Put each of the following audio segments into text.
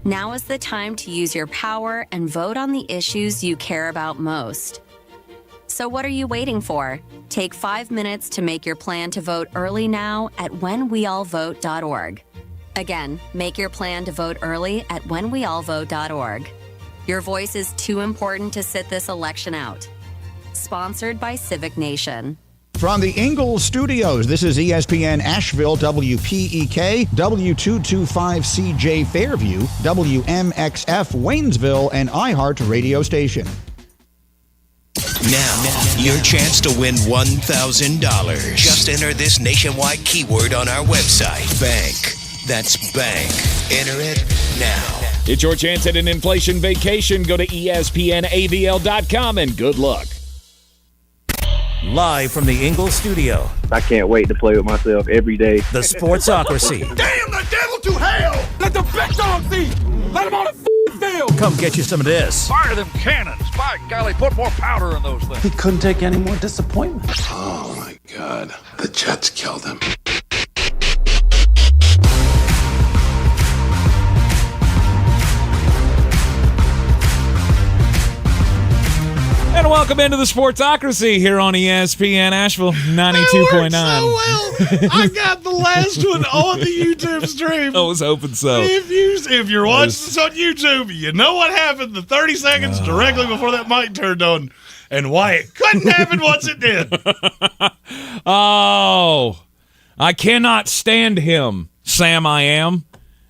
Now is the time to use your power and vote on the issues you care about most. So what are you waiting for? Take 5 minutes to make your plan to vote early now at whenweallvote.org. Again, make your plan to vote early at whenweallvote.org. Your voice is too important to sit this election out. Sponsored by Civic Nation. From the Ingalls Studios, this is ESPN Asheville, WPEK, W225CJ Fairview, WMXF Waynesville, and iHeart Radio Station. Now, your chance to win $1,000. Just enter this nationwide keyword on our website, bank. That's bank. Enter it now. It's your chance at an inflation vacation. Go to ESPNAVL.com and good luck. Live from the Ingalls Studio. I can't wait to play with myself every day. The Sportsocracy. Damn the devil to hell! Let the big dogs eat! Let them on the field! Come get you some of this. Fire them cannons! By golly, put more powder in those things. He couldn't take any more disappointment. Oh my God. The Jets killed him. And welcome into the Sportsocracy here on ESPN Asheville 92.9. So well. I got the last one on the YouTube stream. I was hoping so. If you're watching this on YouTube, you know what happened the 30 seconds directly before that mic turned on and why it couldn't happen once it did. Oh, I cannot stand him, Sam I am.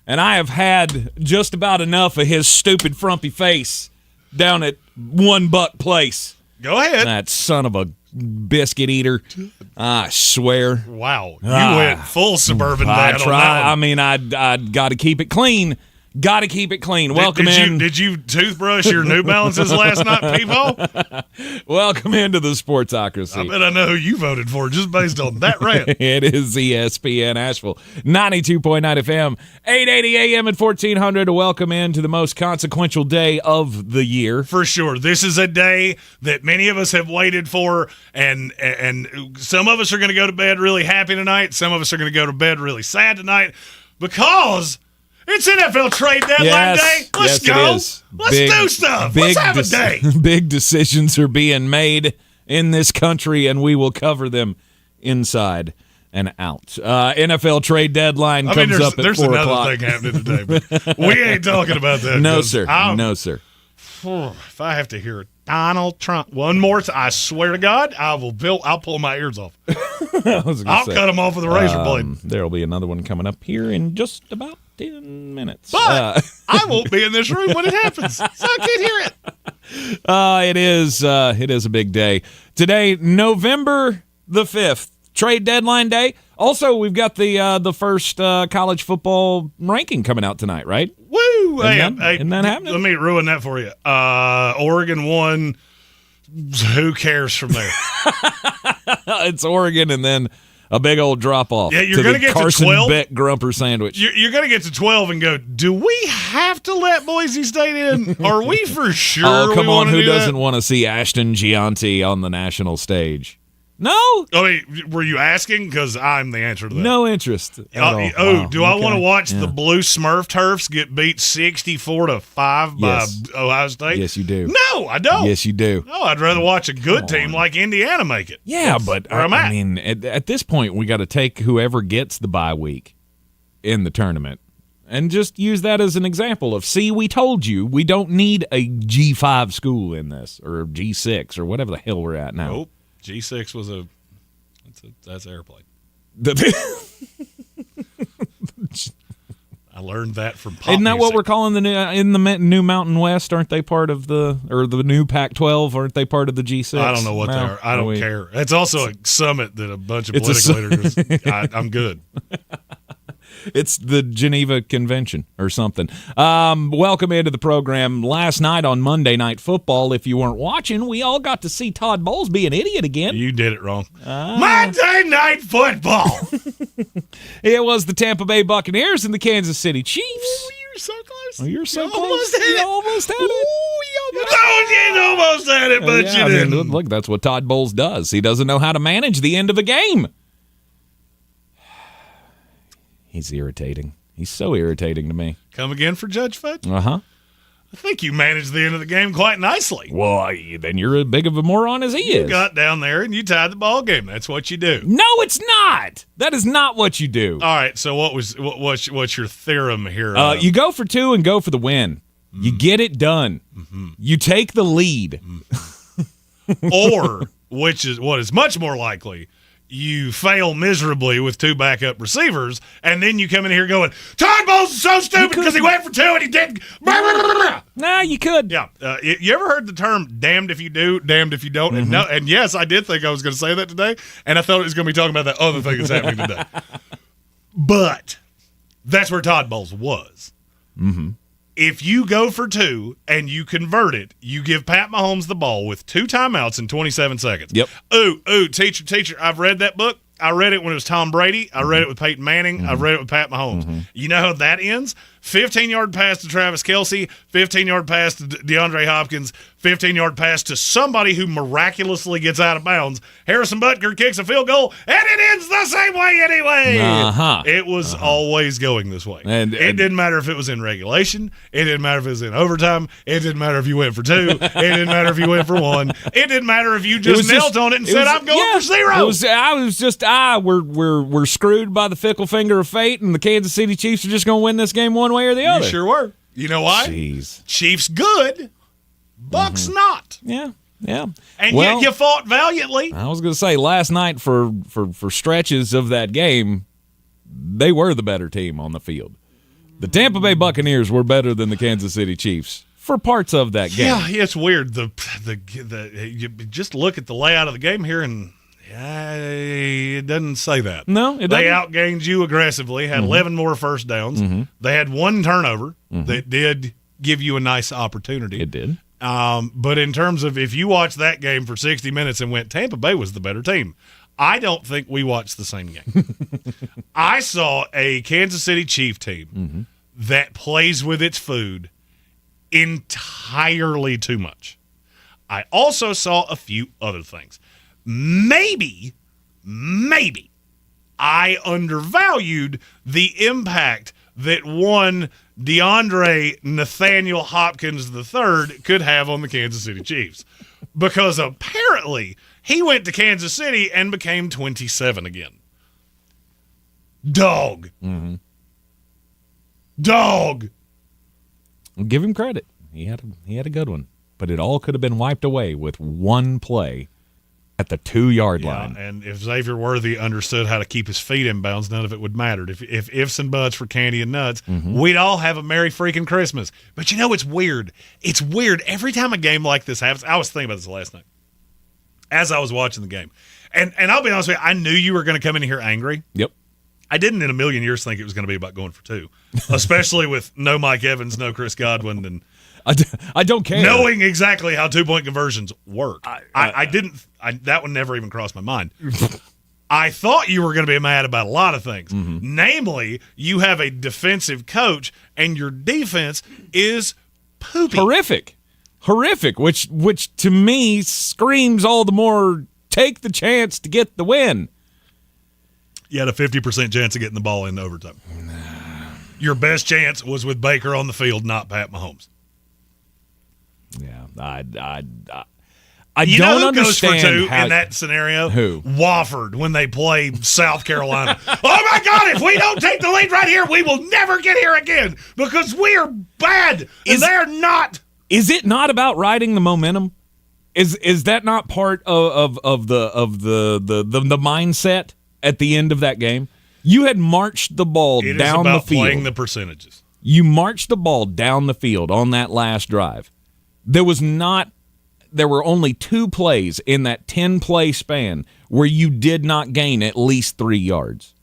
And I have had just about enough of his stupid frumpy face down at $1 Place. Go ahead. That son of a biscuit eater. I swear. Wow. You went full suburban dad on that one. I mean, I got to keep it clean. Got to keep it clean. Welcome in. Did you toothbrush your New Balances last night, people? Welcome into the Sportsocracy. I bet I know who you voted for just based on that rant. It is ESPN Asheville, 92.9 FM, 880 AM and 1400. Welcome into the most consequential day of the year. For sure. This is a day that many of us have waited for, and some of us are going to go to bed really happy tonight. Some of us are going to go to bed really sad tonight because it's NFL trade deadline day. Let's go. Let's do stuff. Let's have a day. Big decisions are being made in this country, and we will cover them inside and out. NFL trade deadline comes up at 4 o'clock. There's another thing happening today, but we ain't talking about that. No, sir. No, sir. If I have to hear Donald Trump one more time, I swear to God, I'll pull my ears off. I'll cut them off with a razor blade. There will be another one coming up here in just about 10 minutes. But I won't be in this room when it happens, so I can't hear it. It is a big day. Today, November the 5th, trade deadline day. Also, we've got the first college football ranking coming out tonight, right? Woo! Isn't that happening? Let me ruin that for you. Oregon won. Who cares from there? It's Oregon, and then a big old drop-off. Yeah, you're going to get Carson to 12. Beck Grumper sandwich. You're going to get to 12 and go, do we have to let Boise State in? Are we for sure? Oh, come on. Who doesn't want to see Ashton Gianti on the national stage? No? I mean, were you asking? Because I'm the answer to that. No interest at all. Wow. Do I want to watch the blue Smurf Turfs get beat 64-5 by Ohio State? Yes, you do. No, I don't. Yes, you do. No, I'd rather watch a good team like Indiana make it. Yeah, but I mean, at this point, we got to take whoever gets the bye week in the tournament and just use that as an example of, see, we told you we don't need a G5 school in this, or G6 or whatever the hell we're at now. Nope. G6 was that's airplane. I learned that from pop Isn't that music. what we're calling the new Mountain West? Aren't they part of the new Pac-12? Aren't they part of the G6? I don't know what they are. I don't care. It's also a summit that a bunch of political leaders. I'm good. It's the Geneva Convention or something. Welcome into the program. Last night on Monday Night Football, if you weren't watching, we all got to see Todd Bowles be an idiot again. You did it wrong. Monday Night Football! It was the Tampa Bay Buccaneers and the Kansas City Chiefs. Ooh, you're so close. Oh, you're so close. You almost had it. You almost had it, but you didn't. I mean, look, that's what Todd Bowles does. He doesn't know how to manage the end of a game. He's irritating. He's so irritating to me. Come again for Judge Fudge? Uh-huh. I think you managed the end of the game quite nicely. Well, then you're as big of a moron as he is. You got down there and you tied the ball game. That's what you do. No, it's not. That is not what you do. All right, so what's your theorem here? You go for 2 and go for the win. You get it done. Mm-hmm. You take the lead. Or, which is what is much more likely, you fail miserably with 2 backup receivers, and then you come in here going, Todd Bowles is so stupid because he went for 2 and he did. Nah, you could. Yeah. You ever heard the term damned if you do, damned if you don't? Mm-hmm. And yes, I did think I was going to say that today, and I thought it was going to be talking about that other thing that's happening today. But that's where Todd Bowles was. Mm-hmm. If you go for 2 and you convert it, you give Pat Mahomes the ball with 2 timeouts in 27 seconds. Yep. Ooh, teacher, I've read that book. I read it when it was Tom Brady. I read it with Peyton Manning. I've read it with Pat Mahomes. You know how that ends? 15-yard pass to Travis Kelce, 15-yard pass to DeAndre Hopkins, 15-yard pass to somebody who miraculously gets out of bounds. Harrison Butker kicks a field goal, and it ends the same way anyway. Uh-huh. It was always going this way. And it didn't matter if it was in regulation. It didn't matter if it was in overtime. It didn't matter if you went for 2. It didn't matter if you went for 1. It didn't matter if you just knelt on it and said, I'm going for 0. We're screwed by the fickle finger of fate, and the Kansas City Chiefs are just going to win this game one way or the other. You sure were. You know why? Jeez. Chiefs good, Bucks not. Yeah. And yet you fought valiantly. I was going to say, last night for stretches of that game, they were the better team on the field. The Tampa Bay Buccaneers were better than the Kansas City Chiefs for parts of that game. Yeah, it's weird. You just look at the layout of the game here, and it doesn't say that. No, it doesn't. They outgained you aggressively, had 11 more first downs. They had 1 turnover that did give you a nice opportunity. It did. But in terms of if you watched that game for 60 minutes and went, Tampa Bay was the better team, I don't think we watched the same game. I saw a Kansas City Chief team that plays with its food entirely too much. I also saw a few other things. Maybe I undervalued the impact that one DeAndre Nathaniel Hopkins III could have on the Kansas City Chiefs. Because apparently he went to Kansas City and became 27 again. Dog. Dog. I'll give him credit. He had a good one. But it all could have been wiped away with 1 play at the 2-yard line. And if Xavier Worthy understood how to keep his feet in bounds, none of it would matter. If ifs and buts for candy and nuts, we'd all have a Merry freaking Christmas. But you know, it's weird. It's weird. Every time a game like this happens, I was thinking about this last night as I was watching the game. And I'll be honest with you, I knew you were going to come in here angry. Yep. I didn't in a million years think it was going to be about going for 2, especially with no Mike Evans, no Chris Godwin, and I don't care. Knowing exactly how 2-point conversions work. That one never even crossed my mind. I thought you were going to be mad about a lot of things. Namely, you have a defensive coach and your defense is poopy. Horrific, which to me screams all the more take the chance to get the win. You had a 50% chance of getting the ball in overtime. Your best chance was with Baker on the field, not Pat Mahomes. Yeah, I you don't know who understand goes for 2 how, in that scenario? Who? Wofford when they play South Carolina. Oh my God! If we don't take the lead right here, we will never get here again because we are bad and they're not. Is it not about riding the momentum? Is that not part of the mindset at the end of that game? You had marched the ball down the field. It is about playing the percentages. You marched the ball down the field on that last drive. There were only 2 plays in that 10-play span where you did not gain at least 3 yards.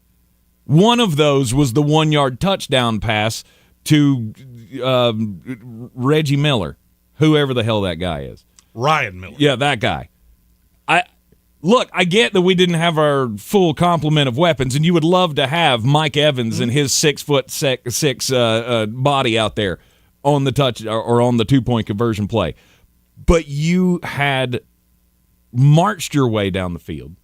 One of those was the 1-yard touchdown pass to Reggie Miller, whoever the hell that guy is. Ryan Miller. Yeah, that guy. I get that we didn't have our full complement of weapons, and you would love to have Mike Evans and his 6'6" body out there on the touch or on the 2-point conversion play. But you had marched your way down the field.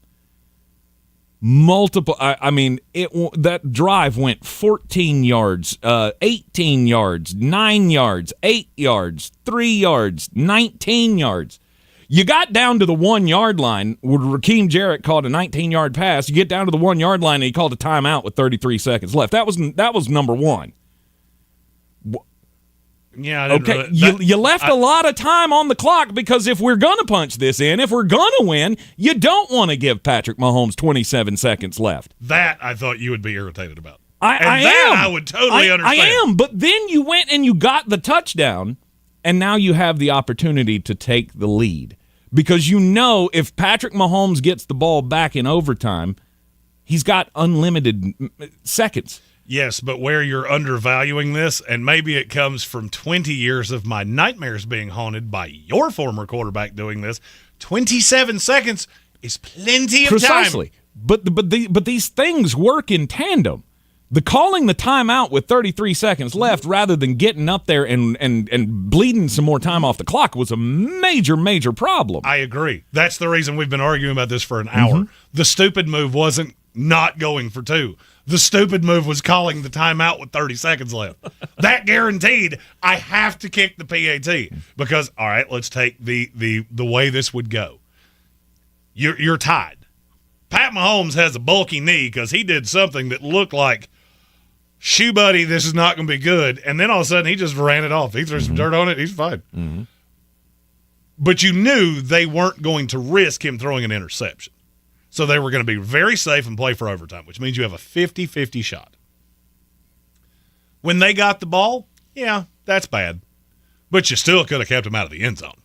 multiple. I mean, that drive went 14 yards, 18 yards, 9 yards, 8 yards, 3 yards, 19 yards. You got down to the 1 yard line where Raheem Jarrett called a 19-yard pass. You get down to the 1 yard line and he called a timeout with 33 seconds left. That was number one. Yeah. Okay. You left a lot of time on the clock because if we're gonna punch this in, if we're gonna win, you don't want to give Patrick Mahomes 27 seconds left. That I thought you would be irritated about. I would totally understand. I am, but then you went and you got the touchdown, and now you have the opportunity to take the lead. Because you know if Patrick Mahomes gets the ball back in overtime, he's got unlimited seconds. Yes, but where you're undervaluing this, and maybe it comes from 20 years of my nightmares being haunted by your former quarterback doing this, 27 seconds is plenty of time. Precisely. But these things work in tandem. The calling the timeout with 33 seconds left rather than getting up there and bleeding some more time off the clock was a major, major problem. I agree. That's the reason we've been arguing about this for an hour. The stupid move wasn't not going for two. The stupid move was calling the timeout with 30 seconds left. That guaranteed I have to kick the PAT because, all right, let's take the way this would go. You're tied. Pat Mahomes has a bulky knee because he did something that looked like, shoe buddy, this is not going to be good. And then all of a sudden, he just ran it off. He threw some dirt on it. He's fine. But you knew they weren't going to risk him throwing an interception. So they were going to be very safe and play for overtime, which means you have a 50-50 shot. When they got the ball, yeah, that's bad. But you still could have kept them out of the end zone.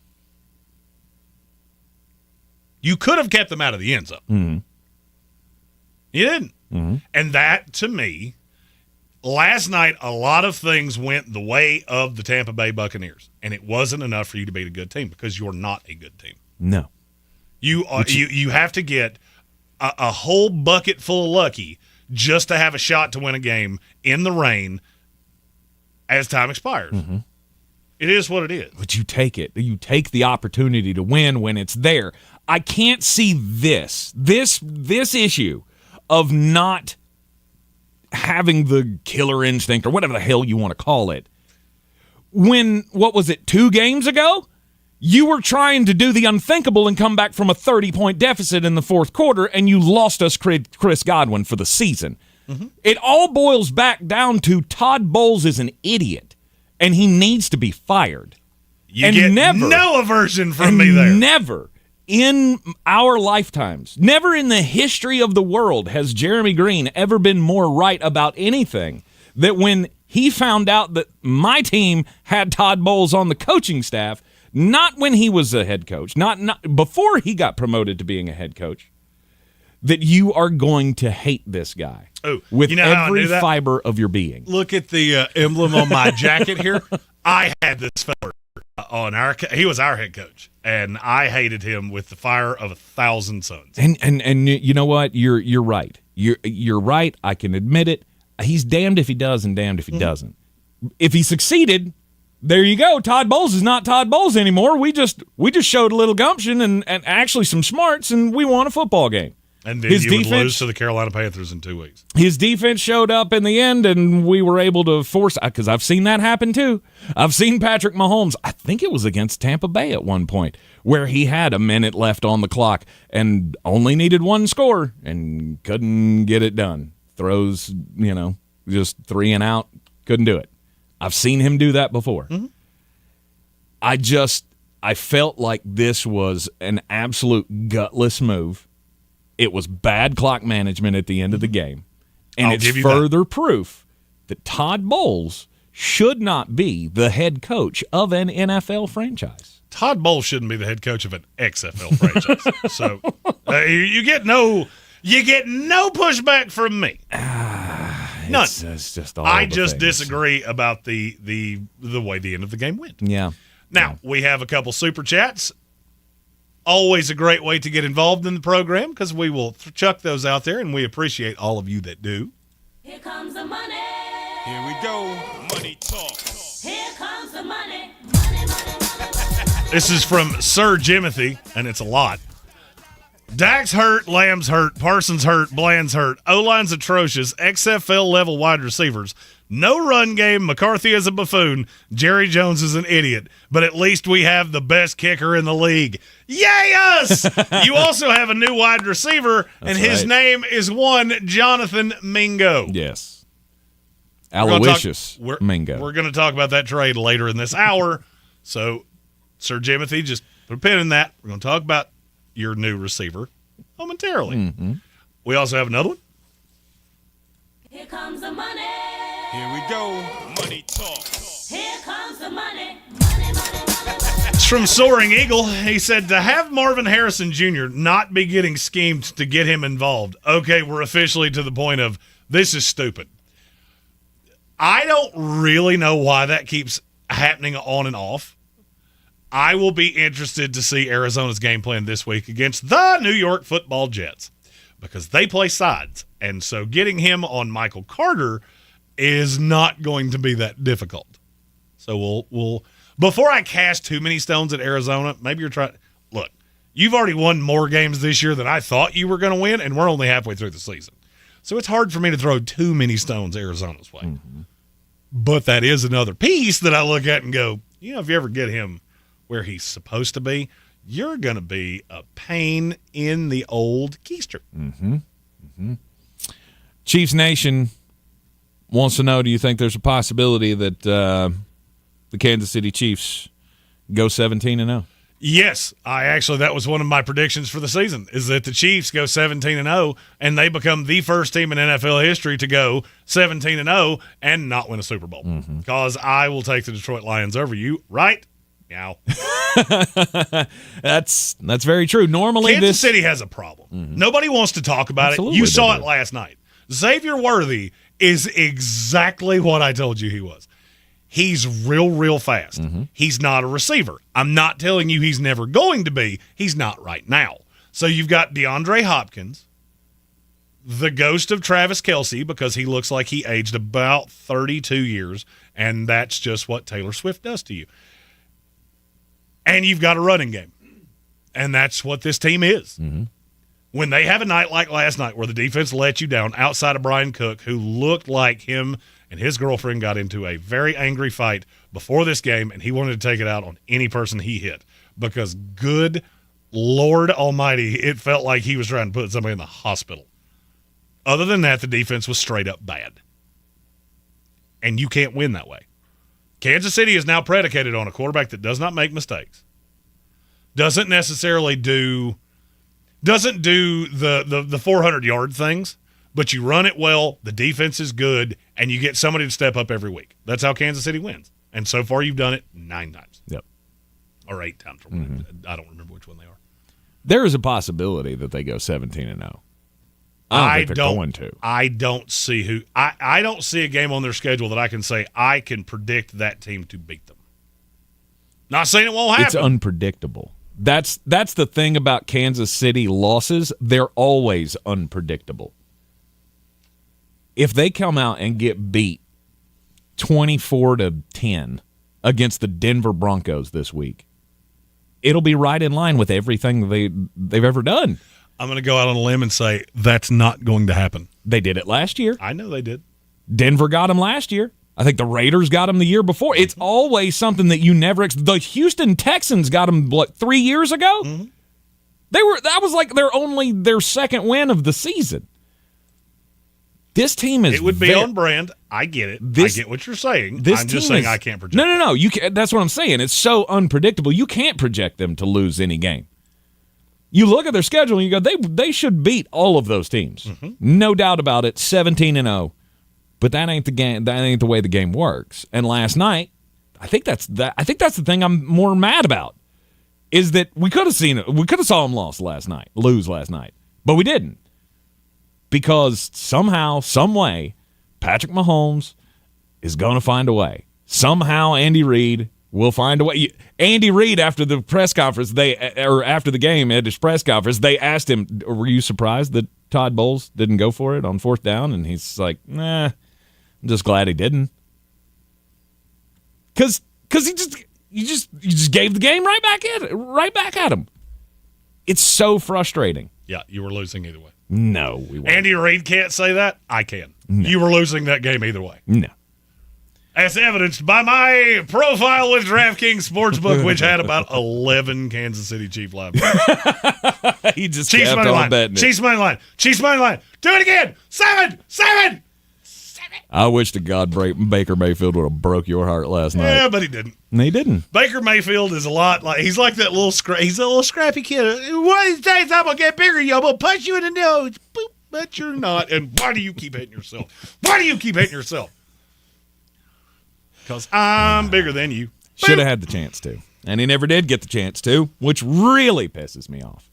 You could have kept them out of the end zone. You didn't. And that, to me, last night, a lot of things went the way of the Tampa Bay Buccaneers, and it wasn't enough for you to beat a good team because you're not a good team. No. You have to get a whole bucket full of lucky just to have a shot to win a game in the rain as time expires. It is what it is. But you take it. You take the opportunity to win when it's there. I can't see this issue of not having the killer instinct or whatever the hell you want to call it. When, 2 games ago? You were trying to do the unthinkable and come back from a 30-point deficit in the fourth quarter, and you lost us Chris Godwin for the season. It all boils back down to Todd Bowles is an idiot, and he needs to be fired. You get no aversion from me there. Never in our lifetimes, never in the history of the world has Jeremy Green ever been more right about anything. That when he found out that my team had Todd Bowles on the coaching staff, not when he was a head coach, not before he got promoted to being a head coach, that you are going to hate this guy with every fiber of your being. Look at the emblem on my jacket here. I had this fella on he was our head coach, and I hated him with the fire of 1,000 suns. And you know what? You're right. You're right. I can admit it. He's damned if he does and damned if he doesn't. If he succeeded, there you go. Todd Bowles is not Todd Bowles anymore. We just showed a little gumption and actually some smarts, and we won a football game. And then you would lose to the Carolina Panthers in 2 weeks. His defense showed up in the end, and we were able to force – because I've seen that happen too. I've seen Patrick Mahomes – I think it was against Tampa Bay at one point where he had a minute left on the clock and only needed one score and couldn't get it done. Throws, just 3 and out, couldn't do it. I've seen him do that before. I felt like this was an absolute gutless move. It was bad clock management at the end of the game. And it's further proof that Todd Bowles should not be the head coach of an NFL franchise. Todd Bowles shouldn't be the head coach of an XFL franchise. So you get no pushback from me. None. It's just all I just disagree about the way the end of the game went. Yeah. Now, we have a couple super chats. Always a great way to get involved in the program because we will chuck those out there, and we appreciate all of you that do. Here comes the money. Here we go. Money talk. Here comes the money. Money, money, money. This is from Sir Jimothy, and it's a lot. Dak's hurt, Lamb's hurt, Parsons hurt, Bland's hurt. O-line's atrocious. XFL level wide receivers. No run game. McCarthy is a buffoon. Jerry Jones is an idiot. But at least we have the best kicker in the league. Yay us! You also have a new wide receiver, and his name is one Jonathan Mingo. Yes. Aloysius Mingo. We're going to talk about that trade later in this hour. So, Sir Jimothy, just put a pin in that. We're going to talk about your new receiver momentarily. Mm-hmm. We also have another one. Here comes the money. Here we go. Money talk. Here comes the money. Money, money, money, money. It's from Soaring Eagle. He said, to have Marvin Harrison Jr. not be getting schemed to get him involved. Okay, we're officially to the point of this is stupid. I don't really know why that keeps happening on and off. I will be interested to see Arizona's game plan this week against the New York Football Jets because they play sides. And so getting him on Michael Carter is not going to be that difficult. So we'll before I cast too many stones at Arizona, maybe you're trying – look, you've already won more games this year than I thought you were going to win, and we're only halfway through the season. So it's hard for me to throw too many stones Arizona's way. Mm-hmm. But that is another piece that I look at and go, if you ever get him where he's supposed to be, you're going to be a pain in the old keister. Mm-hmm. Mm-hmm. Chiefs Nation wants to know, do you think there's a possibility that the Kansas City Chiefs go 17-0? Yes, that was one of my predictions for the season, is that the Chiefs go 17-0, and they become the first team in NFL history to go 17-0 and not win a Super Bowl. Because I will take the Detroit Lions over you, right? Meow. That's very true. Normally, Kansas City has a problem. Nobody wants to talk about it. You saw it last night. Xavier Worthy is exactly what I told you he was. He's real fast. He's not a receiver. I'm not telling you he's never going to be. He's not right now. So you've got DeAndre Hopkins, the ghost of Travis Kelce, because he looks like he aged about 32 years, and that's just what Taylor Swift does to you. And you've got a running game, and that's what this team is. When they have a night like last night where the defense let you down outside of Brian Cook, who looked like him and his girlfriend got into a very angry fight before this game, and he wanted to take it out on any person he hit because, good Lord Almighty, it felt like he was trying to put somebody in the hospital. Other than that, the defense was straight up bad. And you can't win that way. Kansas City is now predicated on a quarterback that does not make mistakes, doesn't necessarily do the 400-yard things, but you run it well, the defense is good, and you get somebody to step up every week. That's how Kansas City wins. And so far you've done it 9 times. Yep. Or 8 times. I don't remember which one they are. There is a possibility that they go 17-0. I don't think they're going to. I don't see I don't see a game on their schedule that I can say I can predict that team to beat them. Not saying it won't happen. It's unpredictable. That's the thing about Kansas City losses. They're always unpredictable. If they come out and get beat 24-10 against the Denver Broncos this week, it'll be right in line with everything they've ever done. I'm going to go out on a limb and say that's not going to happen. They did it last year. I know they did. Denver got them last year. I think the Raiders got them the year before. It's always something that you never the Houston Texans got them 3 years ago? That was like their second win of the season. This team is. It would be on brand. I get it. I get what you're saying. I'm just saying I can't project. No. You can, that's what I'm saying. It's so unpredictable. You can't project them to lose any game. You look at their schedule and you go, they should beat all of those teams. No doubt about it. 17-0. But that ain't the game. That ain't the way the game works. And last night, I think that's the thing I'm more mad about. Is that we could have saw them lose last night, but we didn't. Because somehow, some way, Patrick Mahomes is going to find a way. Somehow, Andy Reid will find a way. Andy Reid, after the press conference, after the game at his press conference, they asked him, "Were you surprised that Todd Bowles didn't go for it on 4th down?" And he's like, "Nah, I'm just glad he didn't." Because you just gave the game right back at him. It's so frustrating. Yeah, you were losing either way. No, we weren't. Andy Reid can't say that. I can. No. You were losing that game either way. No. As evidenced by my profile with DraftKings Sportsbook, which had about 11 Kansas City Chiefs live. He just Chiefs kept money on line. betting it. Chiefs money line. Chiefs money line. Do it again. 7. I wish to God Baker Mayfield would have broke your heart last night. Yeah, but he didn't. And he didn't. Baker Mayfield is a lot like he's like that little he's a little scrappy kid. One of these days I'm gonna get bigger, yo. I'm gonna punch you in the nose. Boop, but you're not. And why do you keep hitting yourself? Why do you keep hitting yourself? Because I'm bigger than you. Should have had the chance to. And he never did get the chance to, which really pisses me off.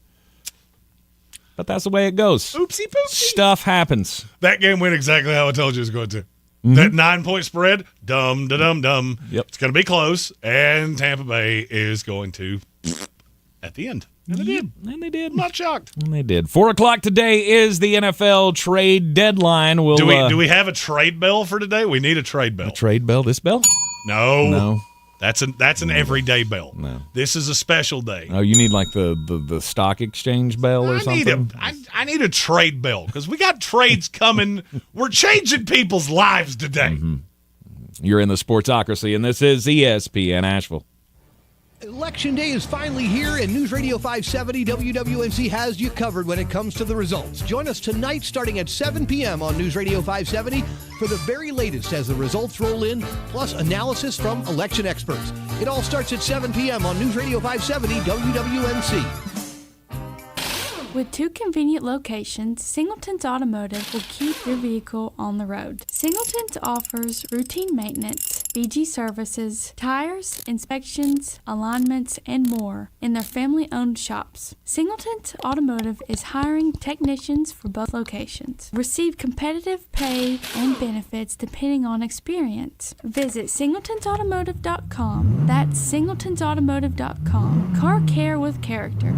But that's the way it goes. Oopsie poopsie. Stuff happens. That game went exactly how I told you it was going to. Mm-hmm. That 9-point spread, dumb. Yep. It's going to be close, and Tampa Bay is going to at the end. And they did. And they did. I'm not shocked. And they did. 4 o'clock today is the NFL trade deadline. We'll, do we have a trade bell for today? We need a trade bell. A trade bell? This bell? No. That's an everyday bell. No. This is a special day. Oh, you need like the stock exchange bell or something? I need a trade bell because we got trades coming. We're changing people's lives today. Mm-hmm. You're in the Sportsocracy, and this is ESPN Asheville. Election Day is finally here, and News Radio 570 WWNC has you covered when it comes to the results. Join us tonight starting at 7 p.m. on News Radio 570 for the very latest as the results roll in, plus analysis from election experts. It all starts at 7 p.m. on News Radio 570 WWNC. With 2 convenient locations, Singleton's Automotive will keep your vehicle on the road. Singleton's offers routine maintenance, BG services, tires, inspections, alignments, and more in their family-owned shops. Singleton's Automotive is hiring technicians for both locations. Receive competitive pay and benefits depending on experience. Visit singletonsautomotive.com. That's singletonsautomotive.com. Car care with character.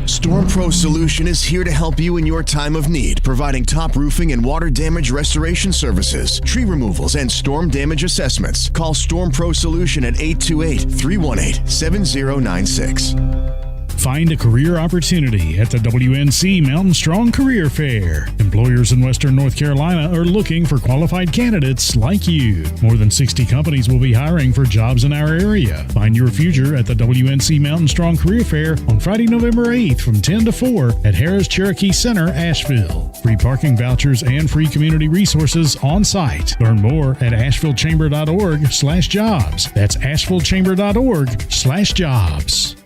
Storm Pro Solution is here to help you in your time of need, providing top roofing and water damage restoration services, tree removals, and storm damage assessments. Call Storm Pro Solution at 828-318-7096. Find a career opportunity at the WNC Mountain Strong Career Fair. Employers in Western North Carolina are looking for qualified candidates like you. More than 60 companies will be hiring for jobs in our area. Find your future at the WNC Mountain Strong Career Fair on Friday, November 8th from 10 to 4 at Harris Cherokee Center, Asheville. Free parking vouchers and free community resources on site. Learn more at ashevillechamber.org/jobs. That's ashevillechamber.org/jobs.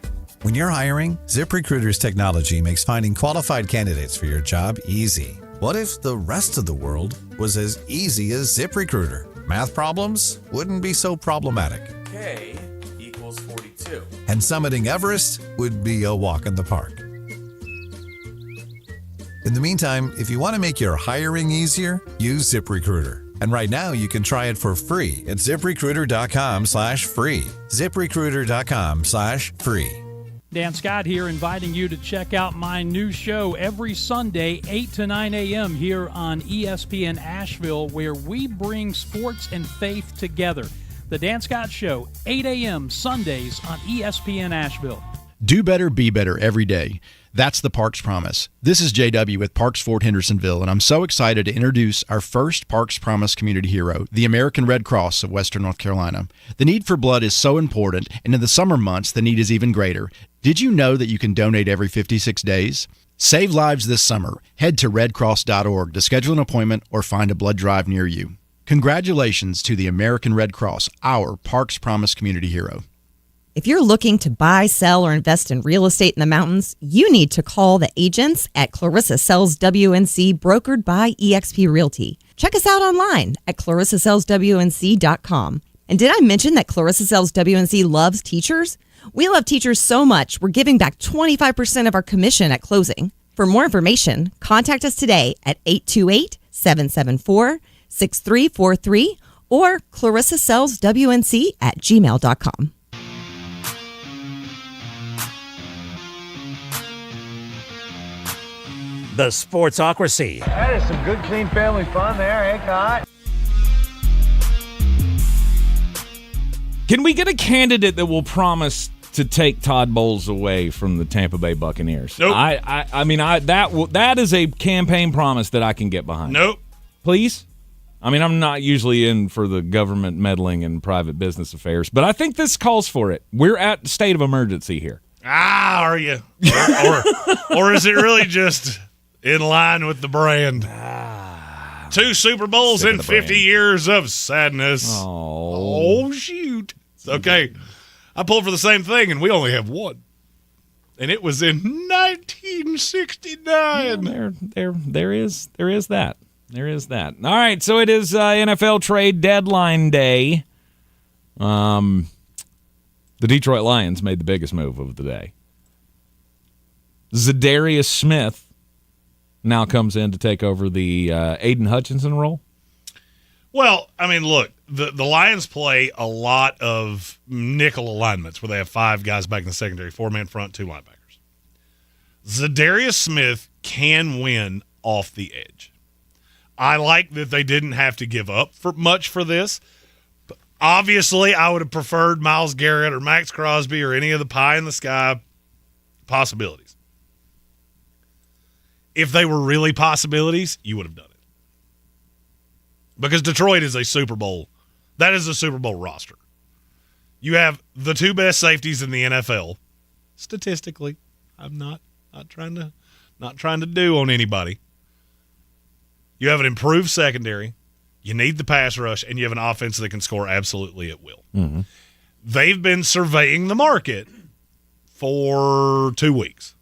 When you're hiring, ZipRecruiter's technology makes finding qualified candidates for your job easy. What if the rest of the world was as easy as ZipRecruiter? Math problems wouldn't be so problematic. K equals 42. And summiting Everest would be a walk in the park. In the meantime, if you want to make your hiring easier, use ZipRecruiter. And right now, you can try it for free at ZipRecruiter.com/free. ZipRecruiter.com/free. Dan Scott here, inviting you to check out my new show every Sunday, 8 to 9 a.m. here on ESPN Asheville, where we bring sports and faith together. The Dan Scott Show, 8 a.m. Sundays on ESPN Asheville. Do better, be better every day. That's the Parks Promise. This is JW with Parks Fort Hendersonville, and I'm so excited to introduce our first Parks Promise community hero, the American Red Cross of Western North Carolina. The need for blood is so important, and in the summer months, the need is even greater. Did you know that you can donate every 56 days? Save lives this summer. Head to redcross.org to schedule an appointment or find a blood drive near you. Congratulations to the American Red Cross, our Parks Promise community hero. If you're looking to buy, sell, or invest in real estate in the mountains, you need to call the agents at Clarissa Sells WNC, brokered by eXp Realty. Check us out online at clarissasellswnc.com. And did I mention that Clarissa Sells WNC loves teachers? We love teachers so much, we're giving back 25% of our commission at closing. For more information, contact us today at 828-774-6343 or clarissasellswnc@gmail.com. The Sportsocracy. That is some good, clean family fun there, eh, Cott? Can we get a candidate that will promise to take Todd Bowles away from the Tampa Bay Buccaneers. Nope. That is a campaign promise that I can get behind. Nope. Please? I mean, I'm not usually in for the government meddling in private business affairs, but I think this calls for it. We're at state of emergency here. Are you? Or is it really just in line with the brand? 2 Super Bowls in 50 years of sadness. Oh, shoot. Okay. I pulled for the same thing, and we only have one. And it was in 1969. There is that. There is that. All right, so it is NFL trade deadline day. The Detroit Lions made the biggest move of the day. Za'darius Smith now comes in to take over the Aiden Hutchinson role. Well, I mean, look, the Lions play a lot of nickel alignments where they have 5 guys back in the secondary, 4-man front, 2 linebackers. Za'darius Smith can win off the edge. I like that they didn't have to give up much for this. But obviously, I would have preferred Myles Garrett or Max Crosby or any of the pie-in-the-sky possibilities. If they were really possibilities, you would have done it. Because Detroit is a Super Bowl. That is a Super Bowl roster. You have the 2 best safeties in the NFL. Statistically, I'm not trying to do on anybody. You have an improved secondary. You need the pass rush, and you have an offense that can score absolutely at will. Mm-hmm. They've been surveying the market for 2 weeks,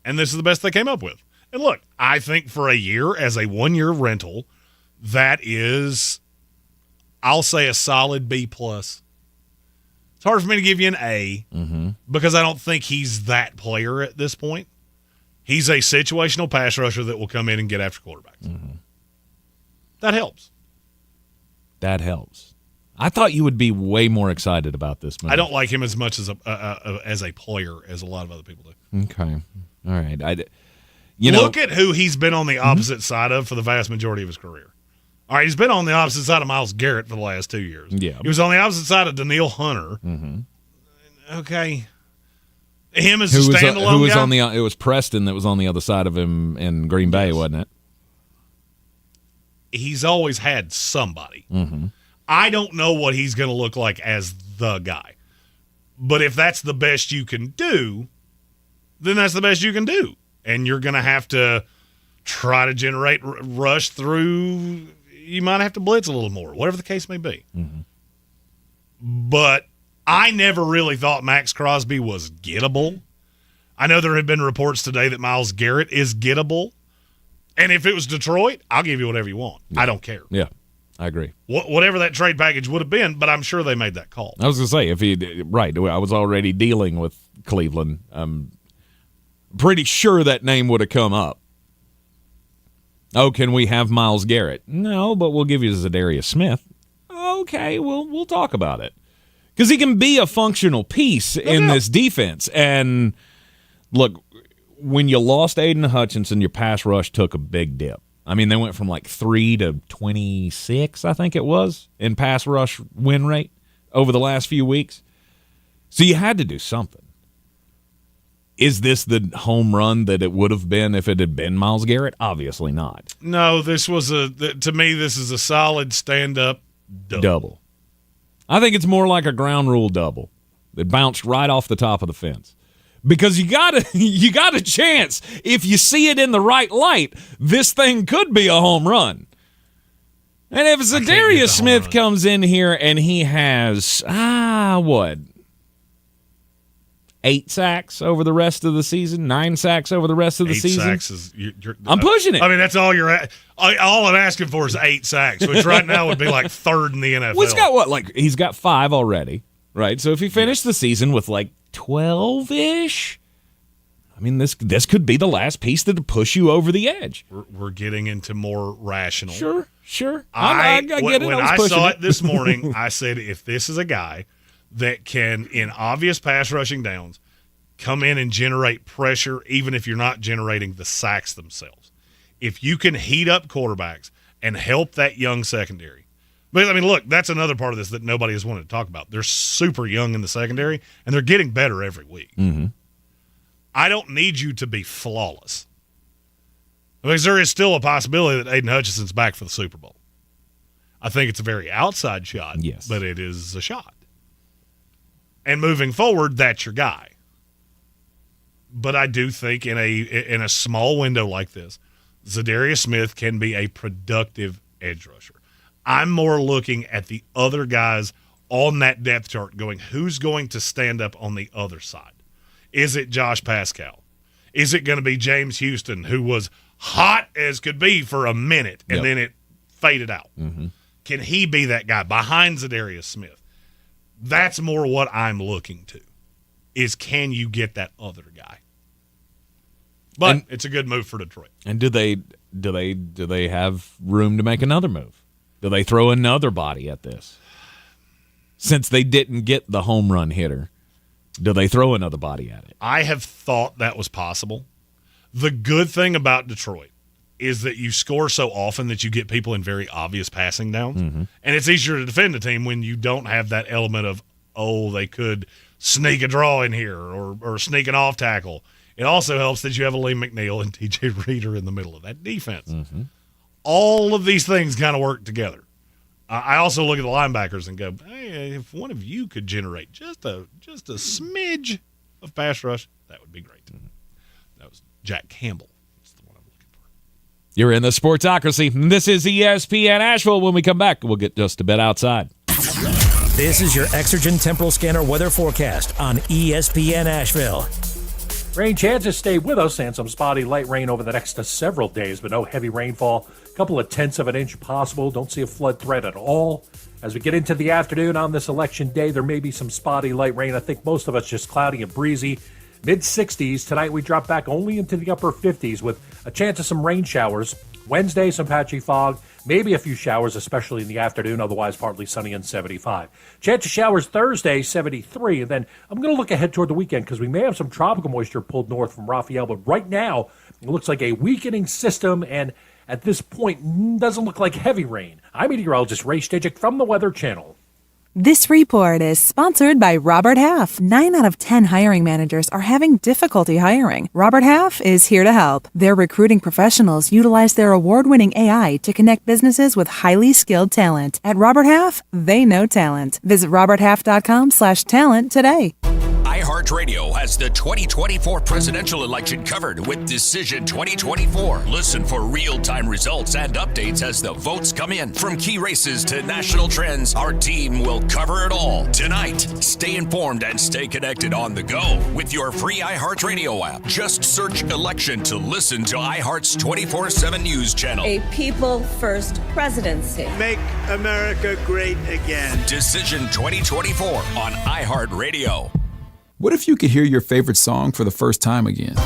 and this is the best they came up with. And look, I think for a year, as a 1-year rental, that is, I'll say, a solid B+. It's hard for me to give you an A because I don't think he's that player at this point. He's a situational pass rusher that will come in and get after quarterbacks. Mm-hmm. That helps. That helps. I thought you would be way more excited about this move. I don't like him as much as a player as a lot of other people do. Okay. All right. Look at who he's been on the opposite side of for the vast majority of his career. All right, he's been on the opposite side of Myles Garrett for the last 2 years. Yeah. He was on the opposite side of Danielle Hunter. Mm-hmm. Okay. Him as a standalone guy? It was Preston that was on the other side of him in Green Bay, wasn't it? He's always had somebody. Mm-hmm. I don't know what he's going to look like as the guy. But if that's the best you can do, then that's the best you can do. And you're going to have to try to generate rush through. You might have to blitz a little more, whatever the case may be. Mm-hmm. But I never really thought Max Crosby was gettable. I know there have been reports today that Myles Garrett is gettable. And if it was Detroit, I'll give you whatever you want. Yeah. I don't care. Yeah, I agree. Whatever that trade package would have been, but I'm sure they made that call. I was going to say, I was already dealing with Cleveland. I'm pretty sure that name would have come up. Oh, can we have Myles Garrett? No, but we'll give you Za'Darius Smith. Okay, we'll talk about it. Because he can be a functional piece in this defense. And look, when you lost Aiden Hutchinson, your pass rush took a big dip. I mean, they went from like 3 to 26, I think it was, in pass rush win rate over the last few weeks. So you had to do something. Is this the home run that it would have been if it had been Myles Garrett? Obviously not. No, to me, this is a solid stand-up double. I think it's more like a ground rule double that bounced right off the top of the fence. Because you got a chance. If you see it in the right light, this thing could be a home run. And if Za'Darius Smith comes in here and he has, 8 sacks over the rest of the season, 9 sacks over the rest of the season. 8 sacks is I'm pushing it. I mean, that's all all I'm asking for is 8 sacks, which right now would be like 3rd in the NFL. Well, he's got he's got 5 already, right? So if he finished the season with like 12-ish, I mean, this could be the last piece that push you over the edge. We're getting into more rational. Sure. I get it. When I saw it this morning, I said, if this is a guy that can, in obvious pass rushing downs, come in and generate pressure, even if you're not generating the sacks themselves. If you can heat up quarterbacks and help that young secondary, But, I mean, look, that's another part of this that nobody has wanted to talk about. They're super young in the secondary, and they're getting better every week. Mm-hmm. I don't need you to be flawless. Because there is still a possibility that Aiden Hutchinson's back for the Super Bowl. I think it's a very outside shot, yes, but it is a shot. And moving forward, that's your guy. But I do think in a small window like this, Za'Darius Smith can be a productive edge rusher. I'm more looking at the other guys on that depth chart going, who's going to stand up on the other side? Is it Josh Pascal? Is it going to be James Houston, who was hot as could be for a minute, and then it faded out? Mm-hmm. Can he be that guy behind Za'Darius Smith? That's more what I'm looking to, is can you get that other guy? But it's a good move for Detroit. And do they have room to make another move? Do they throw another body at this? Since they didn't get the home run hitter, do they throw another body at it? I have thought that was possible. The good thing about Detroit is that you score so often that you get people in very obvious passing downs. Mm-hmm. And it's easier to defend a team when you don't have that element of, they could sneak a draw in here or sneak an off tackle. It also helps that you have a Lee McNeil and T.J. Reader in the middle of that defense. Mm-hmm. All of these things kind of work together. I also look at the linebackers and go, hey, if one of you could generate just a smidge of pass rush, that would be great. Mm-hmm. That was Jack Campbell. That's the one I'm looking for. You're in the Sportsocracy. This is ESPN Asheville. When we come back, we'll get just a bit outside. This is your Exergen Temporal Scanner weather forecast on ESPN Asheville. Rain chances stay with us and some spotty light rain over the next several days, but no heavy rainfall. A couple of tenths of an inch possible. Don't see a flood threat at all. As we get into the afternoon on this election day, there may be some spotty light rain. I think most of it's just cloudy and breezy. Mid-60s. Tonight we drop back only into the upper 50s with a chance of some rain showers. Wednesday, some patchy fog. Maybe a few showers, especially in the afternoon, otherwise partly sunny and 75. Chance of showers Thursday, 73. And then I'm going to look ahead toward the weekend because we may have some tropical moisture pulled north from Raphael. But right now, it looks like a weakening system, and at this point, doesn't look like heavy rain. I'm meteorologist Ray Stejik from the Weather Channel. This report is sponsored by Robert Half. 9 out of 10 hiring managers are having difficulty hiring. Robert Half is here to help. Their recruiting professionals utilize their award-winning AI to connect businesses with highly skilled talent. At Robert Half, they know talent. Visit roberthalf.com/talent today. iHeartRadio has the 2024 presidential election covered with Decision 2024. Listen for real-time results and updates as the votes come in. From key races to national trends, our team will cover it all. Tonight, stay informed and stay connected on the go with your free iHeartRadio app. Just search election to listen to iHeart's 24/7 news channel. A people-first presidency. Make America great again. Decision 2024 on iHeartRadio. What if you could hear your favorite song for the first time again?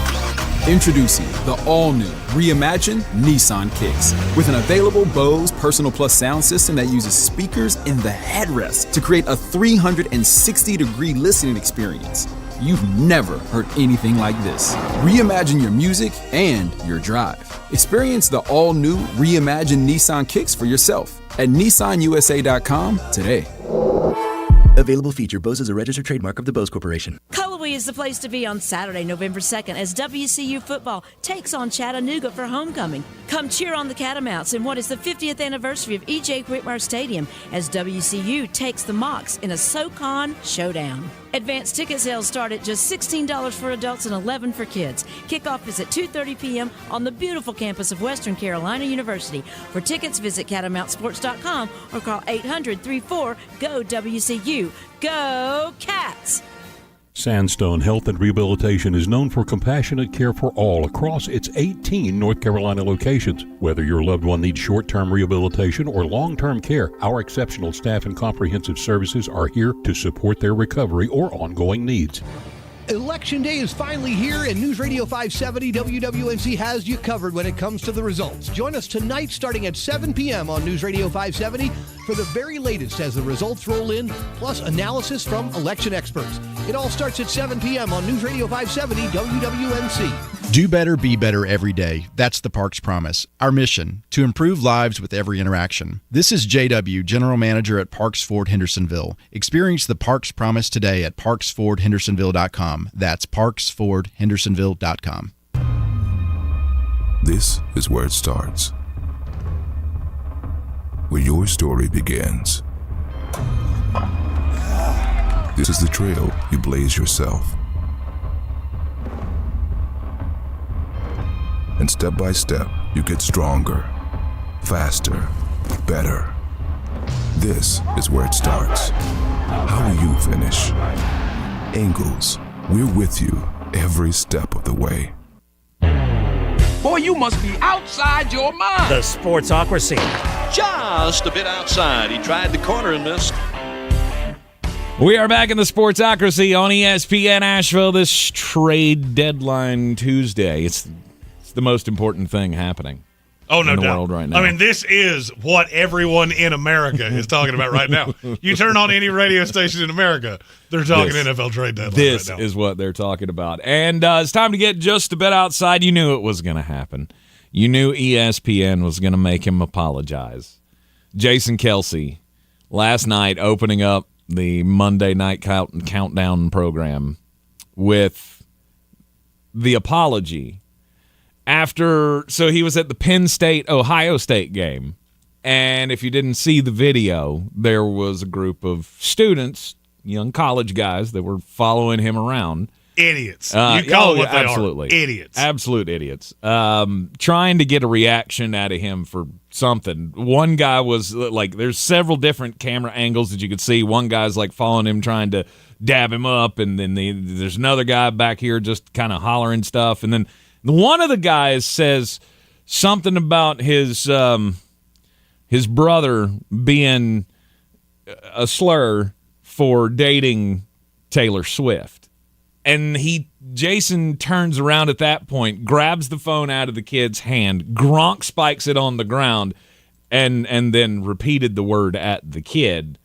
Introducing the all-new reimagined Nissan Kicks with an available Bose Personal Plus sound system that uses speakers in the headrest to create a 360-degree listening experience. You've never heard anything like this. Reimagine your music and your drive. Experience the all-new reimagined Nissan Kicks for yourself at nissanusa.com today. Available feature. Bose is a registered trademark of the Bose Corporation. Cullowhee is the place to be on Saturday, November 2nd, as WCU football takes on Chattanooga for homecoming. Come cheer on the Catamounts in what is the 50th anniversary of E.J. Whitmire Stadium as WCU takes the Mocs in a SoCon showdown. Advanced ticket sales start at just $16 for adults and $11 for kids. Kickoff is at 2:30 p.m. on the beautiful campus of Western Carolina University. For tickets, visit CatamountSports.com or call 800-34-GO-WCU. Go Cats! Sandstone Health and Rehabilitation is known for compassionate care for all across its 18 North Carolina locations. Whether your loved one needs short-term rehabilitation or long-term care, our exceptional staff and comprehensive services are here to support their recovery or ongoing needs. Election Day is finally here, and News Radio 570 WWNC has you covered when it comes to the results. Join us tonight starting at 7 p.m. on News Radio 570 for the very latest as the results roll in, plus analysis from election experts. It all starts at 7 p.m. on News Radio 570 WWNC. Do better, be better every day. That's the Parks Promise. Our mission, to improve lives with every interaction. This is JW, General Manager at Parks Ford Hendersonville. Experience the Parks Promise today at parksfordhendersonville.com. That's parksfordhendersonville.com. This is where it starts. Where your story begins. This is the trail you blaze yourself. And step by step, you get stronger, faster, better. This is where it starts. How will you finish? Angles, we're with you every step of the way. Boy, you must be outside your mind. The Sportsocracy. Just a bit outside. He tried the corner and missed. We are back in the Sportsocracy on ESPN Asheville this trade deadline Tuesday. It's the most important thing happening no in the doubt. world right now. I mean, this is what everyone in America is talking about right now. You turn on any radio station in America, they're talking NFL trade deadline This right now. is what they're talking about. And it's time to get just a bit outside. You knew it was going to happen. You knew ESPN was going to make him apologize. Jason Kelce, last night, opening up the Monday night countdown program with the apology so he was at the Penn State-Ohio State game, and if you didn't see the video, there was a group of students, young college guys, that were following him around. Idiots. You call them what they absolutely. are. Idiots. Absolute idiots. Trying to get a reaction out of him for something. One guy was like, there's several different camera angles that you could see. One guy's like following him, trying to dab him up, and then there's another guy back here just kind of hollering stuff. And then one of the guys says something about his brother being a slur for dating Taylor Swift. And Jason turns around at that point, grabs the phone out of the kid's hand, Gronk spikes it on the ground, and then repeated the word at the kid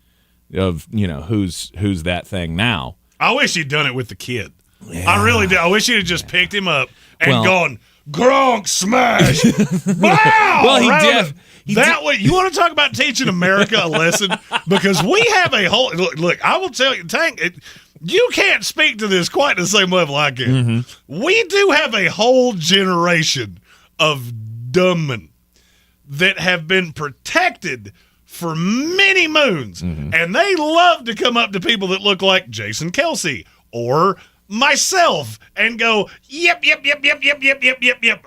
of, who's that thing now. I wish he'd done it with the kid. Yeah. I really did. I wish he'd have just picked him up and gone, Gronk smash! Wow! Well, way, you want to talk about teaching America a lesson? Because we have a whole look. I will tell you, Tank. You can't speak to this quite the same level I can. Mm-hmm. We do have a whole generation of dumbmen that have been protected for many moons, and they love to come up to people that look like Jason Kelce or myself and go, yep,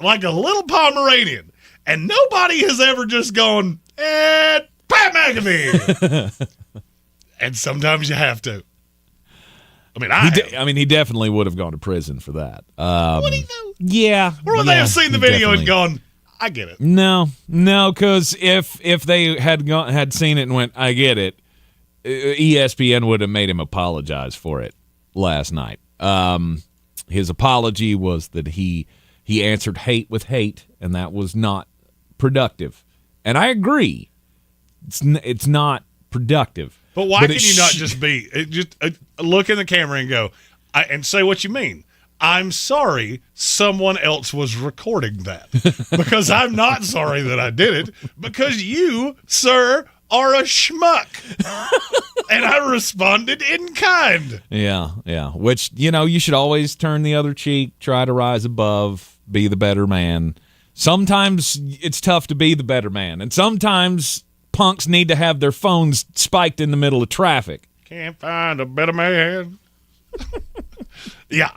like a little Pomeranian. And nobody has ever just gone, Pat McAfee. And sometimes you have to. He definitely would have gone to prison for that. Would he though? Yeah. Or would they have seen the video and gone, I get it? No, because if they had seen it and went, I get it, ESPN would have made him apologize for it last night. His apology was that he answered hate with hate, and that was not productive. And I agree, it's not productive. But why can you not just look in the camera and go, and say what you mean? I'm sorry someone else was recording that. Because I'm not sorry that I did it. Because you, sir, are a schmuck. And I responded in kind. Yeah. Which, you should always turn the other cheek, try to rise above, be the better man. Sometimes it's tough to be the better man. And sometimes punks need to have their phones spiked in the middle of traffic. Can't find a better man. Yeah,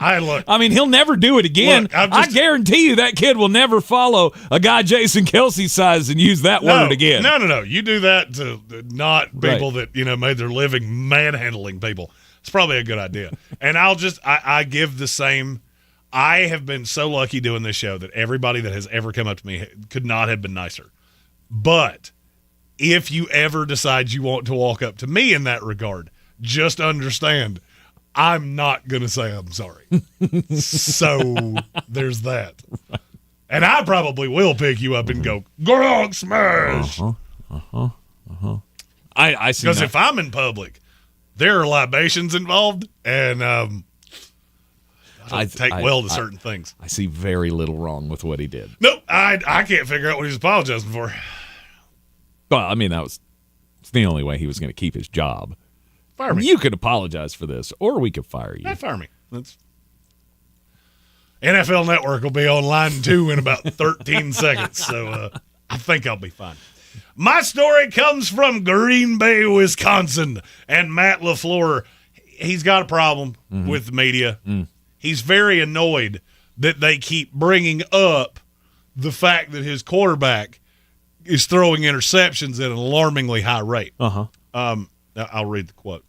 he'll never do it again. Look, I guarantee you that kid will never follow a guy Jason Kelce size and use that word again. No. You do that to not people that, made their living manhandling people. It's probably a good idea. And I give the same. I have been so lucky doing this show that everybody that has ever come up to me could not have been nicer. But if you ever decide you want to walk up to me in that regard, just understand I'm not going to say I'm sorry. So there's that. And I probably will pick you up and go, Gronk smash! I see. Because if I'm in public, there are libations involved, and I take well to certain things. I see very little wrong with what he did. Nope, I can't figure out what he's apologizing for. Well, I mean, it's the only way he was going to keep his job. Fire me. You could apologize for this, or we could fire you. Fire me. NFL Network will be on line 2 in about 13 seconds, so I think I'll be fine. My story comes from Green Bay, Wisconsin, and Matt LaFleur. He's got a problem with the media. He's very annoyed that they keep bringing up the fact that his quarterback is throwing interceptions at an alarmingly high rate. I'll read the quote.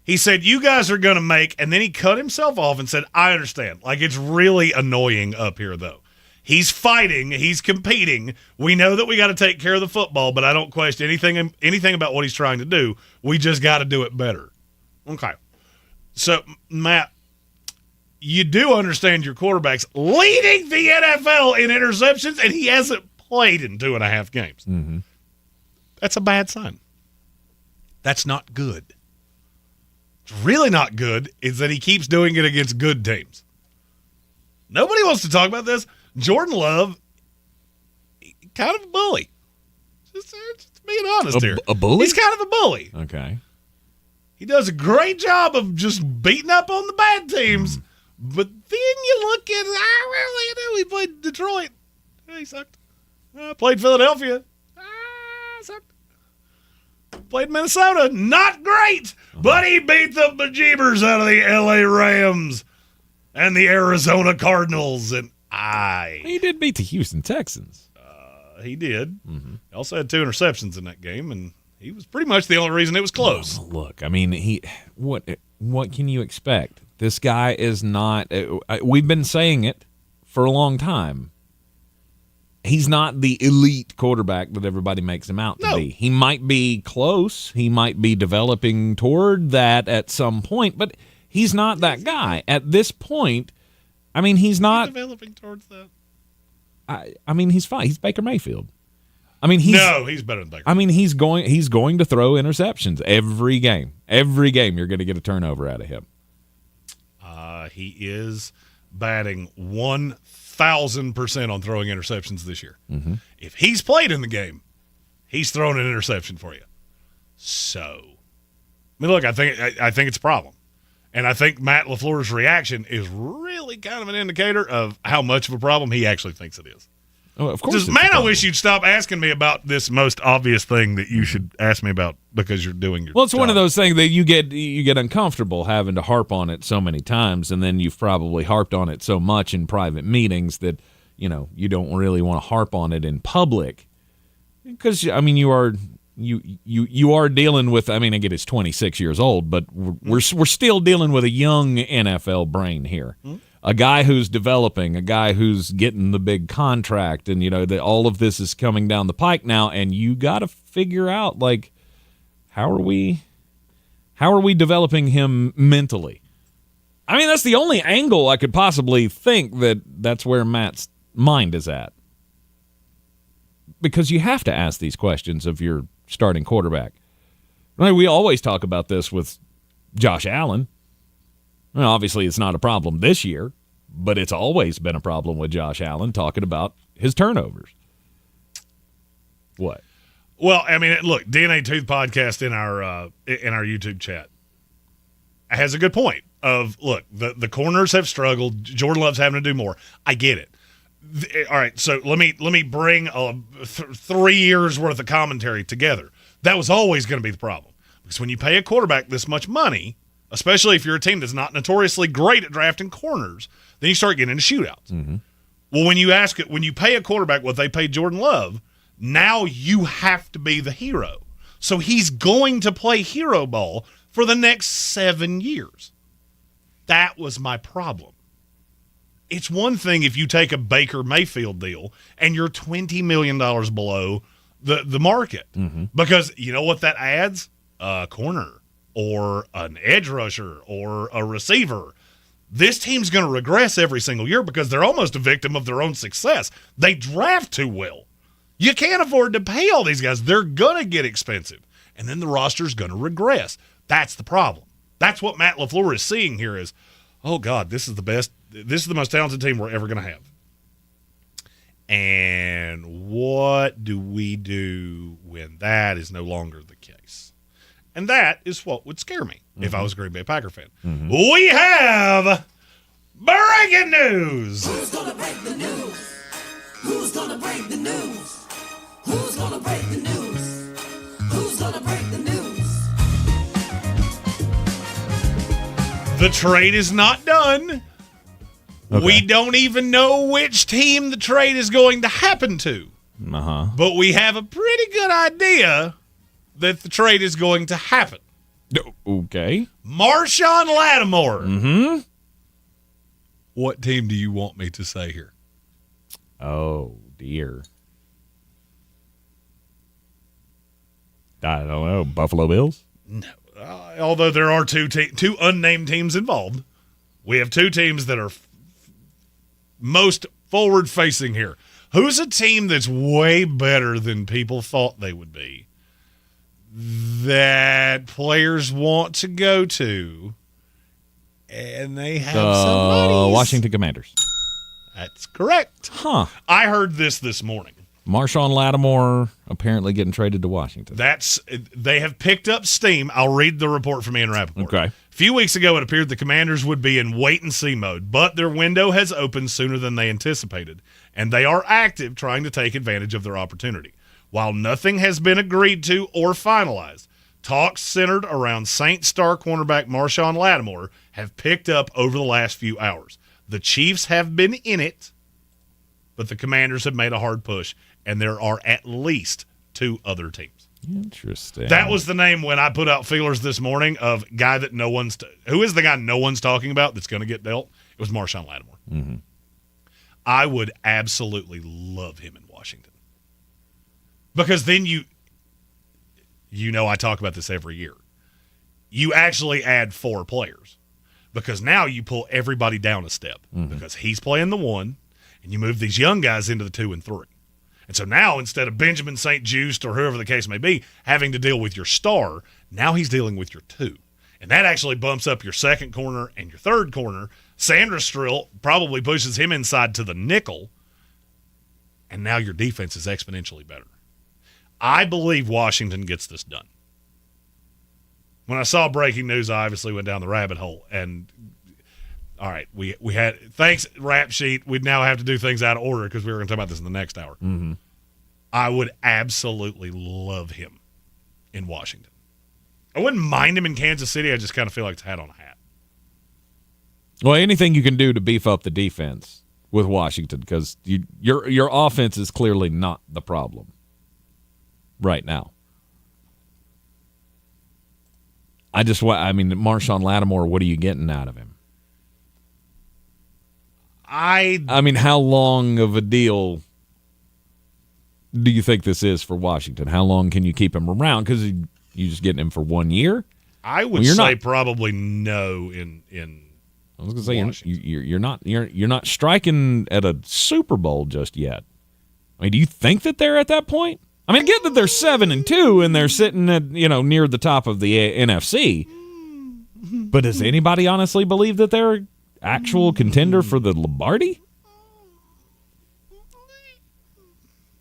He said, you guys are going to make, and then he cut himself off and said, I understand. Like, it's really annoying up here, though. He's fighting. He's competing. We know that we got to take care of the football, but I don't question anything about what he's trying to do. We just got to do it better. Okay. So, Matt, you do understand your quarterback's leading the NFL in interceptions, and he hasn't played in 2.5 games. That's a bad sign. That's not good. What's really not good is that he keeps doing it against good teams. Nobody wants to talk about this. Jordan Love, kind of a bully. Just being honest here. A bully? He's kind of a bully. Okay. He does a great job of just beating up on the bad teams. But then you look at, he played Detroit. He sucked. Played Philadelphia. Sucked. Played Minnesota. Not great. But he beat the bejeebers out of the L.A. Rams and the Arizona Cardinals. And he did beat the Houston Texans. He did. He also had 2 interceptions in that game, and he was pretty much the only reason it was close. Oh, look, I mean, what can you expect? This guy is not we've been saying it for a long time. He's not the elite quarterback that everybody makes him out to be. He might be close. He might be developing toward that at some point, but he's not that guy. At this point, I mean, he's not developing towards that. I mean, he's fine. He's Baker Mayfield. I mean, he's better than Baker. I mean, he's going to throw interceptions every game. Every game, you're going to get a turnover out of him. He is batting 1,000% on throwing interceptions this year. If he's played in the game, he's thrown an interception for you. So, I mean, look, I think it's a problem. And I think Matt LaFleur's reaction is really kind of an indicator of how much of a problem he actually thinks it is. Oh, of course. Man, I wish you'd stop asking me about this most obvious thing that you should ask me about because you're doing your Well, it's job. one of those things that you get uncomfortable having to harp on it so many times, and then you've probably harped on it so much in private meetings that, you don't really want to harp on it in public. Because, I mean, you are dealing with, I mean, again, it's 26 years old, but we're still dealing with a young NFL brain here. A guy who's developing, a guy who's getting the big contract, and that all of this is coming down the pike now, and you got to figure out, like, how are we developing him mentally? I mean, that's the only angle I could possibly think that's where Matt's mind is at. Because you have to ask these questions of your starting quarterback. I mean, we always talk about this with Josh Allen. Well, obviously, it's not a problem this year, but it's always been a problem with Josh Allen talking about his turnovers. What? Well, I mean, look, DNA Tooth podcast in our YouTube chat has a good point of, look, the corners have struggled. Jordan Love's having to do more. I get it. All right, so let me bring 3 years worth of commentary together. That was always going to be the problem. Because when you pay a quarterback this much money, especially if you're a team that's not notoriously great at drafting corners, then you start getting into shootouts. Well, when you pay a quarterback what they paid Jordan Love, now you have to be the hero. So he's going to play hero ball for the next 7 years. That was my problem. It's one thing if you take a Baker Mayfield deal and you're $20 million below the market. Because you know what that adds? A corner or an edge rusher or a receiver. This team's going to regress every single year because they're almost a victim of their own success. They draft too well. You can't afford to pay all these guys. They're going to get expensive. and then the roster's going to regress. That's the problem. That's what Matt LaFleur is seeing here is, oh, God, this is the best. This is the most talented team we're ever going to have. And what do we do when that is no longer the case? And that is what would scare me if I was a Green Bay Packer fan. We have breaking news. Who's going to break the news? Who's going to break the news? Who's going to break the news? Who's going to break the news? The trade is not done. Okay. We don't even know which team the trade is going to happen to. But we have a pretty good idea that the trade is going to happen. Okay. Marshawn Lattimore. Mm-hmm. What team do you want me to say here? Oh, dear. I don't know. Buffalo Bills? No. Although there are two unnamed teams involved, we have two teams that are most forward-facing here. Who's a team that's way better than people thought they would be that players want to go to, and they have some money? Washington Commanders. That's correct. Huh. I heard this morning. Marshawn Lattimore apparently getting traded to Washington. They have picked up steam. I'll read the report from Ian Rappaport. Okay. A few weeks ago, it appeared the Commanders would be in wait-and-see mode, but their window has opened sooner than they anticipated, and they are active trying to take advantage of their opportunity. While nothing has been agreed to or finalized, talks centered around Saints star cornerback Marshawn Lattimore have picked up over the last few hours. The Chiefs have been in it, but the Commanders have made a hard push, and there are at least two other teams. Interesting. That was the name when I put out feelers this morning of guy that who is the guy no one's talking about that's going to get dealt? It was Marshawn Lattimore. Mm-hmm. I would absolutely love him in Washington. Because then you know I talk about this every year. You actually add 4 players. Because now you pull everybody down a step. Mm-hmm. Because he's playing the 1, and you move these young guys into the 2 and 3. And so now, instead of Benjamin St. Juste or whoever the case may be having to deal with your star, now he's dealing with your 2. And that actually bumps up your second corner and your third corner. Sandra Strill probably pushes him inside to the nickel. And now your defense is exponentially better. I believe Washington gets this done. When I saw breaking news, I obviously went down the rabbit hole. And, all right, we had – thanks, rap sheet. We'd now have to do things out of order because we were going to talk about this in the next hour. Mm-hmm. I would absolutely love him in Washington. I wouldn't mind him in Kansas City. I just kind of feel like it's hat on a hat. Well, anything you can do to beef up the defense with Washington because your offense is clearly not the problem right now. Marshawn Lattimore, what are you getting out of him? I mean, how long of a deal do you think this is for Washington? How long can you keep him around? Because you just getting him for 1 year? I would say probably no in I was going to say you're not striking at a Super Bowl just yet. I mean, do you think that they're at that point? I mean, I get that they're 7-2 and they're sitting at near the top of the NFC. But does anybody honestly believe that they're an actual contender for the Lombardi?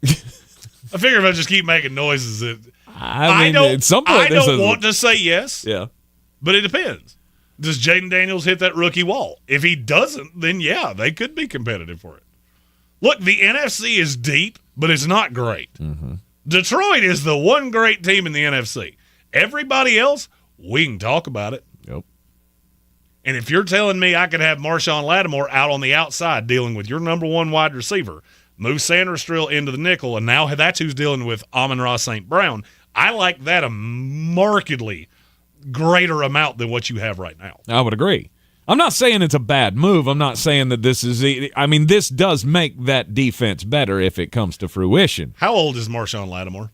I figure if I just keep making noises, I don't want to say yes. Yeah, but it depends. Does Jaden Daniels hit that rookie wall? If he doesn't, then yeah, they could be competitive for it. Look, the NFC is deep, but it's not great. Mm-hmm. Detroit is the one great team in the NFC. Everybody else, we can talk about it. Yep. And if you're telling me I could have Marshawn Lattimore out on the outside dealing with your number 1 wide receiver, move Sandra Strill into the nickel, and now that's who's dealing with Amon-Ra St. Brown, I like that a markedly greater amount than what you have right now. I would agree. I'm not saying it's a bad move. I'm not saying that this is – I mean, this does make that defense better if it comes to fruition. How old is Marshawn Lattimore?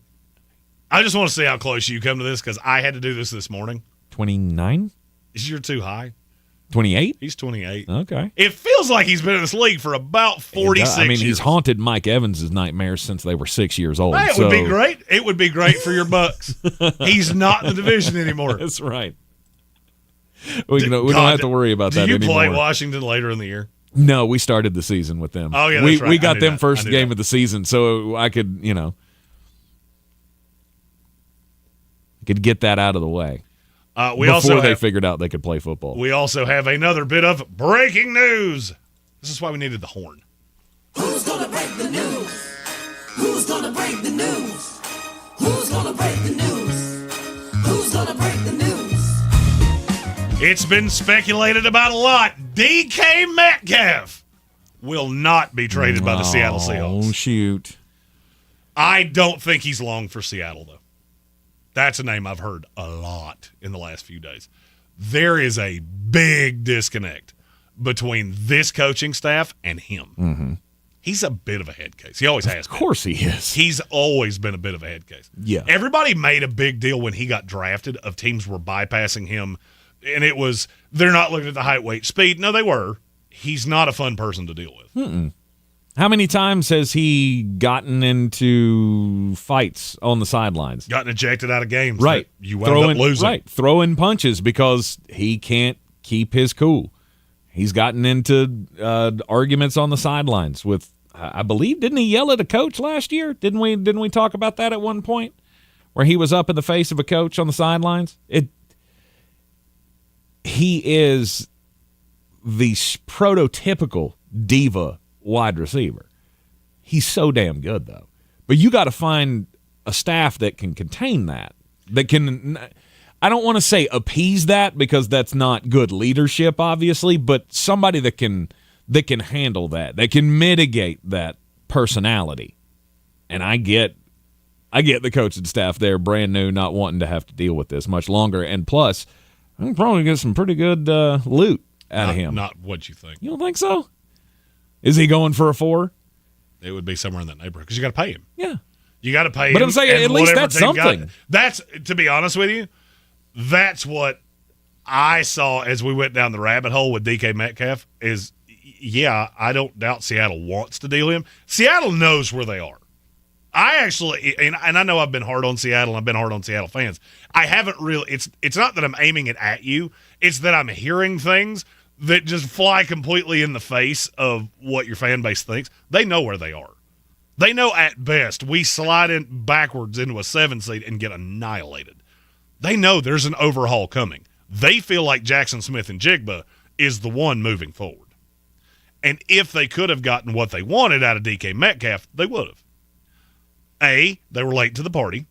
I just want to see how close you come to this because I had to do this morning. 29? You're too high. 28? He's 28. Okay. It feels like he's been in this league for about 46 years. He's haunted Mike Evans' nightmares since they were 6 years old. Hey, it would be great. It would be great for your Bucks. He's not in the division anymore. That's right. We don't have to worry about that anymore. Do you play Washington later in the year? No, we started the season with them. Oh, yeah, that's right. We got them first game of the season, so I could, could get that out of the way. Before they figured out they could play football. We also have another bit of breaking news. This is why we needed the horn. Who's gonna break the news? Who's gonna break the news? Who's gonna break the news? Who's gonna break the news? It's been speculated about a lot. DK Metcalf will not be traded by the Seattle Seahawks. Oh, shoot. I don't think he's long for Seattle, though. That's a name I've heard a lot in the last few days. There is a big disconnect between this coaching staff and him. Mm-hmm. He's a bit of a head case. He always has been. Of course he is. He's always been a bit of a head case. Yeah. Everybody made a big deal when he got drafted of teams were bypassing him, and it was they're not looking at the height, weight, speed. No, they were. He's not a fun person to deal with. Mm-mm. How many times has he gotten into fights on the sidelines? Gotten ejected out of games. Right. You wound up losing. Right. Throwing punches because he can't keep his cool. He's gotten into arguments on the sidelines with, I believe, didn't he yell at a coach last year? Didn't we talk about that at one point? Where he was up in the face of a coach on the sidelines? He is the prototypical diva wide receiver. He's so damn good, though. But you got to find a staff that can contain that. That can, I don't want to say appease that because that's not good leadership, obviously, but somebody that can handle that, that can mitigate that personality. And I get the coaching staff there, brand new, not wanting to have to deal with this much longer. And plus, I can probably get some pretty good loot out of him. Not what you think. You don't think so? Is he going for a 4? It would be somewhere in that neighborhood because you got to pay him. Yeah. You got to pay him. But I'm saying at least that's something. That's, to be honest with you, that's what I saw as we went down the rabbit hole with DK Metcalf is, yeah, I don't doubt Seattle wants to deal him. Seattle knows where they are. I actually, and I know I've been hard on Seattle, and I've been hard on Seattle fans. I haven't really, it's not that I'm aiming it at you. It's that I'm hearing things that just fly completely in the face of what your fan base thinks. They know where they are. They know at best we slide in backwards into a 7 seed and get annihilated. They know there's an overhaul coming. They feel like Jackson Smith and Jigba is the one moving forward. And if they could have gotten what they wanted out of DK Metcalf, they would have. A, they were late to the party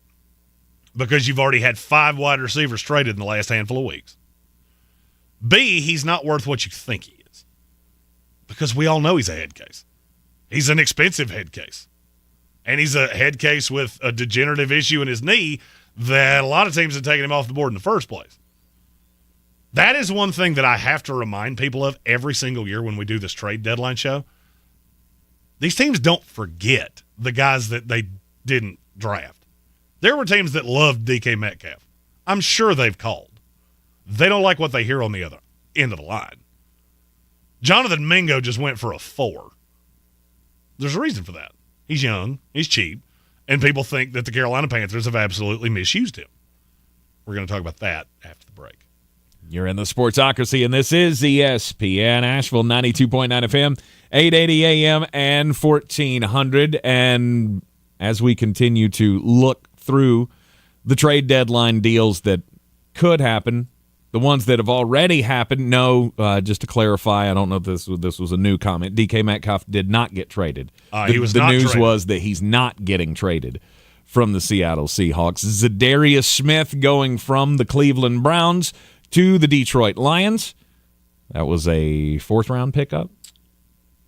because you've already had 5 wide receivers traded in the last handful of weeks. B, he's not worth what you think he is because we all know he's a head case. He's an expensive head case. And he's a head case with a degenerative issue in his knee that a lot of teams have taken him off the board in the first place. That is one thing that I have to remind people of every single year when we do this trade deadline show. These teams don't forget the guys that they didn't draft. There were teams that loved DK Metcalf. I'm sure they've called. They don't like what they hear on the other end of the line. Jonathan Mingo just went for a 4. There's a reason for that. He's young, he's cheap, and people think that the Carolina Panthers have absolutely misused him. We're going to talk about that after the break. You're in the Sportsocracy, and this is ESPN Asheville, 92.9 FM, 880 AM, and 1400. And as we continue to look through the trade deadline deals that could happen, the ones that have already happened, just to clarify, I don't know if this was a new comment. DK Metcalf did not get traded. The news traded. was that he's not getting traded from the Seattle Seahawks. Za'darius Smith going from the Cleveland Browns to the Detroit Lions. That was a 4th-round pickup,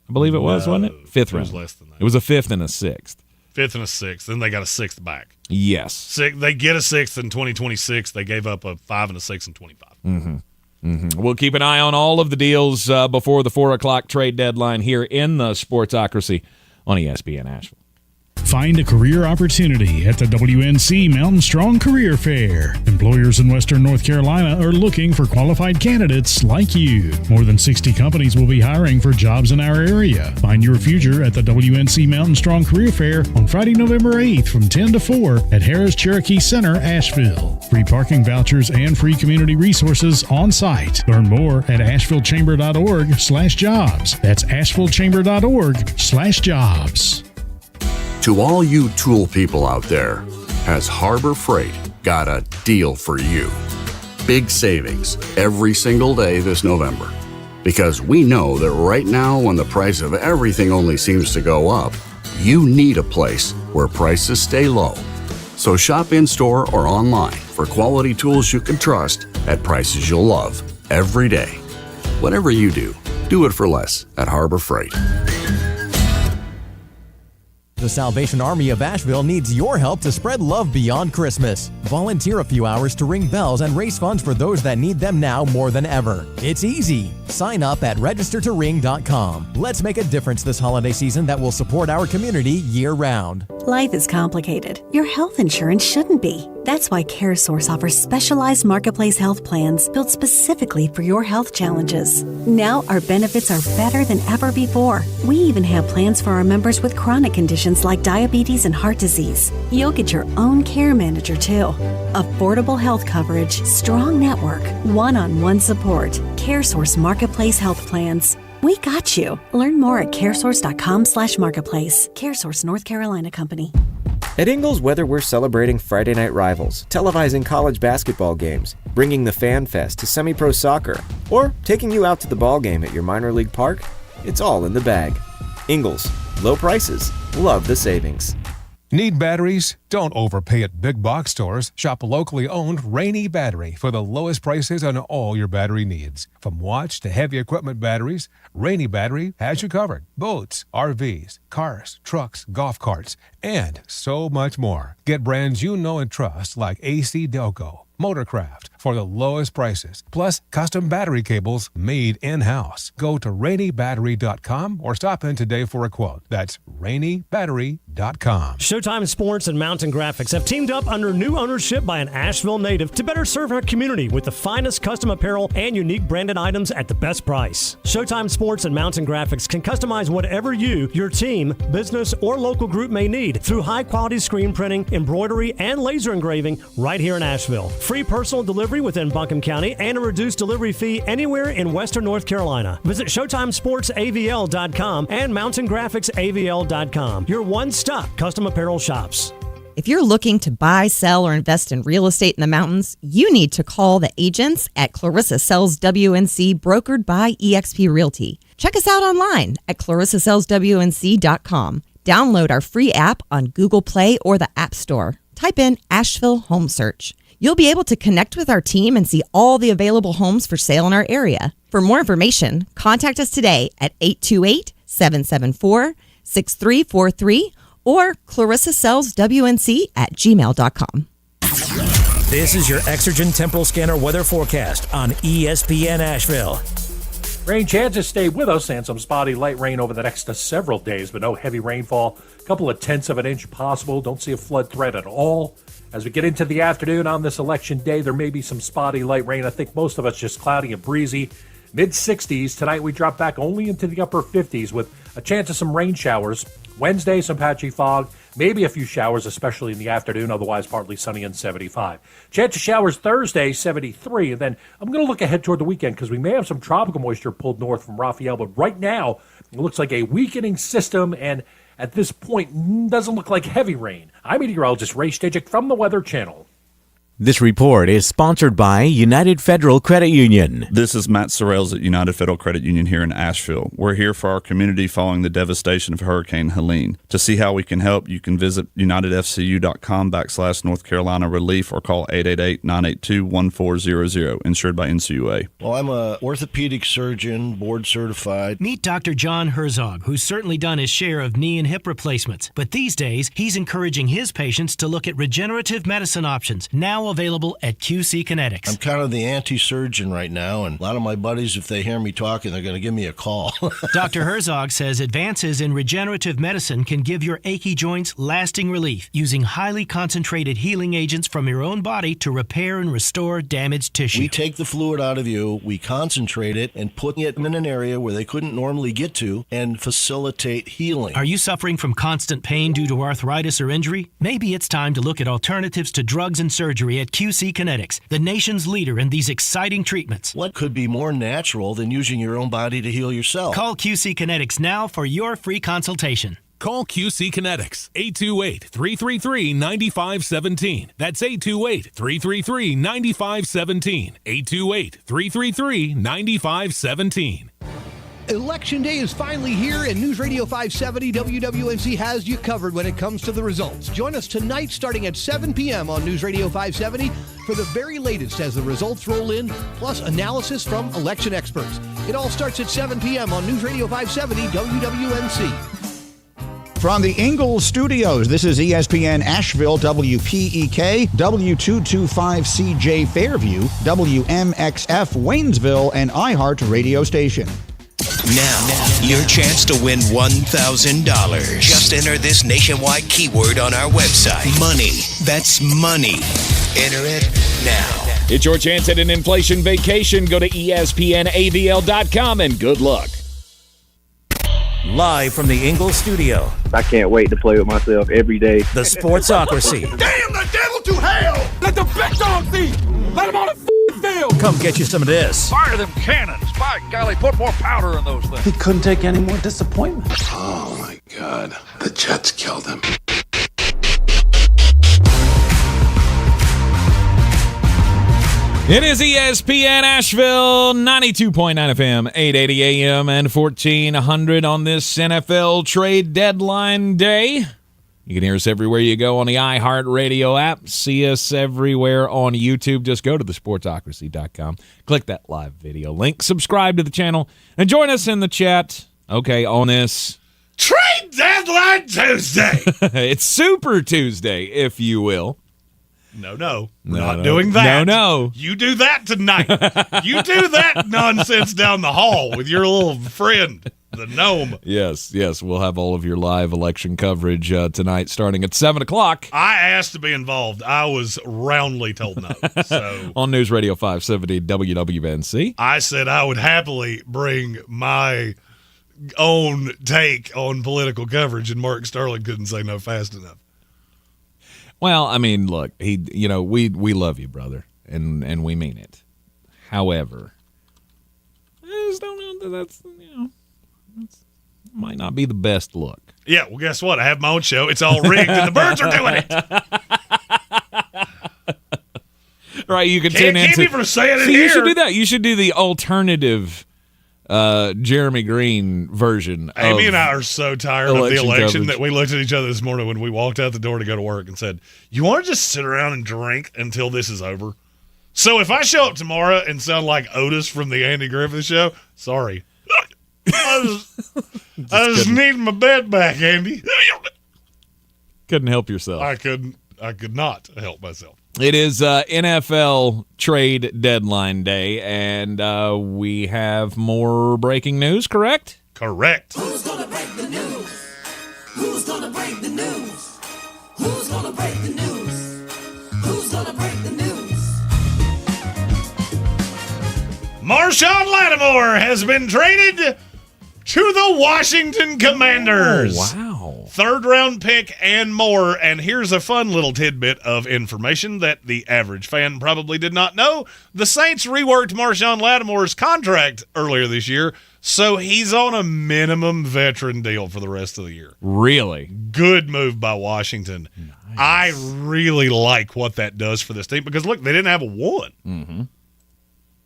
I believe it was, wasn't it? 5th round. It was less than that. It was a 5th and a 6th. 5th and a 6th. Then they got a 6th back. Yes. They get a 6th in 2026. They gave up a 5 and a 6 in 25. Mm-hmm. Mm-hmm. We'll keep an eye on all of the deals before the 4 o'clock trade deadline here in the Sportsocracy on ESPN Asheville. Find a career opportunity at the WNC Mountain Strong Career Fair. Employers in Western North Carolina are looking for qualified candidates like you. More than 60 companies will be hiring for jobs in our area. Find your future at the WNC Mountain Strong Career Fair on Friday, November 8th from 10 to 4 at Harris Cherokee Center, Asheville. Free parking vouchers and free community resources on site. Learn more at ashevillechamber.org/jobs. That's ashevillechamber.org/jobs. To all you tool people out there, has Harbor Freight got a deal for you? Big savings every single day this November. Because we know that right now, when the price of everything only seems to go up, you need a place where prices stay low. So shop in-store or online for quality tools you can trust at prices you'll love every day. Whatever you do, do it for less at Harbor Freight. The Salvation Army of Asheville needs your help to spread love beyond Christmas. Volunteer a few hours to ring bells and raise funds for those that need them now more than ever. It's easy. Sign up at registertoring.com. Let's make a difference this holiday season that will support our community year-round. Life is complicated. Your health insurance shouldn't be. That's why CareSource offers specialized marketplace health plans built specifically for your health challenges. Now our benefits are better than ever before. We even have plans for our members with chronic conditions like diabetes and heart disease. You'll get your own care manager too. Affordable health coverage, strong network, one-on-one support. CareSource Marketplace Health Plans. We got you. Learn more at caresource.com/marketplace. CareSource North Carolina Company. At Ingles, whether we're celebrating Friday night rivals, televising college basketball games, bringing the Fan Fest to semi-pro soccer, or taking you out to the ball game at your minor league park, it's all in the bag. Ingles, low prices, love the savings. Need batteries? Don't overpay at big box stores. Shop locally owned Rainy Battery for the lowest prices on all your battery needs. From watch to heavy equipment batteries, Rainy Battery has you covered. Boats, RVs, cars, trucks, golf carts, and so much more. Get brands you know and trust like AC Delco, Motorcraft for the lowest prices, plus custom battery cables made in-house. Go to rainybattery.com or stop in today for a quote. That's rainybattery.com. Showtime Sports and Mountain Graphics have teamed up under new ownership by an Asheville native to better serve our community with the finest custom apparel and unique branded items at the best price. Showtime Sports and Mountain Graphics can customize whatever you, your team, business, or local group may need through high-quality screen printing, embroidery, and laser engraving right here in Asheville. Free personal delivery within Buncombe County and a reduced delivery fee anywhere in Western North Carolina. Visit ShowtimeSportsAVL.com and MountainGraphicsAVL.com. Your one-stop custom apparel shops. If you're looking to buy, sell, or invest in real estate in the mountains, you need to call the agents at Clarissa Sells WNC, brokered by eXp Realty. Check us out online at ClarissaSellsWNC.com. Download our free app on Google Play or the App Store. Type in Asheville Home Search. You'll be able to connect with our team and see all the available homes for sale in our area. For more information, contact us today at 828-774-6343 or ClarissaSellsWNC@gmail.com. This is your Exergen Temporal Scanner weather forecast on ESPN Asheville. Rain chances stay with us and some spotty light rain over the next several days, but no heavy rainfall. A couple of tenths of an inch possible. Don't see a flood threat at all. As we get into the afternoon on this election day, there may be some spotty light rain. I think most of it's just cloudy and breezy. Mid-60s. Tonight we drop back only into the upper 50s with a chance of some rain showers. Wednesday, some patchy fog. Maybe a few showers, especially in the afternoon. Otherwise, partly sunny and 75. Chance of showers Thursday, 73. And then I'm going to look ahead toward the weekend because we may have some tropical moisture pulled north from Raphael. But right now, it looks like a weakening system. And at this point, doesn't look like heavy rain. I'm meteorologist Ray Stajic from the Weather Channel. This report is sponsored by United Federal Credit Union. This is Matt Sorrells at United Federal Credit Union here in Asheville. We're here for our community following the devastation of Hurricane Helene. To see how we can help, you can visit unitedfcu.com/North Carolina Relief or call 888-982-1400, insured by NCUA. Well, I'm a orthopedic surgeon, board certified. Meet Dr. John Herzog, who's certainly done his share of knee and hip replacements. But these days, he's encouraging his patients to look at regenerative medicine options, now now available at QC Kinetics. I'm kind of the anti-surgeon right now, and a lot of my buddies, if they hear me talking, they're going to give me a call. Dr. Herzog says advances in regenerative medicine can give your achy joints lasting relief using highly concentrated healing agents from your own body to repair and restore damaged tissue. We take the fluid out of you, we concentrate it, and put it in an area where they couldn't normally get to and facilitate healing. Are you suffering from constant pain due to arthritis or injury? Maybe it's time to look at alternatives to drugs and surgery at QC Kinetics, the nation's leader in these exciting treatments. What could be more natural than using your own body to heal yourself? Call QC Kinetics now for your free consultation. Call QC Kinetics, 828-333-9517. That's 828-333-9517. 828-333-9517. Election Day is finally here, and News Radio 570 WWNC has you covered when it comes to the results. Join us tonight starting at 7 p.m. on News Radio 570 for the very latest as the results roll in, plus analysis from election experts. It all starts at 7 p.m. on News Radio 570 WWNC. From the Ingalls Studios, this is ESPN Asheville, WPEK, W225CJ Fairview, WMXF Waynesville, and iHeart Radio Station. Now, your chance to win $1,000. Just enter this nationwide keyword on our website. Money. That's money. Enter it now. It's your chance at an inflation vacation. Go to ESPNAVL.com and good luck. Live from the Ingalls Studio. I can't wait to play with myself every day. The Sportsocracy. Damn the devil to hell! Let the big dogs eat! Let them on the field! Come get you some of this. Fire them cannons! By golly, put more powder in those things. He couldn't take any more disappointment. Oh, my God. The Jets killed him. It is ESPN Asheville, 92.9 FM, 880 AM, and 1400 on this NFL trade deadline day. You can hear us everywhere you go on the iHeartRadio app. See us everywhere on YouTube. Just go to thesportsocracy.com. Click that live video link. Subscribe to the channel. And join us in the chat. Okay, on this Trade Deadline Tuesday. It's Super Tuesday, if you will. No. We're not doing that. No. You do that tonight. You do that nonsense down the hall with your little friend, the gnome. Yes. We'll have all of your live election coverage tonight starting at 7 o'clock. I asked to be involved. I was roundly told no. So on News Radio 570 WWNC. I said I would happily bring my own take on political coverage, and Mark Sterling couldn't say no fast enough. Well, I mean, look, we love you, brother, and we mean it. However, I just don't know that that's might not be the best look. Yeah, well, guess what? I have my own show. It's all rigged, and the birds are doing it. Right, you can Can't keep me from saying it here. You should do that. You should do the alternative Jeremy Green version. Amy and I are so tired of the election coverage that we looked at each other this morning when we walked out the door to go to work and said, "You want to just sit around and drink until this is over?" So if I show up tomorrow and sound like Otis from the Andy Griffith Show, sorry. I just need my bed back, Andy. Couldn't help yourself. I could not help myself. It is NFL trade deadline day, and we have more breaking news, correct? Correct. Who's gonna break the news? Who's gonna break the news? Who's gonna break the news? Who's gonna break the news? Marshawn Lattimore has been traded to the Washington Commanders. Oh, wow. Third-round pick and more. And here's a fun little tidbit of information that the average fan probably did not know. The Saints reworked Marshawn Lattimore's contract earlier this year, so he's on a minimum veteran deal for the rest of the year. Really? Good move by Washington. Nice. I really like what that does for this team because, look, they didn't have a one. Mm-hmm.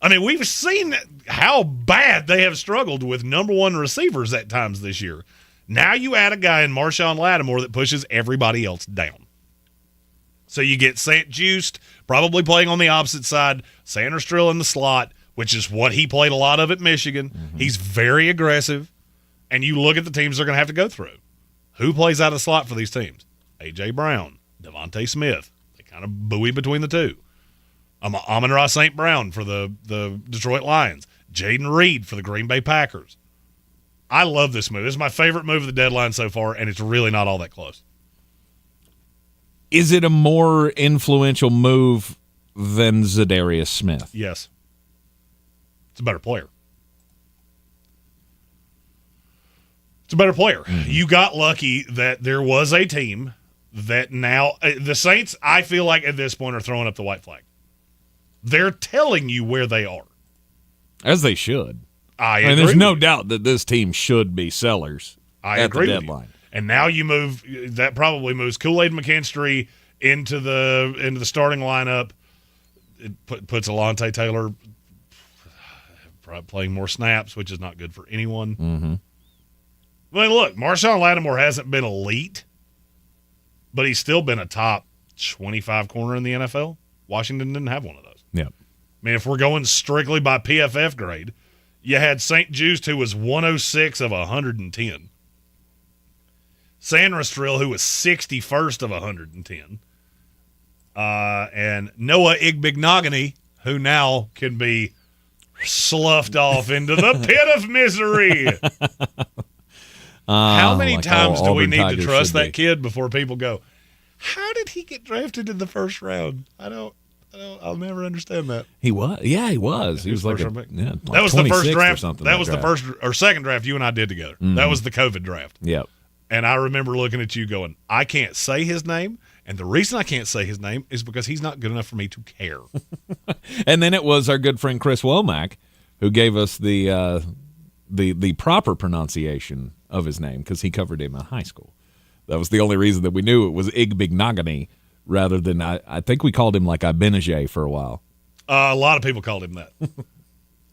I mean, we've seen how bad they have struggled with number one receivers at times this year. Now you add a guy in Marshawn Lattimore that pushes everybody else down. So you get Juiced, probably playing on the opposite side, Sanders Drill in the slot, which is what he played a lot of at Michigan. Mm-hmm. He's very aggressive. And you look at the teams they're going to have to go through. Who plays out of slot for these teams? A.J. Brown, Davante Smith. They kind of buoy between the two. Amon-Ra St. Brown for the Detroit Lions. Jaden Reed for the Green Bay Packers. I love this move. This is my favorite move of the deadline so far, and it's really not all that close. Is it a more influential move than Za'Darius Smith? Yes. It's a better player. It's a better player. Mm-hmm. You got lucky that there was a team that now the Saints, I feel like at this point, are throwing up the white flag. They're telling you where they are. As they should. I agree. There's no doubt that this team should be sellers at the deadline. And now you move that probably moves Kool-Aid McKinstry into the starting lineup. It puts Alontae Taylor probably playing more snaps, which is not good for anyone. Mm-hmm. I mean, look, Marshawn Lattimore hasn't been elite, but he's still been a top 25 corner in the NFL. Washington didn't have one of those. Yeah. I mean, if we're going strictly by PFF grade, you had St. Juste, who was 106 of 110. Sandrastrill, who was 61st of 110. And Noah Igbignogany, who now can be sloughed off into the pit of misery. How many times do we need to trust that kid before people go, how did he get drafted in the first round? I'll never understand that. He was. Yeah, he was. He was like that was the first draft. That was the first or second draft you and I did together. Mm-hmm. That was the COVID draft. Yep. And I remember looking at you going, I can't say his name. And the reason I can't say his name is because he's not good enough for me to care. And then it was our good friend Chris Womack who gave us the proper pronunciation of his name because he covered him in high school. That was the only reason that we knew it was Igbignogany rather than I think we called him like Ibenajay for a while. A lot of people called him that.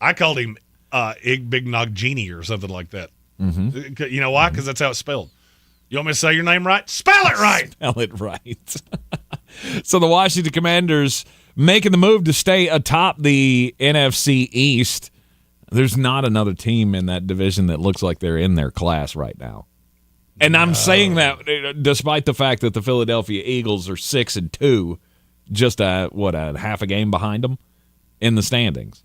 I called him Igbignogany or something like that. Mm-hmm. You know why? Because that's how it's spelled. You want me to say your name right? Spell it right! Spell it right. So the Washington Commanders making the move to stay atop the NFC East. There's not another team in that division that looks like they're in their class right now. And I'm saying that despite the fact that the Philadelphia Eagles are 6-2, just a half a game behind them in the standings.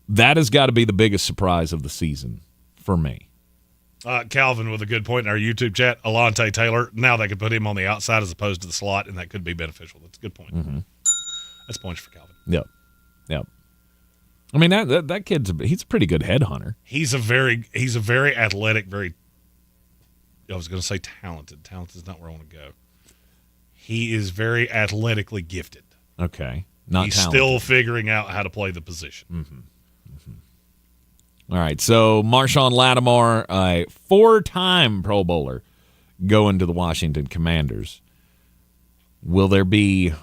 That has got to be the biggest surprise of the season for me. Calvin with a good point in our YouTube chat. Alontae Taylor, now they could put him on the outside as opposed to the slot, and that could be beneficial. That's a good point. Mm-hmm. That's points for Calvin. Yep. I mean that kid's he's a pretty good headhunter. He's a very athletic, I was going to say talented. Talented is not where I want to go. He is very athletically gifted. Okay, he's still figuring out how to play the position. Mm-hmm. All right, so Marshawn Lattimore, a 4-time Pro Bowler, going to the Washington Commanders. Will there be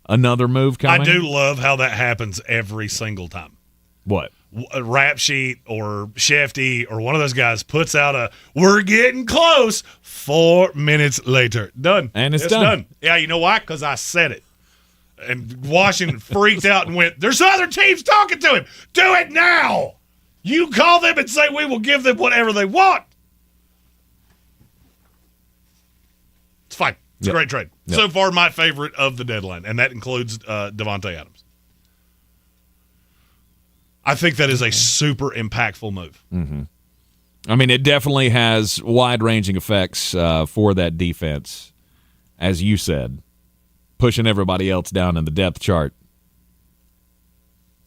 another move coming? I do love how that happens every single time. What? A rap sheet or Shefty or one of those guys puts out we're getting close, 4 minutes later. Done. And it's done. Yeah, you know why? Because I said it. And Washington freaked out and went, there's other teams talking to him. Do it now. You call them and say we will give them whatever they want. It's fine. It's a great trade. Yep. So far, my favorite of the deadline, and that includes Davante Adams. I think that is a super impactful move. Mm-hmm. I mean, it definitely has wide-ranging effects for that defense, as you said, pushing everybody else down in the depth chart.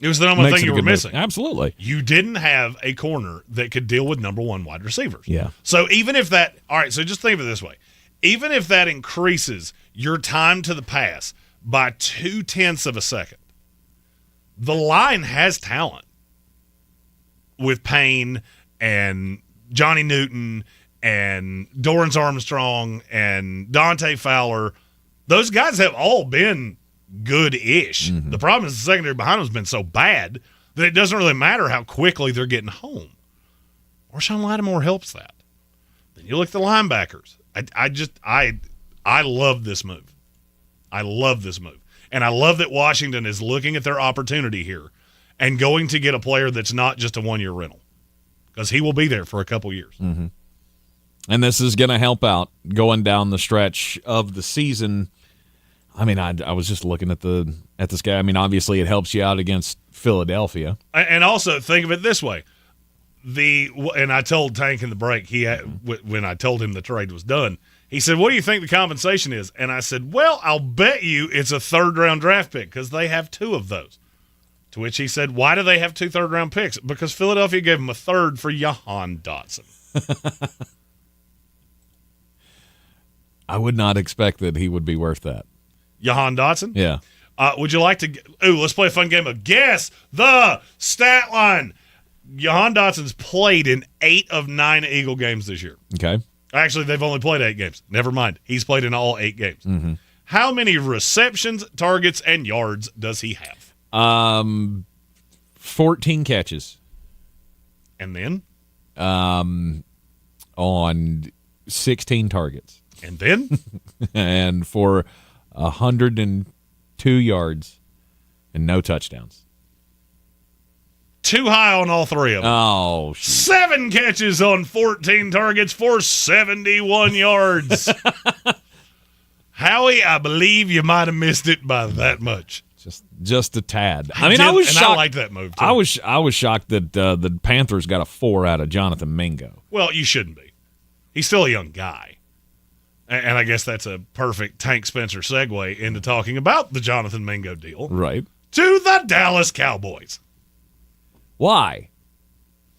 It was the number one thing you were missing. Move. Absolutely. You didn't have a corner that could deal with number one wide receivers. Yeah. So even if that – all right, so just think of it this way. Even if that increases your time to the pass by 0.2 of a second, the line has talent with Payne and Johnny Newton and Dorrance Armstrong and Dante Fowler. Those guys have all been good-ish. Mm-hmm. The problem is the secondary behind them has been so bad that it doesn't really matter how quickly they're getting home. Marshawn Lattimore helps that. Then you look at the linebackers. I love this move. I love this move. And I love that Washington is looking at their opportunity here and going to get a player that's not just a one-year rental because he will be there for a couple years. Mm-hmm. And this is going to help out going down the stretch of the season. I mean, I was just looking at the schedule. I mean, obviously it helps you out against Philadelphia. And also think of it this way. And I told Tank in the break, when I told him the trade was done, he said, "What do you think the compensation is?" And I said, "Well, I'll bet you it's a third-round draft pick because they have 2 of those." To which he said, "Why do they have 2 third-round picks?" Because Philadelphia gave him a third for Jahan Dotson. I would not expect that he would be worth that. Jahan Dotson? Yeah. Would you like to – let's play a fun game of guess the stat line. Jahan Dotson's played in 8 of 9 Eagle games this year. Okay. Actually, they've only played 8 games. Never mind. He's played in all 8 games. Mm-hmm. How many receptions, targets, and yards does he have? 14 catches. And then? On 16 targets. And then? And for 102 yards and no touchdowns. Too high on all 3 of them. Oh, shoot. 7 catches on 14 targets for 71 yards. Howie, I believe you might have missed it by that much. Just a tad. I was shocked. I like that move, too. I was shocked that the Panthers got a 4 out of Jonathan Mingo. Well, you shouldn't be. He's still a young guy. And I guess that's a perfect Tank Spencer segue into talking about the Jonathan Mingo deal. Right. To the Dallas Cowboys. Why?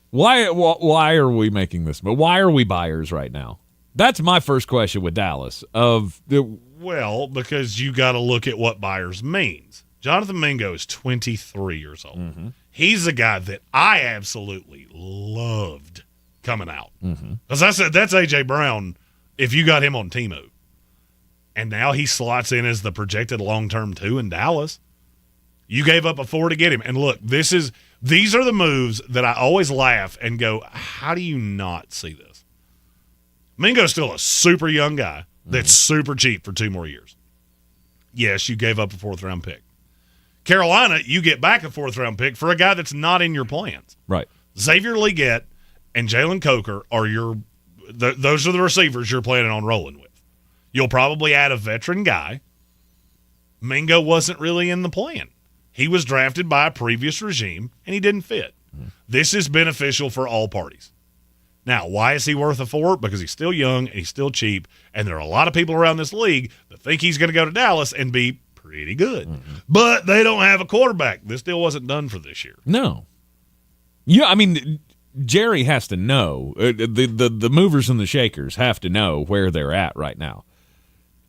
Why are we making this? But why are we buyers right now? That's my first question with Dallas. Well, because you got to look at what buyers means. Jonathan Mingo is 23 years old. Mm-hmm. He's a guy that I absolutely loved coming out. Mm-hmm. As I said, that's A.J. Brown if you got him on Temu. And now he slots in as the projected long-term 2 in Dallas. You gave up a 4 to get him. And look, these are the moves that I always laugh and go, how do you not see this? Mingo's still a super young guy that's super cheap for 2 more years. Yes, you gave up a 4th-round pick. Carolina, you get back a 4th-round pick for a guy that's not in your plans. Right. Xavier Legette and Jalen Coker are those are the receivers you're planning on rolling with. You'll probably add a veteran guy. Mingo wasn't really in the plan. He was drafted by a previous regime, and he didn't fit. This is beneficial for all parties. Now, why is he worth a 4? Because he's still young and he's still cheap, and there are a lot of people around this league that think he's going to go to Dallas and be pretty good. Mm-hmm. But they don't have a quarterback. This deal wasn't done for this year. No. Yeah, I mean, Jerry has to know. The movers and the shakers have to know where they're at right now.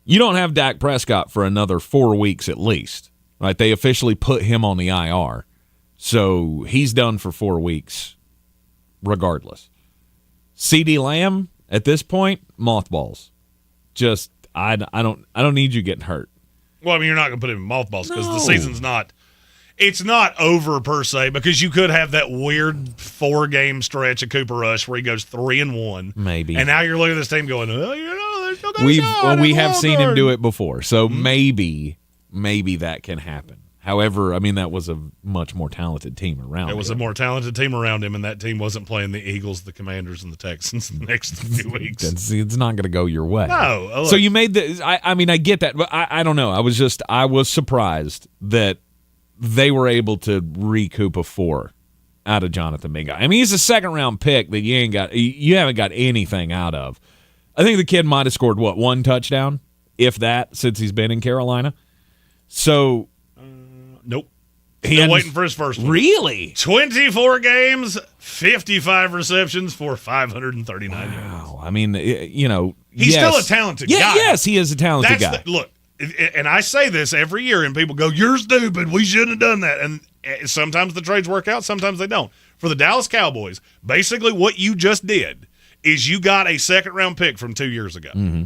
You don't have Dak Prescott for another 4 weeks at least. Right, they officially put him on the IR, so he's done for 4 weeks, regardless. CeeDee Lamb at this point, mothballs. Just I don't need you getting hurt. Well, I mean, you're not going to put him in mothballs because the season's not. It's not over per se because you could have that weird 4-game stretch of Cooper Rush where he goes 3-1, maybe, and now you're looking at this team going, oh, they're still going. We have seen him do it before, so maybe that can happen. However, I mean, that was a much more talented team around him. It was a more talented team around him, and that team wasn't playing the Eagles, the Commanders, and the Texans the next few weeks. It's not going to go your way. No. Look. So you made the – I mean, I get that, but I don't know. I was surprised that they were able to recoup a 4 out of Jonathan Mingo. I mean, he's a second-round pick that you haven't got anything out of. I think the kid might have scored, 1 touchdown, if that, since he's been in Carolina. So – nope. Still waiting for his first one. Really? 24 games, 55 receptions for 539 yards. Wow. I mean, he's still a talented guy. Yes, he is a talented guy. Look, and I say this every year, and people go, you're stupid. We shouldn't have done that. And sometimes the trades work out, sometimes they don't. For the Dallas Cowboys, basically what you just did is you got a second-round pick from 2 years ago. Mm-hmm.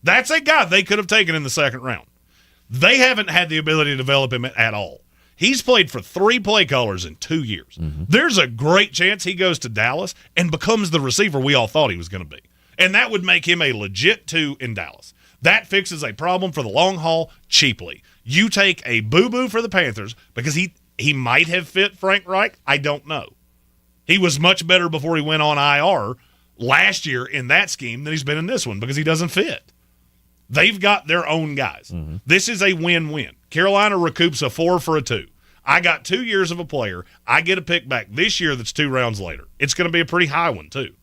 That's a guy they could have taken in the second round. They haven't had the ability to develop him at all. He's played for 3 play callers in 2 years. Mm-hmm. There's a great chance he goes to Dallas and becomes the receiver we all thought he was going to be. And that would make him a legit 2 in Dallas. That fixes a problem for the long haul cheaply. You take a boo-boo for the Panthers because he might have fit Frank Reich. I don't know. He was much better before he went on IR last year in that scheme than he's been in this one because he doesn't fit. They've got their own guys. Mm-hmm. This is a win-win. Carolina recoups a 4 for a 2. I got 2 years of a player. I get a pick back this year that's 2 rounds later. It's going to be a pretty high one, too.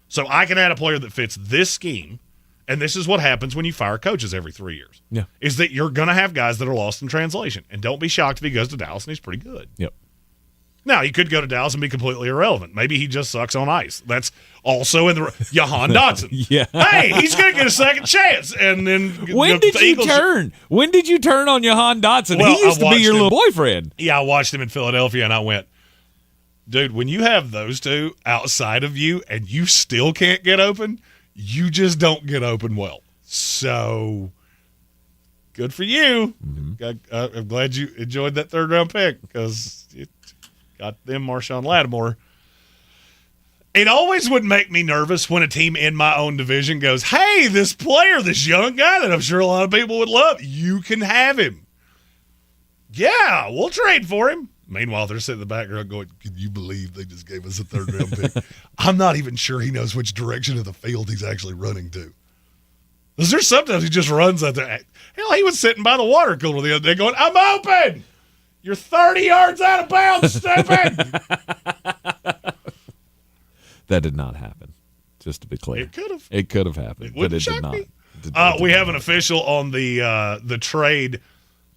So I can add a player that fits this scheme, and this is what happens when you fire coaches every 3 years. Yeah. Is that you're going to have guys that are lost in translation. And don't be shocked if he goes to Dallas and he's pretty good. Yep. Now, he could go to Dallas and be completely irrelevant. Maybe he just sucks on ice. That's also in the Jahan Dotson. Yeah. Hey, he's going to get a second chance. And then When did you turn? When did you turn on Jahan Dotson? Well, he used to be your little boyfriend. Yeah, I watched him in Philadelphia, and I went, dude, when you have those two outside of you and you still can't get open, you just don't get open well. So good for you. Mm-hmm. I'm glad you enjoyed that 3rd-round pick because it got them Marshawn Lattimore. It always would make me nervous when a team in my own division goes, hey, this player, this young guy that I'm sure a lot of people would love, you can have him. Yeah, we'll trade for him. Meanwhile, they're sitting in the background going, can you believe they just gave us a 3rd-round pick? I'm not even sure he knows which direction of the field he's actually running to. Because there's sometimes he just runs out there. Hell, he was sitting by the water cooler the other day going, I'm open! You're 30 yards out of bounds, stupid! That did not happen, just to be clear. It could have. It could have happened, but it did not. We have an official on the trade,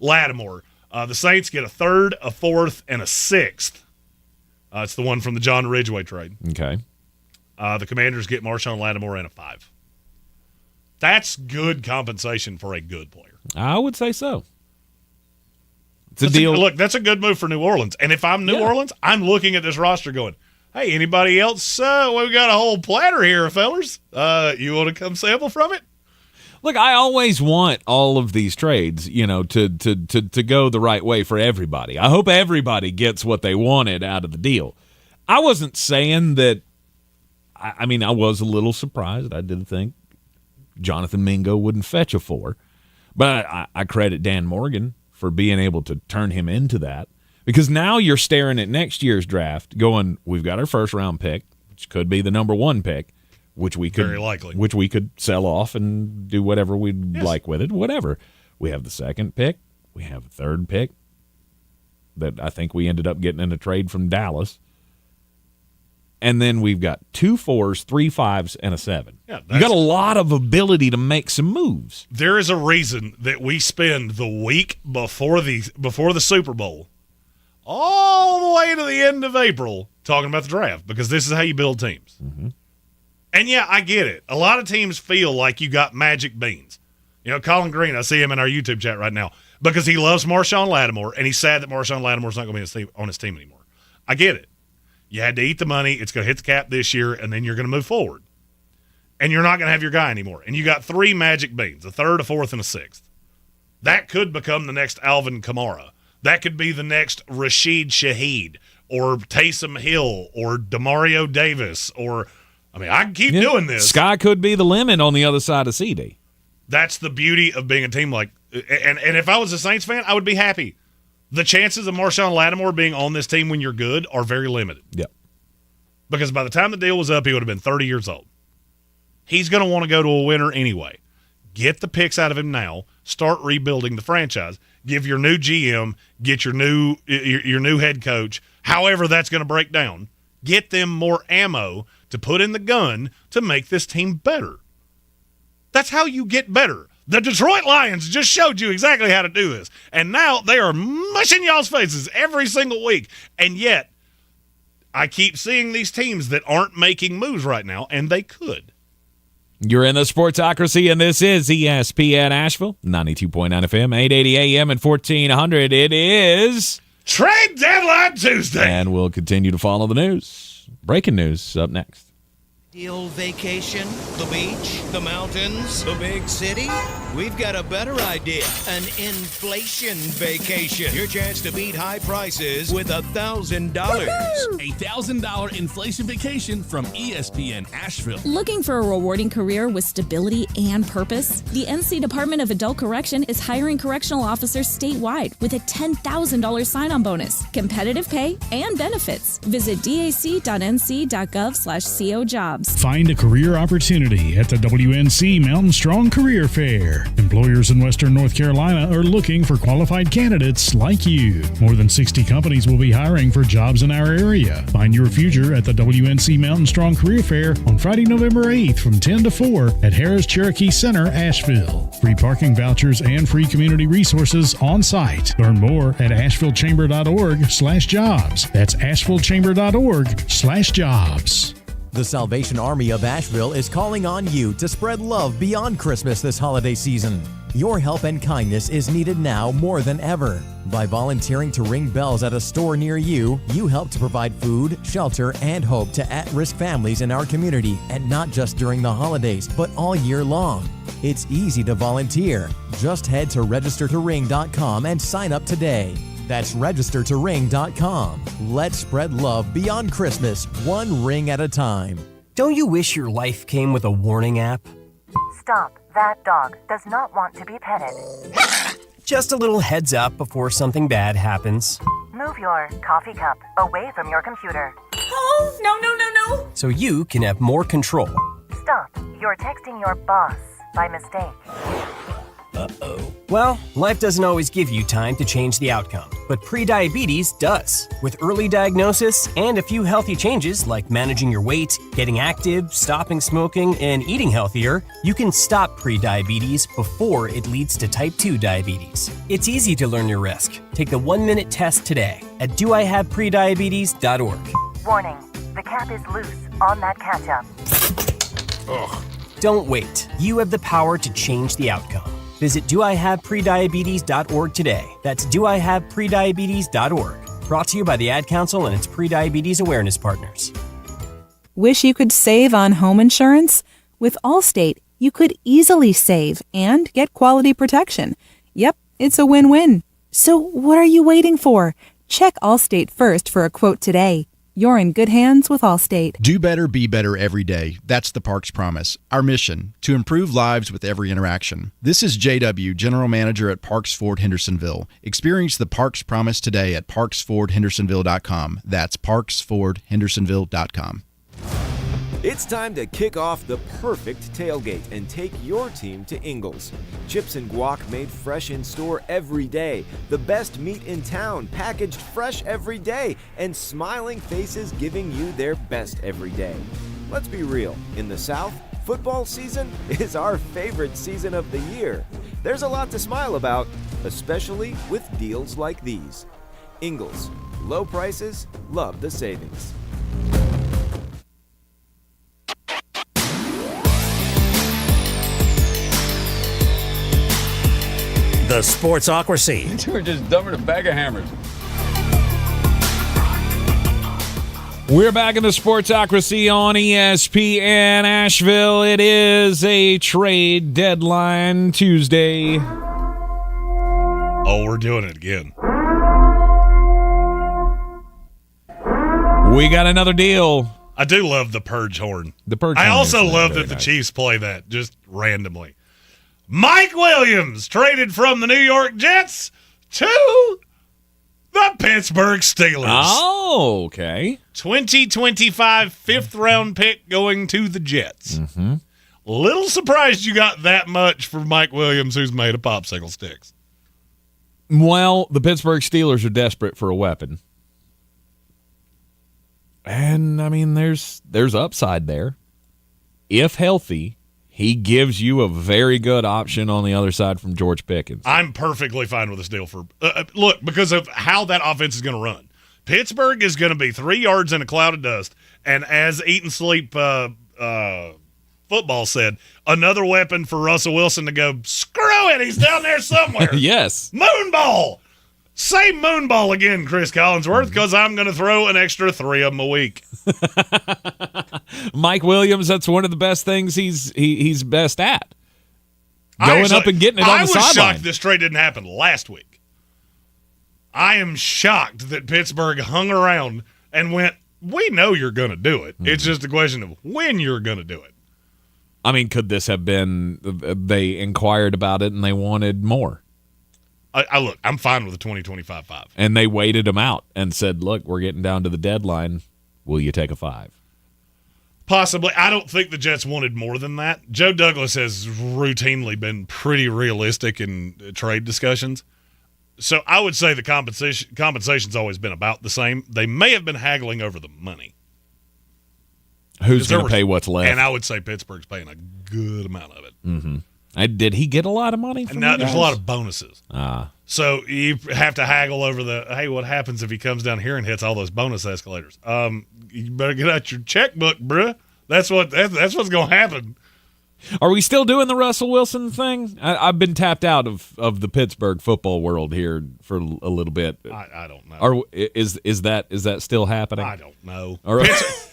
Lattimore. The Saints get a 3rd, a 4th, and a 6th. It's the one from the John Ridgeway trade. Okay. The Commanders get Marshawn Lattimore and a 5. That's good compensation for a good player. I would say so. It's a deal. Look, that's a good move for New Orleans. And if I'm New Orleans, I'm looking at this roster going, hey, anybody else? We've got a whole platter here, fellers. You want to come sample from it? Look, I always want all of these trades, to go the right way for everybody. I hope everybody gets what they wanted out of the deal. I wasn't saying that. I mean, I was a little surprised. I did think Jonathan Mingo wouldn't fetch a 4, but I credit Dan Morgan for being able to turn him into that, because now you're staring at next year's draft going, we've got our 1st-round pick, which could be the number 1 pick, which we could very likely, which we could sell off and do whatever we'd like with it, whatever. We have the 2nd pick, we have a 3rd pick that I think we ended up getting in a trade from Dallas. And then we've got 2 4s, 3 5s, and a 7. Yeah, you got a lot of ability to make some moves. There is a reason that we spend the week before the Super Bowl all the way to the end of April talking about the draft, because this is how you build teams. Mm-hmm. And, yeah, I get it. A lot of teams feel like you got magic beans. Colin Green, I see him in our YouTube chat right now, because he loves Marshawn Lattimore, and he's sad that Marshawn Lattimore's not going to be on his team anymore. I get it. You had to eat the money. It's going to hit the cap this year, and then you're going to move forward. And you're not going to have your guy anymore. And you got 3 magic beans, a 3rd, a 4th, and a 6th. That could become the next Alvin Kamara. That could be the next Rashid Shaheed or Taysom Hill or Demario Davis or – I can keep doing this. Sky could be the limit on the other side of CD. That's the beauty of being a team like – and if I was a Saints fan, I would be happy. The chances of Marshawn Lattimore being on this team when you're good are very limited. Yep. Because by the time the deal was up, he would have been 30 years old. He's going to want to go to a winner anyway. Get the picks out of him now. Start rebuilding the franchise. Give your new GM, get your new head coach, however that's going to break down. Get them more ammo to put in the gun to make this team better. That's how you get better. The Detroit Lions just showed you exactly how to do this. And now they are mushing y'all's faces every single week. And yet, I keep seeing these teams that aren't making moves right now, and they could. You're in the Sportsocracy, and this is ESPN Asheville, 92.9 FM, 880 AM, and 1400. It is Trade Deadline Tuesday. And we'll continue to follow the news. Breaking news up next. Ideal vacation, the beach, the mountains, the big city? We've got a better idea. An inflation vacation. Your chance to beat high prices with $1,000. A $1,000 inflation vacation from ESPN Asheville. Looking for a rewarding career with stability and purpose? The NC Department of Adult Correction is hiring correctional officers statewide with a $10,000 sign-on bonus, competitive pay, and benefits. Visit dac.nc.gov/cojobs. jobs. Find a career opportunity at the WNC Mountain Strong Career Fair. Employers in Western North Carolina are looking for qualified candidates like you. More than 60 companies will be hiring for jobs in our area. Find your future at the WNC Mountain Strong Career Fair on Friday, November 8th from 10 to 4 at Harris Cherokee Center, Asheville. Free parking vouchers and free community resources on site. Learn more at ashevillechamber.org/jobs. That's ashevillechamber.org/jobs. The Salvation Army of Asheville is calling on you to spread love beyond Christmas this holiday season. Your help and kindness is needed now more than ever. By volunteering to ring bells at a store near you, you help to provide food, shelter, and hope to at-risk families in our community, and not just during the holidays, but all year long. It's easy to volunteer. Just head to registertoring.com and sign up today. That's registertoring.com. Let's spread love beyond Christmas, one ring at a time. Don't you wish your life came with a warning app? Stop. That dog does not want to be petted. Just a little heads up before something bad happens. Move your coffee cup away from your computer. Oh, no. So you can have more control. Stop. You're texting your boss by mistake. Uh-oh. Well, life doesn't always give you time to change the outcome, but prediabetes does. With early diagnosis and a few healthy changes like managing your weight, getting active, stopping smoking, and eating healthier, you can stop prediabetes before it leads to type 2 diabetes. It's easy to learn your risk. Take the 1-minute test today at doihaveprediabetes.org. Warning, the cap is loose on that ketchup. Ugh. Don't wait. You have the power to change the outcome. Visit doihaveprediabetes.org today. That's doihaveprediabetes.org. Brought to you by the Ad Council and its prediabetes awareness partners. Wish you could save on home insurance? With Allstate, you could easily save and get quality protection. Yep, it's a win-win. So what are you waiting for? Check Allstate first for a quote today. You're in good hands with Allstate. Do better, be better every day. That's the Parks Promise. Our mission, to improve lives with every interaction. This is JW, General Manager at Parks Ford Hendersonville. Experience the Parks Promise today at parksfordhendersonville.com. That's parksfordhendersonville.com. It's time to kick off the perfect tailgate and take your team to Ingles. Chips and guac made fresh in store every day. The best meat in town packaged fresh every day. And smiling faces giving you their best every day. Let's be real. In the South, football season is our favorite season of the year. There's a lot to smile about, especially with deals like these. Ingles. Low prices, love the savings. The Sportsocracy. We're just dumbing a bag of hammers. We're back in the Sportsocracy on ESPN Asheville. It is a trade deadline Tuesday. Oh, we're doing it again. We got another deal. I do love the Purge horn. The Purge I horn also is love very that the nice. Chiefs play that just randomly. Mike Williams traded from the New York Jets to the Pittsburgh Steelers. Oh, okay. 2025 fifth-round pick going to the Jets. Mm-hmm. Little surprised you got that much for Mike Williams, who's made of popsicle sticks. Well, the Pittsburgh Steelers are desperate for a weapon. And, I mean, there's upside there. If healthy, he gives you a very good option on the other side from George Pickens. I'm perfectly fine with this deal for look, because of how that offense is going to run. Pittsburgh is going to be 3 yards in a cloud of dust, and as Eat and Sleep football said, another weapon for Russell Wilson to go, screw it, he's down there somewhere. Yes. Moonball. Say moonball again, Chris Collinsworth, because I'm going to throw an extra 3 of them a week. Mike Williams, that's one of the best things he's best at. Going up and getting it on the sideline. I was shocked this trade didn't happen last week. I am shocked that Pittsburgh hung around and went, we know you're going to do it. It's just a question of when you're going to do it. I mean, could this have been they inquired about it and they wanted more? Look, I'm fine with the 2025-5. And they waited him out and said, look, we're getting down to the deadline. Will you take a 5? Possibly. I don't think the Jets wanted more than that. Joe Douglas has routinely been pretty realistic in trade discussions. So I would say the compensation's always been about the same. They may have been haggling over the money. Who's going to pay what's left? And I would say Pittsburgh's paying a good amount of it. Mm-hmm. Did he get a lot of money from there's a lot of bonuses. Ah. So you have to haggle over hey, what happens if he comes down here and hits all those bonus escalators? You better get out your checkbook, bruh. That's what's going to happen. Are we still doing the Russell Wilson thing? I've been tapped out of the Pittsburgh football world here for a little bit. I don't know. Is that still happening? I don't know. All right.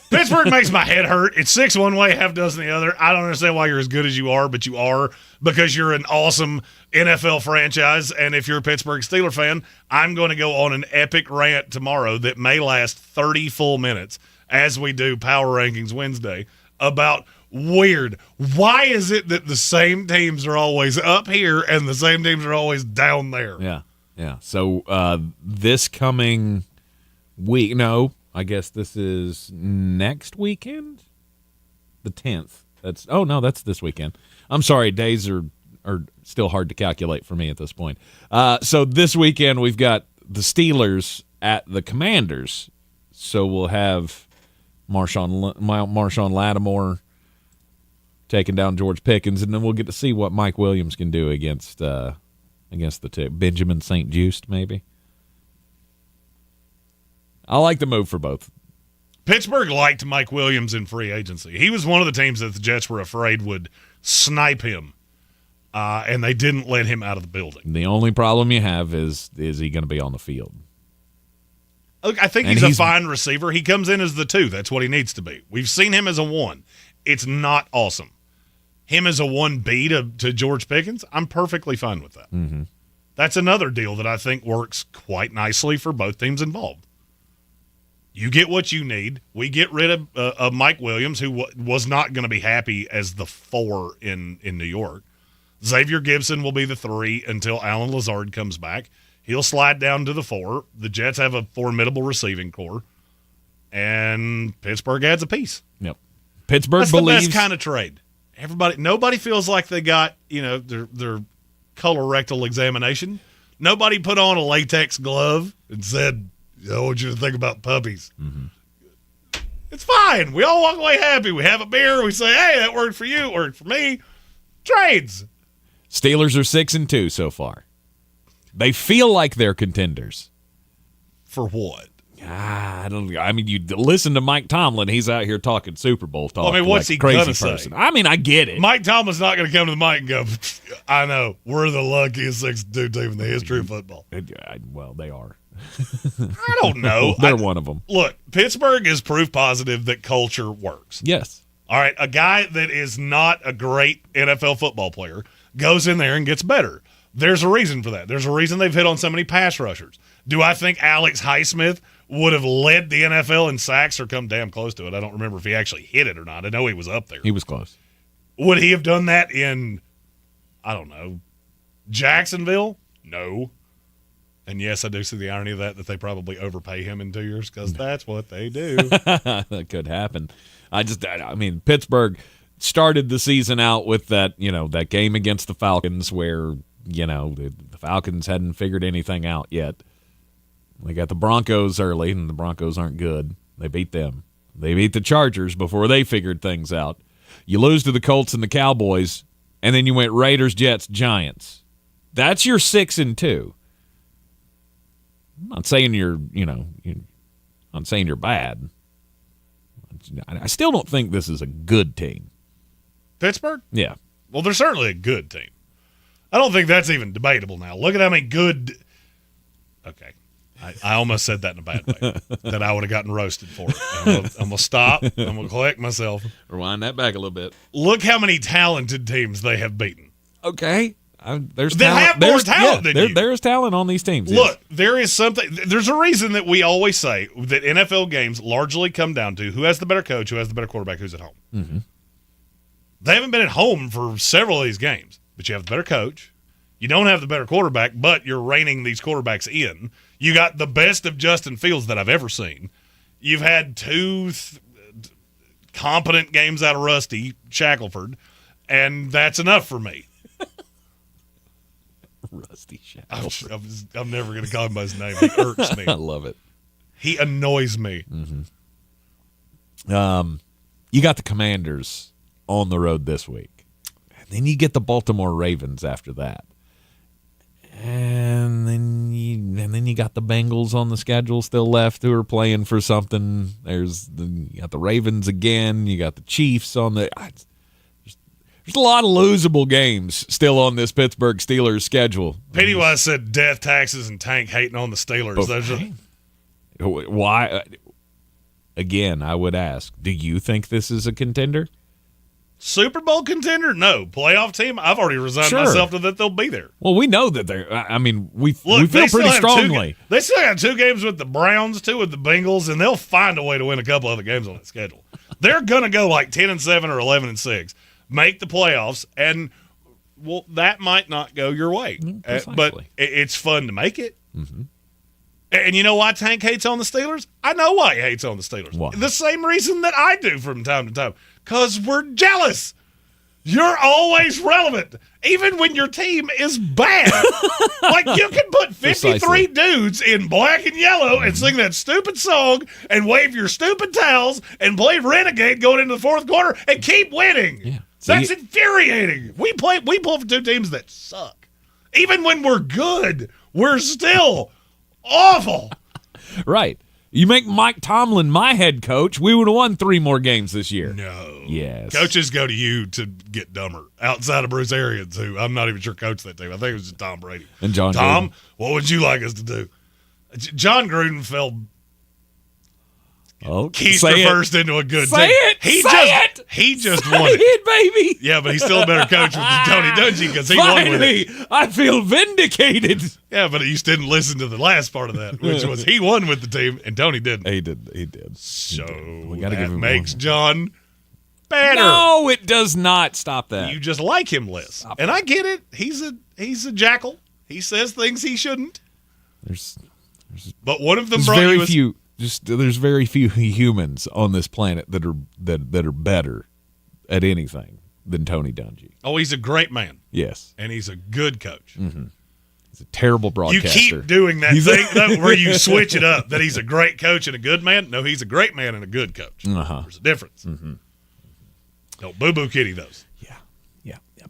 Pittsburgh makes my head hurt. It's 6 one way, half dozen the other. I don't understand why you're as good as you are, but you are because you're an awesome NFL franchise. And if you're a Pittsburgh Steelers fan, I'm going to go on an epic rant tomorrow that may last 30 full minutes as we do Power Rankings Wednesday about weird. Why is it that the same teams are always up here and the same teams are always down there? Yeah. So this coming week, no, I guess this is next weekend, the 10th. That's this weekend. I'm sorry, days are still hard to calculate for me at this point. So this weekend we've got the Steelers at the Commanders. So we'll have Marshawn Lattimore taking down George Pickens, and then we'll get to see what Mike Williams can do against the two. Benjamin St. Juste, maybe. I like the move for both. Pittsburgh liked Mike Williams in free agency. He was one of the teams that the Jets were afraid would snipe him, and they didn't let him out of the building. The only problem you have is he going to be on the field? Look, I think he's a fine receiver. He comes in as the 2. That's what he needs to be. We've seen him as a 1. It's not awesome. Him as a 1B to George Pickens, I'm perfectly fine with that. Mm-hmm. That's another deal that I think works quite nicely for both teams involved. You get what you need. We get rid of Mike Williams, who was not going to be happy as the 4 in New York. Xavier Gibson will be the 3 until Alan Lazard comes back. He'll slide down to the 4. The Jets have a formidable receiving core, and Pittsburgh adds a piece. Yep. Pittsburgh That's believes the best kind of trade. Nobody feels like they got their colorectal examination. Nobody put on a latex glove and said, I want you to think about puppies. Mm-hmm. It's fine. We all walk away happy. We have a beer. We say, hey, that worked for you. It worked for me. Trades. Steelers are 6-2 so far. They feel like they're contenders. For what? I don't. I mean, you listen to Mike Tomlin. He's out here talking Super Bowl talk. What's he crazy gonna person. say? I mean, I get it. Mike Tomlin's not going to come to the mic and go, I know, we're the luckiest 6-2 team in the history of football. Well, they are. I don't know. They're one of them. Look, Pittsburgh is proof positive that culture works. Yes. All right, a guy that is not a great NFL football player goes in there and gets better. There's a reason for that. There's a reason they've hit on so many pass rushers. Do I think Alex Highsmith would have led the NFL in sacks or come damn close to it? I don't remember if he actually hit it or not. I know he was up there. He was close. Would he have done that in, I don't know, Jacksonville? No. And yes, I do see the irony of that they probably overpay him in 2 years because that's what they do. That could happen. I mean, Pittsburgh started the season out with that game against the Falcons where, the Falcons hadn't figured anything out yet. They got the Broncos early, and the Broncos aren't good. They beat them. They beat the Chargers before they figured things out. You lose to the Colts and the Cowboys, and then you went Raiders, Jets, Giants. That's your 6-2. I'm not saying you're bad. I still don't think this is a good team. Pittsburgh? Yeah. Well, they're certainly a good team. I don't think that's even debatable now. Look at how many good – okay. I almost said that in a bad way, that I would have gotten roasted for it. I'm going to stop. I'm going to collect myself. Rewind that back a little bit. Look how many talented teams they have beaten. Okay. There's they talent. have more talent than you. There's talent on these teams. Look, there is something. There's a reason that we always say that NFL games largely come down to who has the better coach, who has the better quarterback, who's at home. Mm-hmm. They haven't been at home for several of these games, but you have the better coach. You don't have the better quarterback, but you're reining these quarterbacks in. You got the best of Justin Fields that I've ever seen. You've had two competent games out of Rusty Shackelford, and that's enough for me. Rusty Shackelford. I'm never going to call him by his name. He irks me. I love it. He annoys me. You got the Commanders on the road this week. And then you get the Baltimore Ravens after that. And then you got the Bengals on the schedule still left who are playing for something. You got the Ravens again. You got the Chiefs on the. There's a lot of losable games still on this Pittsburgh Steelers schedule. Pennywise said death, taxes, and Tank hating on the Steelers. Why? Again, I would ask, do you think this is a contender? Super Bowl contender? No. Playoff team? I've already resigned myself to that they'll be there. Well, we know that they're. I mean, we feel pretty strongly. They still have 2 games with the Browns, 2 with the Bengals, and they'll find a way to win a couple other games on that schedule. They're going to go like 10-7 or 11-6, make the playoffs, and that might not go your way. But it's fun to make it. Mm-hmm. And you know why Tank hates on the Steelers? I know why he hates on the Steelers. Why? The same reason that I do from time to time. Because we're jealous. You're always relevant, even when your team is bad. Like, you can put 53 dudes in black and yellow and sing that stupid song and wave your stupid towels and play Renegade going into the fourth quarter and keep winning. Yeah. That's infuriating. We pull for 2 teams that suck. Even when we're good, we're still awful. Right. You make Mike Tomlin my head coach, we would have won 3 more games this year. No. Yes. Coaches go to you to get dumber. Outside of Bruce Arians, who I'm not even sure coached that team. I think it was just Tom Brady. And John Tom, Gruden. What would you like us to do? John Gruden fell Keister first into a good team. He just won it. Say it, baby. Yeah, but he's still a better coach with Tony Dungy because he won with it. I feel vindicated. Yeah, but you just didn't listen to the last part of that, which was he won with the team and Tony didn't. He did. So we gotta give him makes John better. No, it does not. Stop that. You just like him less. And I get it. He's a jackal. He says things he shouldn't. But one of them brought very you few. There's very few humans on this planet that are better at anything than Tony Dungy. Oh, he's a great man. Yes, and he's a good coach. Mm-hmm. He's a terrible broadcaster. You keep doing that thing where you switch it up. That he's a great coach and a good man. No, he's a great man and a good coach. There's a difference. Mm-hmm. No, boo-boo kitty those. Yeah.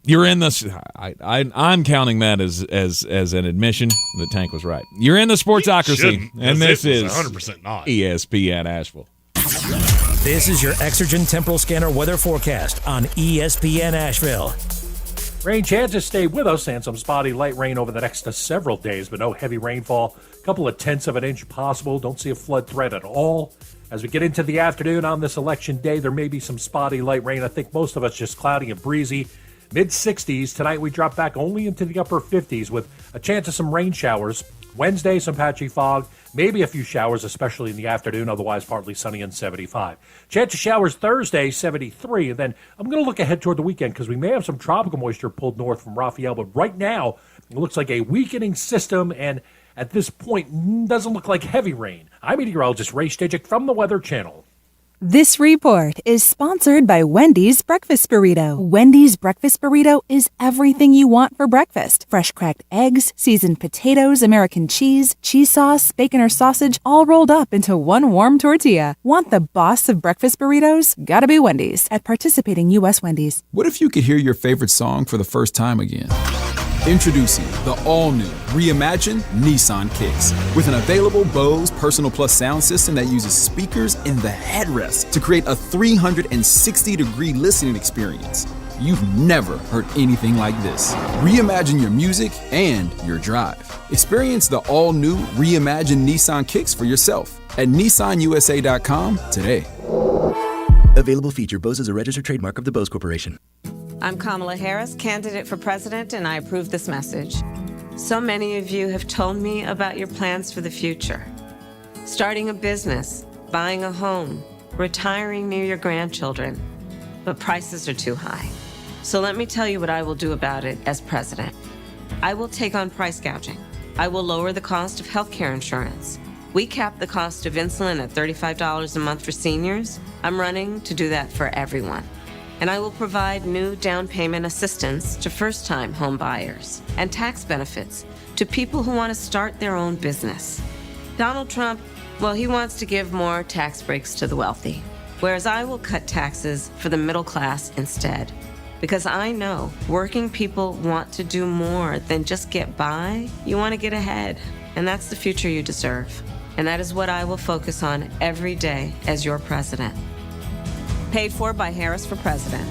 You're in this. I'm counting that as an admission that Tank was right. You're in the Sportsocracy, and this is 100% not ESPN Asheville. This is your Exergen Temporal Scanner weather forecast on ESPN Asheville. Rain chances stay with us and some spotty light rain over the next several days, but no heavy rainfall. A couple of tenths of an inch possible. Don't see a flood threat at all. As we get into the afternoon on this election day, there may be some spotty light rain. I think most of it's just cloudy and breezy. Mid-60s. Tonight we drop back only into the upper 50s with a chance of some rain showers. Wednesday, some patchy fog. Maybe a few showers, especially in the afternoon. Otherwise, partly sunny and 75. Chance of showers Thursday, 73. And then I'm going to look ahead toward the weekend because we may have some tropical moisture pulled north from Raphael. But right now, it looks like a weakening system. And at this point, doesn't look like heavy rain. I'm meteorologist Ray Stajic from the Weather Channel. This report is sponsored by Wendy's Breakfast Burrito. Wendy's Breakfast Burrito is everything you want for breakfast. Fresh cracked eggs, seasoned potatoes, American cheese sauce, bacon or sausage, all rolled up into one warm tortilla. Want the boss of breakfast burritos? Gotta be Wendy's at participating U.S. Wendy's. What if you could hear your favorite song for the first time again? Introducing the all-new, reimagined Nissan Kicks. With an available Bose Personal Plus sound system that uses speakers in the headrest to create a 360-degree listening experience. You've never heard anything like this. Reimagine your music and your drive. Experience the all-new, reimagined Nissan Kicks for yourself at nissanusa.com today. Available feature. Bose is a registered trademark of the Bose Corporation. I'm Kamala Harris, candidate for president, and I approve this message. So many of you have told me about your plans for the future. Starting a business, buying a home, retiring near your grandchildren. But prices are too high. So let me tell you what I will do about it as president. I will take on price gouging. I will lower the cost of health care insurance. We capped the cost of insulin at $35 a month for seniors. I'm running to do that for everyone. And I will provide new down payment assistance to first-time home buyers and tax benefits to people who want to start their own business. Donald Trump, well, he wants to give more tax breaks to the wealthy, whereas I will cut taxes for the middle class instead. Because I know working people want to do more than just get by. You want to get ahead, and that's the future you deserve. And that is what I will focus on every day as your president. Paid for by Harris for President.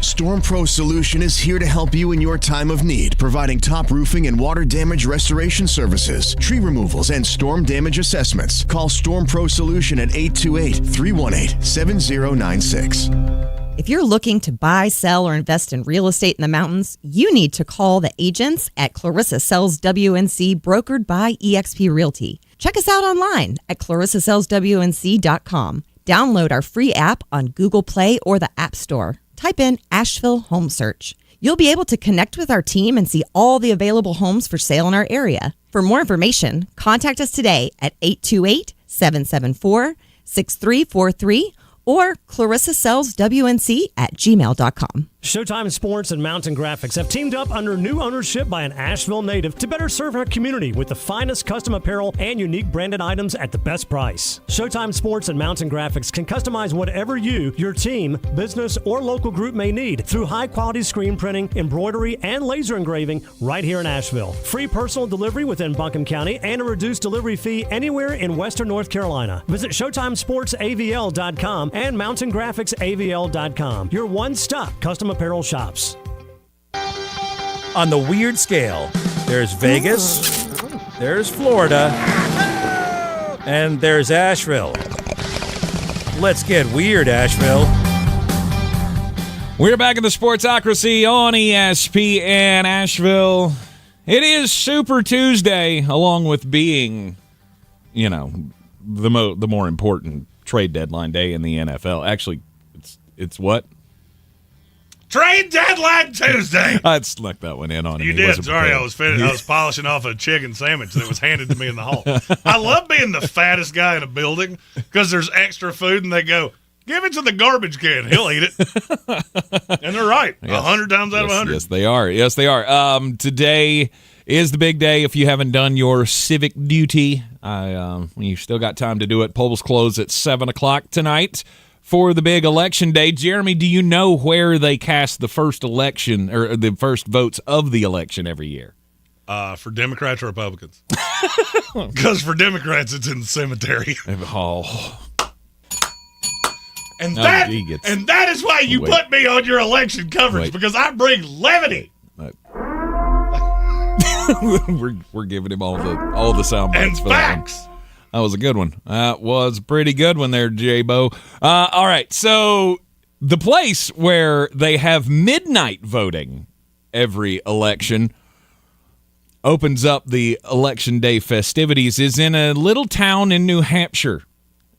StormPro Solution is here to help you in your time of need, providing top roofing and water damage restoration services, tree removals, and storm damage assessments. Call StormPro Solution at 828-318-7096. If you're looking to buy, sell, or invest in real estate in the mountains, you need to call the agents at Clarissa Sells WNC, brokered by eXp Realty. Check us out online at clarissasellswnc.com. Download our free app on Google Play or the App Store. Type in Asheville Home Search. You'll be able to connect with our team and see all the available homes for sale in our area. For more information, contact us today at 828-774-6343 or clarissasellswnc@gmail.com. Showtime Sports and Mountain Graphics have teamed up under new ownership by an Asheville native to better serve our community with the finest custom apparel and unique branded items at the best price. Showtime Sports and Mountain Graphics can customize whatever you, your team, business, or local group may need through high-quality screen printing, embroidery, and laser engraving right here in Asheville. Free personal delivery within Buncombe County and a reduced delivery fee anywhere in Western North Carolina. Visit ShowtimeSportsAVL.com and MountainGraphicsAVL.com. Your one-stop custom apparel shops. On the weird scale, there's Vegas, there's Florida, and there's Asheville. Let's get weird, Asheville. We're back in the Sportsocracy on ESPN Asheville. It is Super Tuesday, along with being, the more important trade deadline day in the NFL. Actually, it's what? Trade Deadline Tuesday. I snuck that one in on him. You did. Sorry, I was polishing off a chicken sandwich that was handed to me in the hall. I love being the fattest guy in a building because there's extra food and they go, give it to the garbage can. He'll eat it. And they're right. 100 times out of 100. Yes, they are. Yes, they are. Today is the big day if you haven't done your civic duty. You've still got time to do it. Polls close at 7 o'clock tonight for the big election day. Jeremy, do you know where they cast the first election or the first votes of the election every year? For Democrats or Republicans? Because for Democrats, it's in the cemetery. Oh. And that is why you put me on your election coverage, because I bring levity. We're giving him all the sound bites for facts. That one. That was a good one. That was a pretty good one there, J-Bo. All right, so the place where they have midnight voting every election opens up the election day festivities is in a little town in New Hampshire.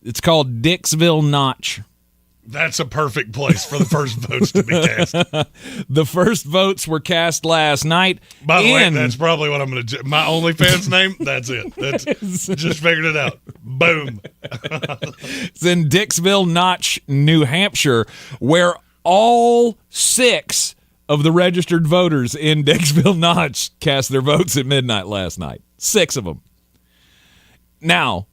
It's called Dixville Notch. That's a perfect place for the first votes to be cast. The first votes were cast last night. By the way, that's probably what I'm going to do. My OnlyFans name, that's it. Just figured it out. Boom. It's in Dixville Notch, New Hampshire, where all 6 of the registered voters in Dixville Notch cast their votes at midnight last night. 6 of them. Now,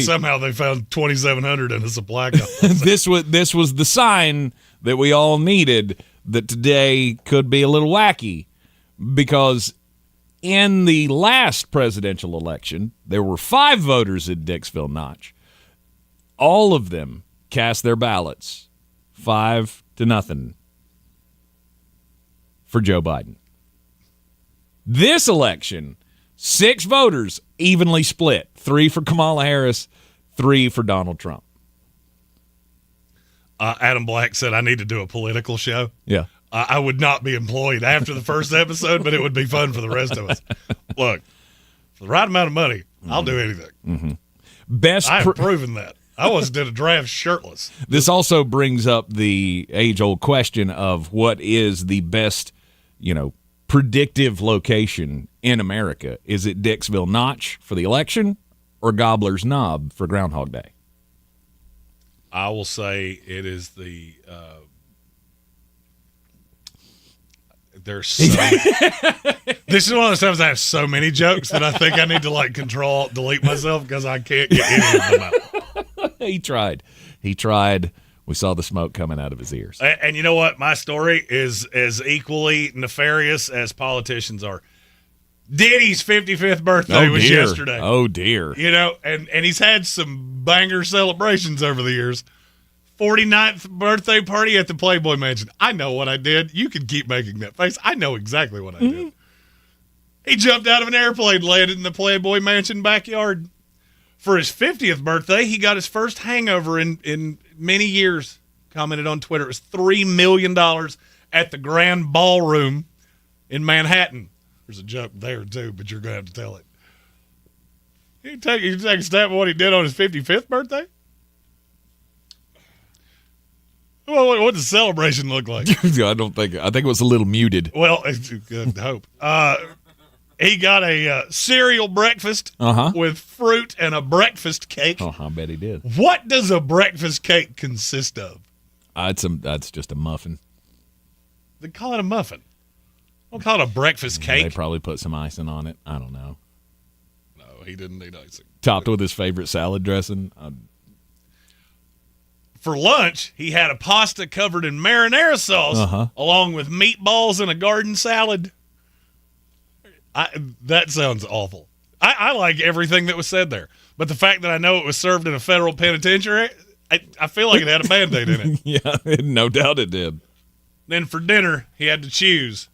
somehow they found 2,700 in a supply column. This was the sign that we all needed that today could be a little wacky, because in the last presidential election, there were 5 voters in Dixville Notch. All of them cast their ballots 5-0 for Joe Biden. This election, 6 voters evenly split. 3 for Kamala Harris, 3 for Donald Trump. Adam Black said I need to do a political show. Yeah. I would not be employed after the first episode, but it would be fun for the rest of us. Look, for the right amount of money, I'll do anything. Mm-hmm. I have proven that. I once did a draft shirtless. This also brings up the age-old question of what is the best, predictive location in America. Is it Dixville Notch for the election, or Gobbler's Knob for Groundhog Day? I will say it is the there's so this is one of those times I have so many jokes that I think I need to like delete myself because I can't get any of them out. He tried. We saw the smoke coming out of his ears. And you know what? My story is as equally nefarious as politicians are. Diddy's 55th birthday was yesterday. Oh, dear. You know, and he's had some banger celebrations over the years. 49th birthday party at the Playboy Mansion. I know what I did. You can keep making that face. I know exactly what I did. He jumped out of an airplane, landed in the Playboy Mansion backyard. For his 50th birthday, he got his first hangover in many years. Commented on Twitter. It was $3 million at the Grand Ballroom in Manhattan. There's a joke there, too, but you're going to have to tell it. You take a stab at what he did on his 55th birthday? Well, what does the celebration look like? I think it was a little muted. Well, good hope. He got a cereal breakfast with fruit and a breakfast cake. I bet he did. What does a breakfast cake consist of? That's just a muffin. They call it a muffin. Don't call it a breakfast cake. They probably put some icing on it. I don't know. No, he didn't need icing. Topped with his favorite salad dressing. For lunch, he had a pasta covered in marinara sauce along with meatballs and a garden salad. That sounds awful. I like everything that was said there. But the fact that I know it was served in a federal penitentiary, I feel like it had a Band-Aid in it. Yeah, no doubt it did. Then for dinner, he had to choose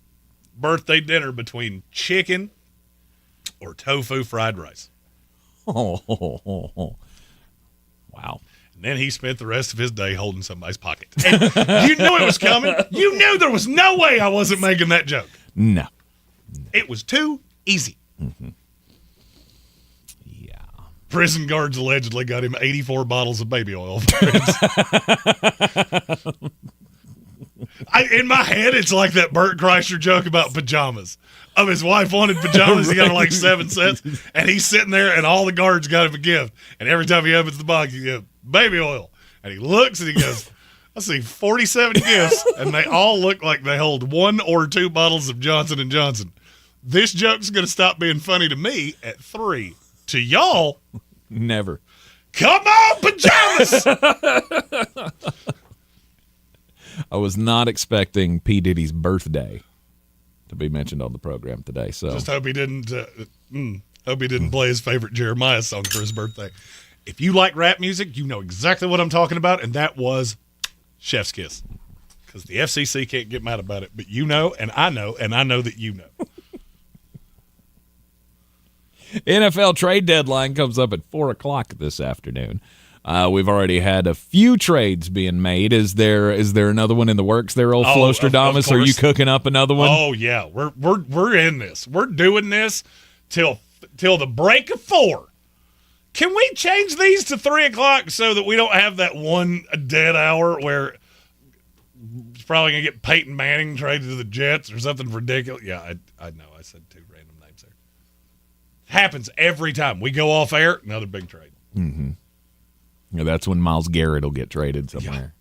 birthday dinner between chicken or tofu fried rice. Wow. And then he spent the rest of his day holding somebody's pocket. And you knew it was coming. You knew there was no way I wasn't making that joke. No. It was too easy. Mm-hmm. Yeah. Prison guards allegedly got him 84 bottles of baby oil. In my head, it's like that Bert Kreischer joke about pajamas. His wife wanted pajamas. He got her like 7 sets. And he's sitting there, and all the guards got him a gift. And every time he opens the box, he goes, baby oil. And he looks and he goes, I see 47 gifts, and they all look like they hold 1 or 2 bottles of Johnson & Johnson. This joke's going to stop being funny to me at 3. To y'all, never. Come on, pajamas! I was not expecting P. Diddy's birthday to be mentioned on the program today. So just hope he didn't play his favorite Jeremiah song for his birthday. If you like rap music, you know exactly what I'm talking about, and that was Chef's Kiss. Because the FCC can't get mad about it, but you know, and I know that you know. NFL trade deadline comes up at 4 o'clock this afternoon. We've already had a few trades being made. Is there another one in the works there, old Flostradamus? Are you cooking up another one? Oh yeah, we're in this. We're doing this till the break of 4. Can we change these to 3 o'clock so that we don't have that one dead hour where it's probably gonna get Peyton Manning traded to the Jets or something ridiculous? Yeah, I know. I said 2 random names there. Happens every time we go off air. Another big trade. Mm-hmm. Yeah, that's when Myles Garrett will get traded somewhere.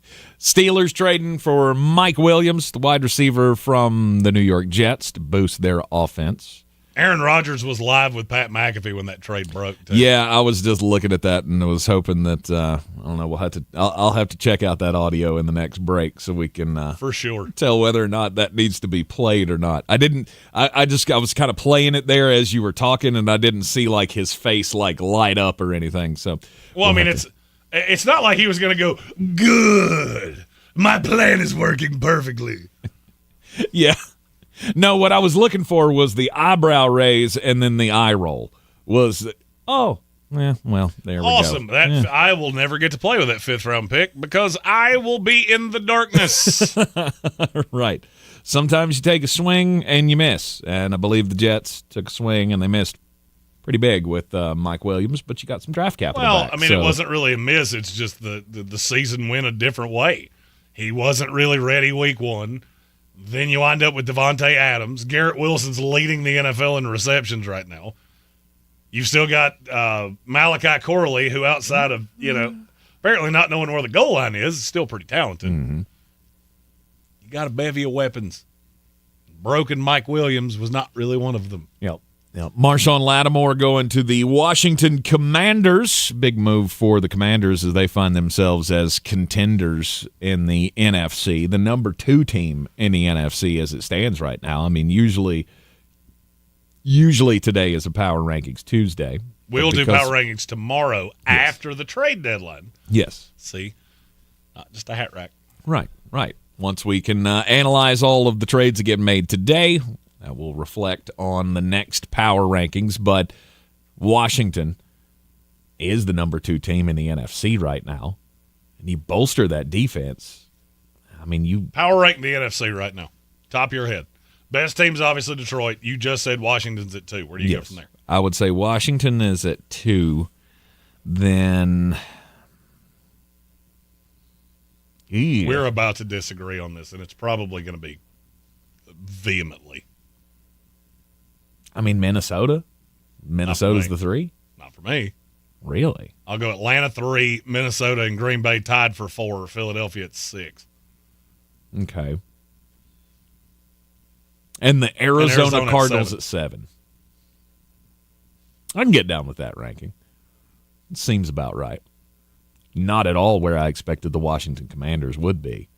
Yeah. Steelers trading for Mike Williams, the wide receiver from the New York Jets, to boost their offense. Aaron Rodgers was live with Pat McAfee when that trade broke, too. Yeah, I was just looking at that and was hoping that I don't know. I'll have to check out that audio in the next break so we can for sure tell whether or not that needs to be played or not. I didn't. I was kind of playing it there as you were talking, and I didn't see like his face like light up or anything. So well, I mean, it's not like he was going to go good. My plan is working perfectly. Yeah. No, what I was looking for was the eyebrow raise and then the eye roll. Well, there we go. Awesome. I will never get to play with that 5th round pick because I will be in the darkness. Right. Sometimes you take a swing and you miss. And I believe the Jets took a swing and they missed pretty big with Mike Williams, but you got some draft capital back. I mean, it wasn't really a miss. It's just the season went a different way. He wasn't really ready week 1. Then you wind up with Davante Adams. Garrett Wilson's leading the NFL in receptions right now. You've still got Malachi Corley, who outside of, apparently not knowing where the goal line is still pretty talented. Mm-hmm. You got a bevy of weapons. Broken Mike Williams was not really one of them. Yep. Marshawn Lattimore going to the Washington Commanders. Big move for the Commanders as they find themselves as contenders in the NFC, the number 2 team in the NFC as it stands right now. I mean, usually today is a Power Rankings Tuesday. We'll do Power Rankings tomorrow after the trade deadline. Yes. See? Not just a hat rack. Right. Once we can analyze all of the trades that get made today, that will reflect on the next Power Rankings. But Washington is the number 2 team in the NFC right now. And you bolster that defense. I mean, you Power rank the NFC right now. Top of your head. Best team's obviously Detroit. You just said Washington's at 2. Where do you go from there? I would say Washington is at 2. Then we're about to disagree on this, and it's probably going to be vehemently. I mean, Minnesota's the 3? Not for me. Really? I'll go Atlanta 3, Minnesota and Green Bay tied for 4, Philadelphia at 6. Okay. And the Arizona Cardinals at 7. I can get down with that ranking. It seems about right. Not at all where I expected the Washington Commanders would be.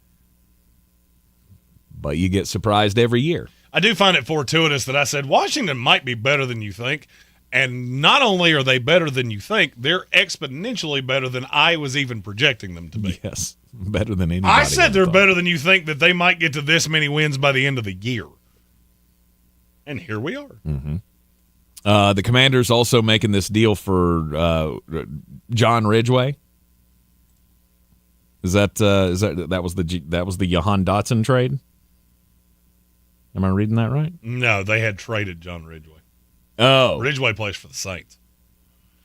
But you get surprised every year. I do find it fortuitous that I said Washington might be better than you think. And not only are they better than you think, they're exponentially better than I was even projecting them to be. Yes, better than anybody. I said they're better than you think, that they might get to this many wins by the end of the year. And here we are. Mm-hmm. The Commanders also making this deal for John Ridgway. That was the Jahan Dotson trade? Am I reading that right? No, they had traded John Ridgway. Oh. Ridgway plays for the Saints.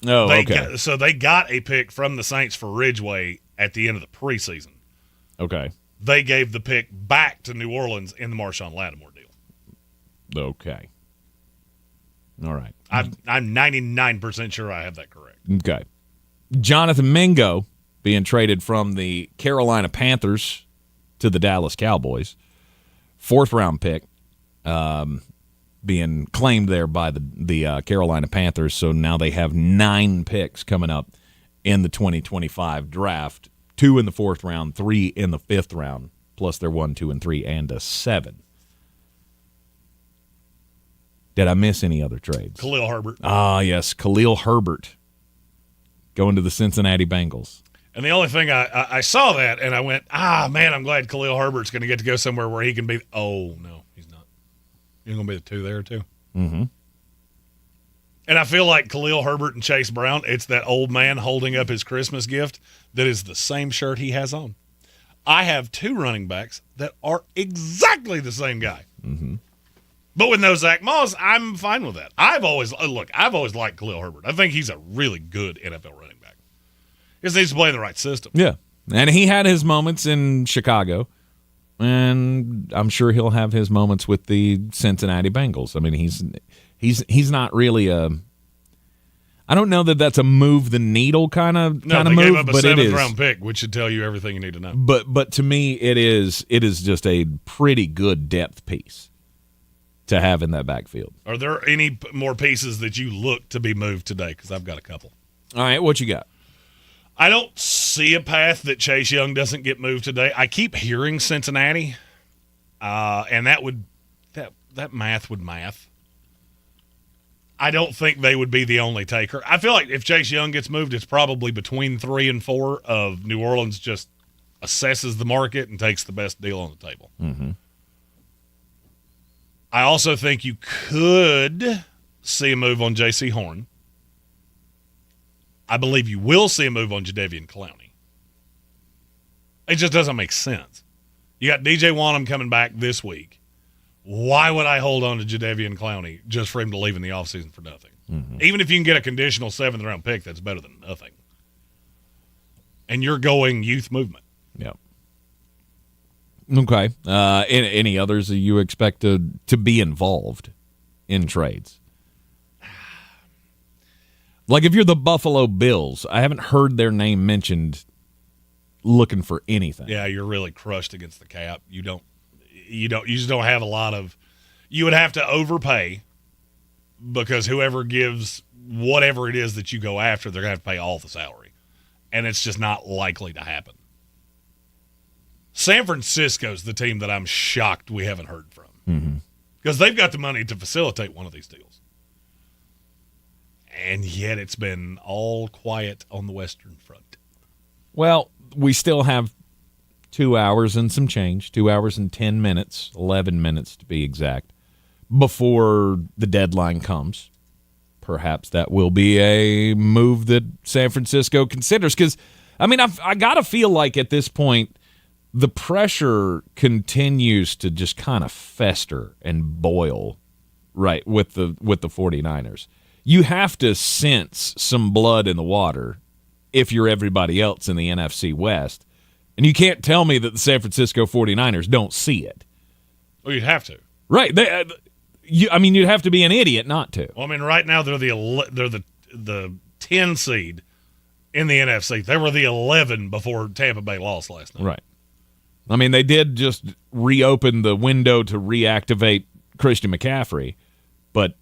Oh, okay. So they got a pick from the Saints for Ridgway at the end of the preseason. Okay. They gave the pick back to New Orleans in the Marshawn Lattimore deal. Okay. All right. I'm 99% sure I have that correct. Okay. Jonathan Mingo being traded from the Carolina Panthers to the Dallas Cowboys. 4th-round pick being claimed there by the Carolina Panthers. So now they have 9 picks coming up in the 2025 draft. 2 in the 4th round, 3 in the 5th round, plus their 1, 2, and 3, and a 7. Did I miss any other trades? Khalil Herbert. Ah, yes, Khalil Herbert going to the Cincinnati Bengals. And the only thing I saw that, and I went, man, I'm glad Khalil Herbert's going to get to go somewhere where he can be. Oh, no, he's not. He's going to be the 2 there, too. Mm-hmm. And I feel like Khalil Herbert and Chase Brown, it's that old man holding up his Christmas gift that is the same shirt he has on. I have 2 running backs that are exactly the same guy. Mm-hmm. But with no Zach Moss, I'm fine with that. I've always liked Khalil Herbert. I think he's a really good NFL running back. He just needs to play in the right system. Yeah, and he had his moments in Chicago, and I'm sure he'll have his moments with the Cincinnati Bengals. I mean, he's not really a. I don't know that that's a move the needle kind of move, gave up a but it is 7th-round pick, which should tell you everything you need to know. But to me, it is just a pretty good depth piece to have in that backfield. Are there any more pieces that you look to be moved today? Because I've got a couple. All right, what you got? I don't see a path that Chase Young doesn't get moved today. I keep hearing Cincinnati, and that math would math. I don't think they would be the only taker. I feel like if Chase Young gets moved, it's probably between 3 and 4 of New Orleans just assesses the market and takes the best deal on the table. Mm-hmm. I also think you could see a move on J.C. Horn. I believe you will see a move on Jadeveon Clowney. It just doesn't make sense. You got DJ Wanham coming back this week. Why would I hold on to Jadeveon Clowney just for him to leave in the offseason for nothing? Mm-hmm. Even if you can get a conditional 7th-round pick, that's better than nothing. And you're going youth movement. Yep. Okay. Any others that you expect to be involved in trades? Like if you're the Buffalo Bills, I haven't heard their name mentioned looking for anything. Yeah, you're really crushed against the cap. You just don't have a lot of. You would have to overpay because whoever gives whatever it is that you go after, they're going to have to pay all the salary, and it's just not likely to happen. San Francisco's the team that I'm shocked we haven't heard from because they've got the money to facilitate one of these deals. And yet it's been all quiet on the Western Front. Well, we still have 2 hours and some change, 2 hours and 10 minutes, 11 minutes to be exact, before the deadline comes. Perhaps that will be a move that San Francisco considers. Because, I mean, I got to feel like at this point, the pressure continues to just kind of fester and boil, right, with the 49ers. You have to sense some blood in the water if you're everybody else in the NFC West. And you can't tell me that the San Francisco 49ers don't see it. Well, you'd have to. Right. You'd have to be an idiot not to. Well, I mean, right now they're the 10 seed in the NFC. They were the 11 before Tampa Bay lost last night. Right. I mean, they did just reopen the window to reactivate Christian McCaffrey, but,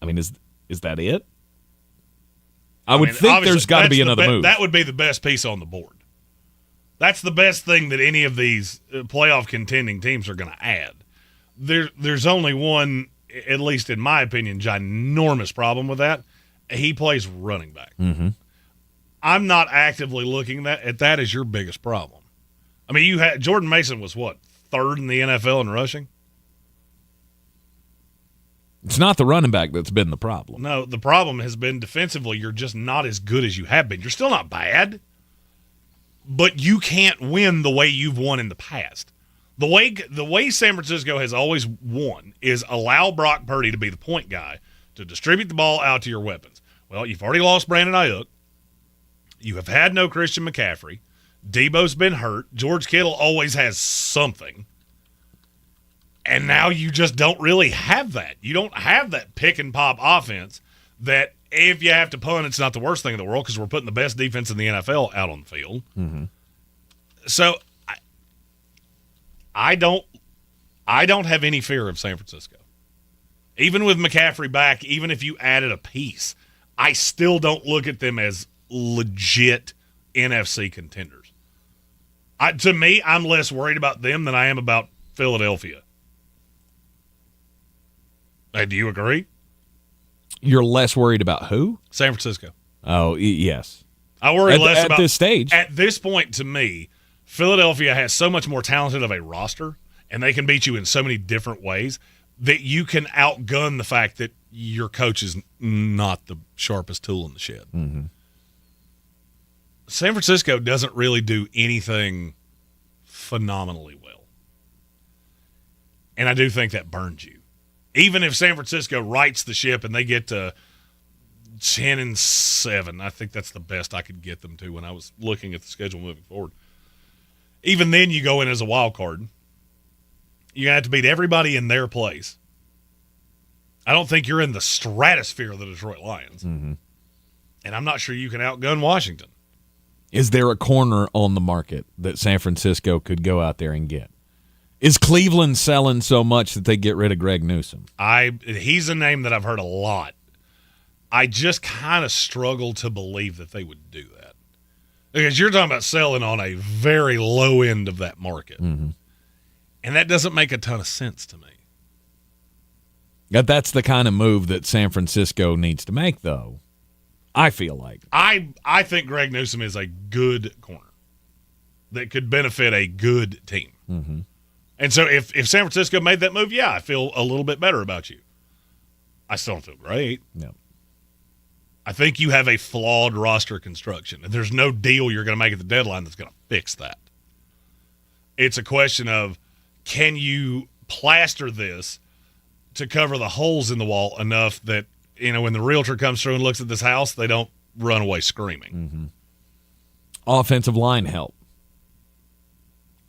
I mean, is that it? I would think there's got to be another move. That would be the best piece on the board. That's the best thing that any of these playoff contending teams are going to add. There's only one, at least in my opinion, ginormous problem with that. He plays running back. Mm-hmm. I'm not actively looking at that as your biggest problem. I mean, Jordan Mason was what, third in the NFL in rushing? It's not the running back that's been the problem. No, the problem has been defensively. You're just not as good as you have been. You're still not bad, but you can't win the way you've won in the past. The way San Francisco has always won is allow Brock Purdy to be the point guy to distribute the ball out to your weapons. Well, you've already lost Brandon Ayuk. You have had no Christian McCaffrey. Debo's been hurt. George Kittle always has something. And now you just don't really have that. You don't have that pick-and-pop offense that if you have to punt, it's not the worst thing in the world because we're putting the best defense in the NFL out on the field. Mm-hmm. So I don't have any fear of San Francisco. Even with McCaffrey back, even if you added a piece, I still don't look at them as legit NFC contenders. To me, I'm less worried about them than I am about Philadelphia. Do you agree? You're less worried about who? San Francisco. Oh, yes. I worry less about this stage. At this point, to me, Philadelphia has so much more talented of a roster, and they can beat you in so many different ways that you can outgun the fact that your coach is not the sharpest tool in the shed. Mm-hmm. San Francisco doesn't really do anything phenomenally well. And I do think that burns you. Even if San Francisco rights the ship and they get to 10-7, I think that's the best I could get them to when I was looking at the schedule moving forward. Even then, you go in as a wild card. You're going to have to beat everybody in their place. I don't think you're in the stratosphere of the Detroit Lions. Mm-hmm. And I'm not sure you can outgun Washington. Is there a corner on the market that San Francisco could go out there and get? Is Cleveland selling so much that they get rid of Greg Newsome? He's a name that I've heard a lot. I just kind of struggle to believe that they would do that. Because you're talking about selling on a very low end of that market. Mm-hmm. And that doesn't make a ton of sense to me. That's the kind of move that San Francisco needs to make, though. I feel like. I think Greg Newsome is a good corner that could benefit a good team. Mm-hmm. And so if San Francisco made that move, yeah, I feel a little bit better about you. I still don't feel great. No. I think you have a flawed roster construction, and there's no deal you're going to make at the deadline that's going to fix that. It's a question of, can you plaster this to cover the holes in the wall enough that, when the realtor comes through and looks at this house, they don't run away screaming. Mm-hmm. Offensive line help.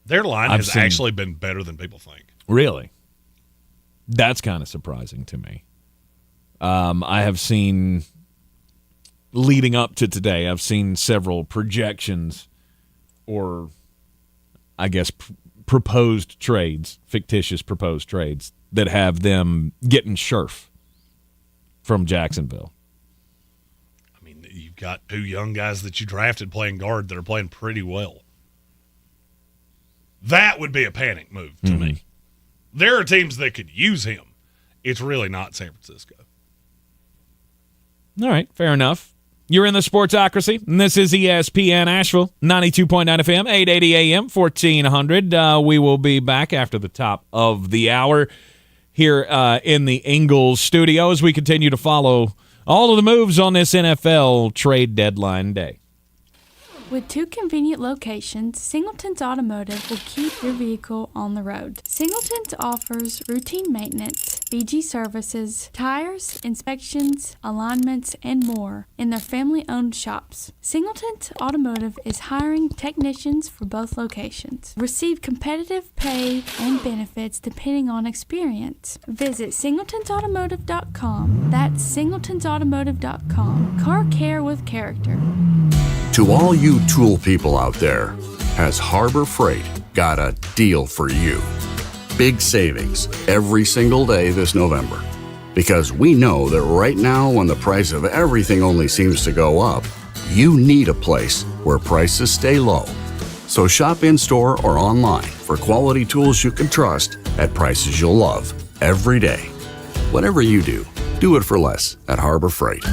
Their line has actually been better than people think. Really? That's kind of surprising to me. I have seen leading up to today, I've seen several projections or, I guess, proposed trades, fictitious proposed trades, that have them getting Scherf from Jacksonville. I mean, you've got 2 young guys that you drafted playing guard that are playing pretty well. That would be a panic move to me. There are teams that could use him. It's really not San Francisco. All right, fair enough. You're in the Sportsocracy, and this is ESPN Asheville, 92.9 FM, 880 AM, 1400. We will be back after the top of the hour here in the Ingalls studio as we continue to follow all of the moves on this NFL trade deadline day. With 2 convenient locations, Singleton's Automotive will keep your vehicle on the road. Singleton's offers routine maintenance, BG services, tires, inspections, alignments, and more in their family-owned shops. Singleton's Automotive is hiring technicians for both locations. Receive competitive pay and benefits depending on experience. Visit singletonsautomotive.com. That's singletonsautomotive.com. Car care with character. To all you tool people out there, has Harbor Freight got a deal for you? Big savings every single day this November. Because we know that right now, when the price of everything only seems to go up, you need a place where prices stay low. So shop in-store or online for quality tools you can trust at prices you'll love every day. Whatever you do, do it for less at Harbor Freight.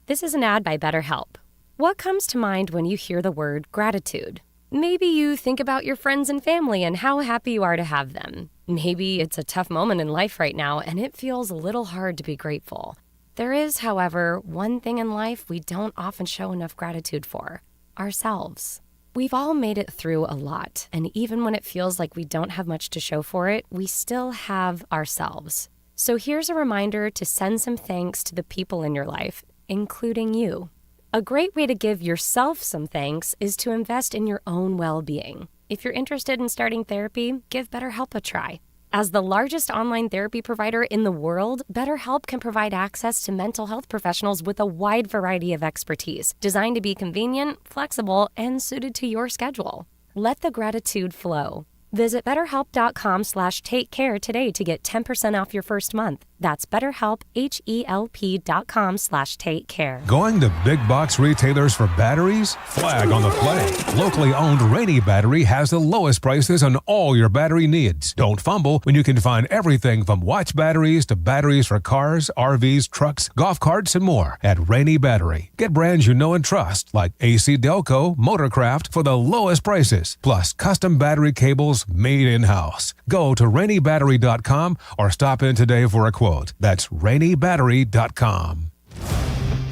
This is an ad by BetterHelp. What comes to mind when you hear the word gratitude? Maybe you think about your friends and family and how happy you are to have them. Maybe it's a tough moment in life right now and it feels a little hard to be grateful. There is, however, one thing in life we don't often show enough gratitude for: ourselves. We've all made it through a lot, and even when it feels like we don't have much to show for it, we still have ourselves. So here's a reminder to send some thanks to the people in your life, including you. A great way to give yourself some thanks is to invest in your own well-being. If you're interested in starting therapy, give BetterHelp a try. As the largest online therapy provider in the world, BetterHelp can provide access to mental health professionals with a wide variety of expertise, designed to be convenient, flexible, and suited to your schedule. Let the gratitude flow. Visit BetterHelp.com/takecare today to get 10% off your first month. That's BetterHelp, HELP.com/takecare. Going to big box retailers for batteries? Flag on the play. Locally owned Rainy Battery has the lowest prices on all your battery needs. Don't fumble when you can find everything from watch batteries to batteries for cars, RVs, trucks, golf carts, and more at Rainy Battery. Get brands you know and trust like AC Delco, Motorcraft for the lowest prices, plus custom battery cables made in-house. Go to rainybattery.com or stop in today for a quote. That's rainybattery.com.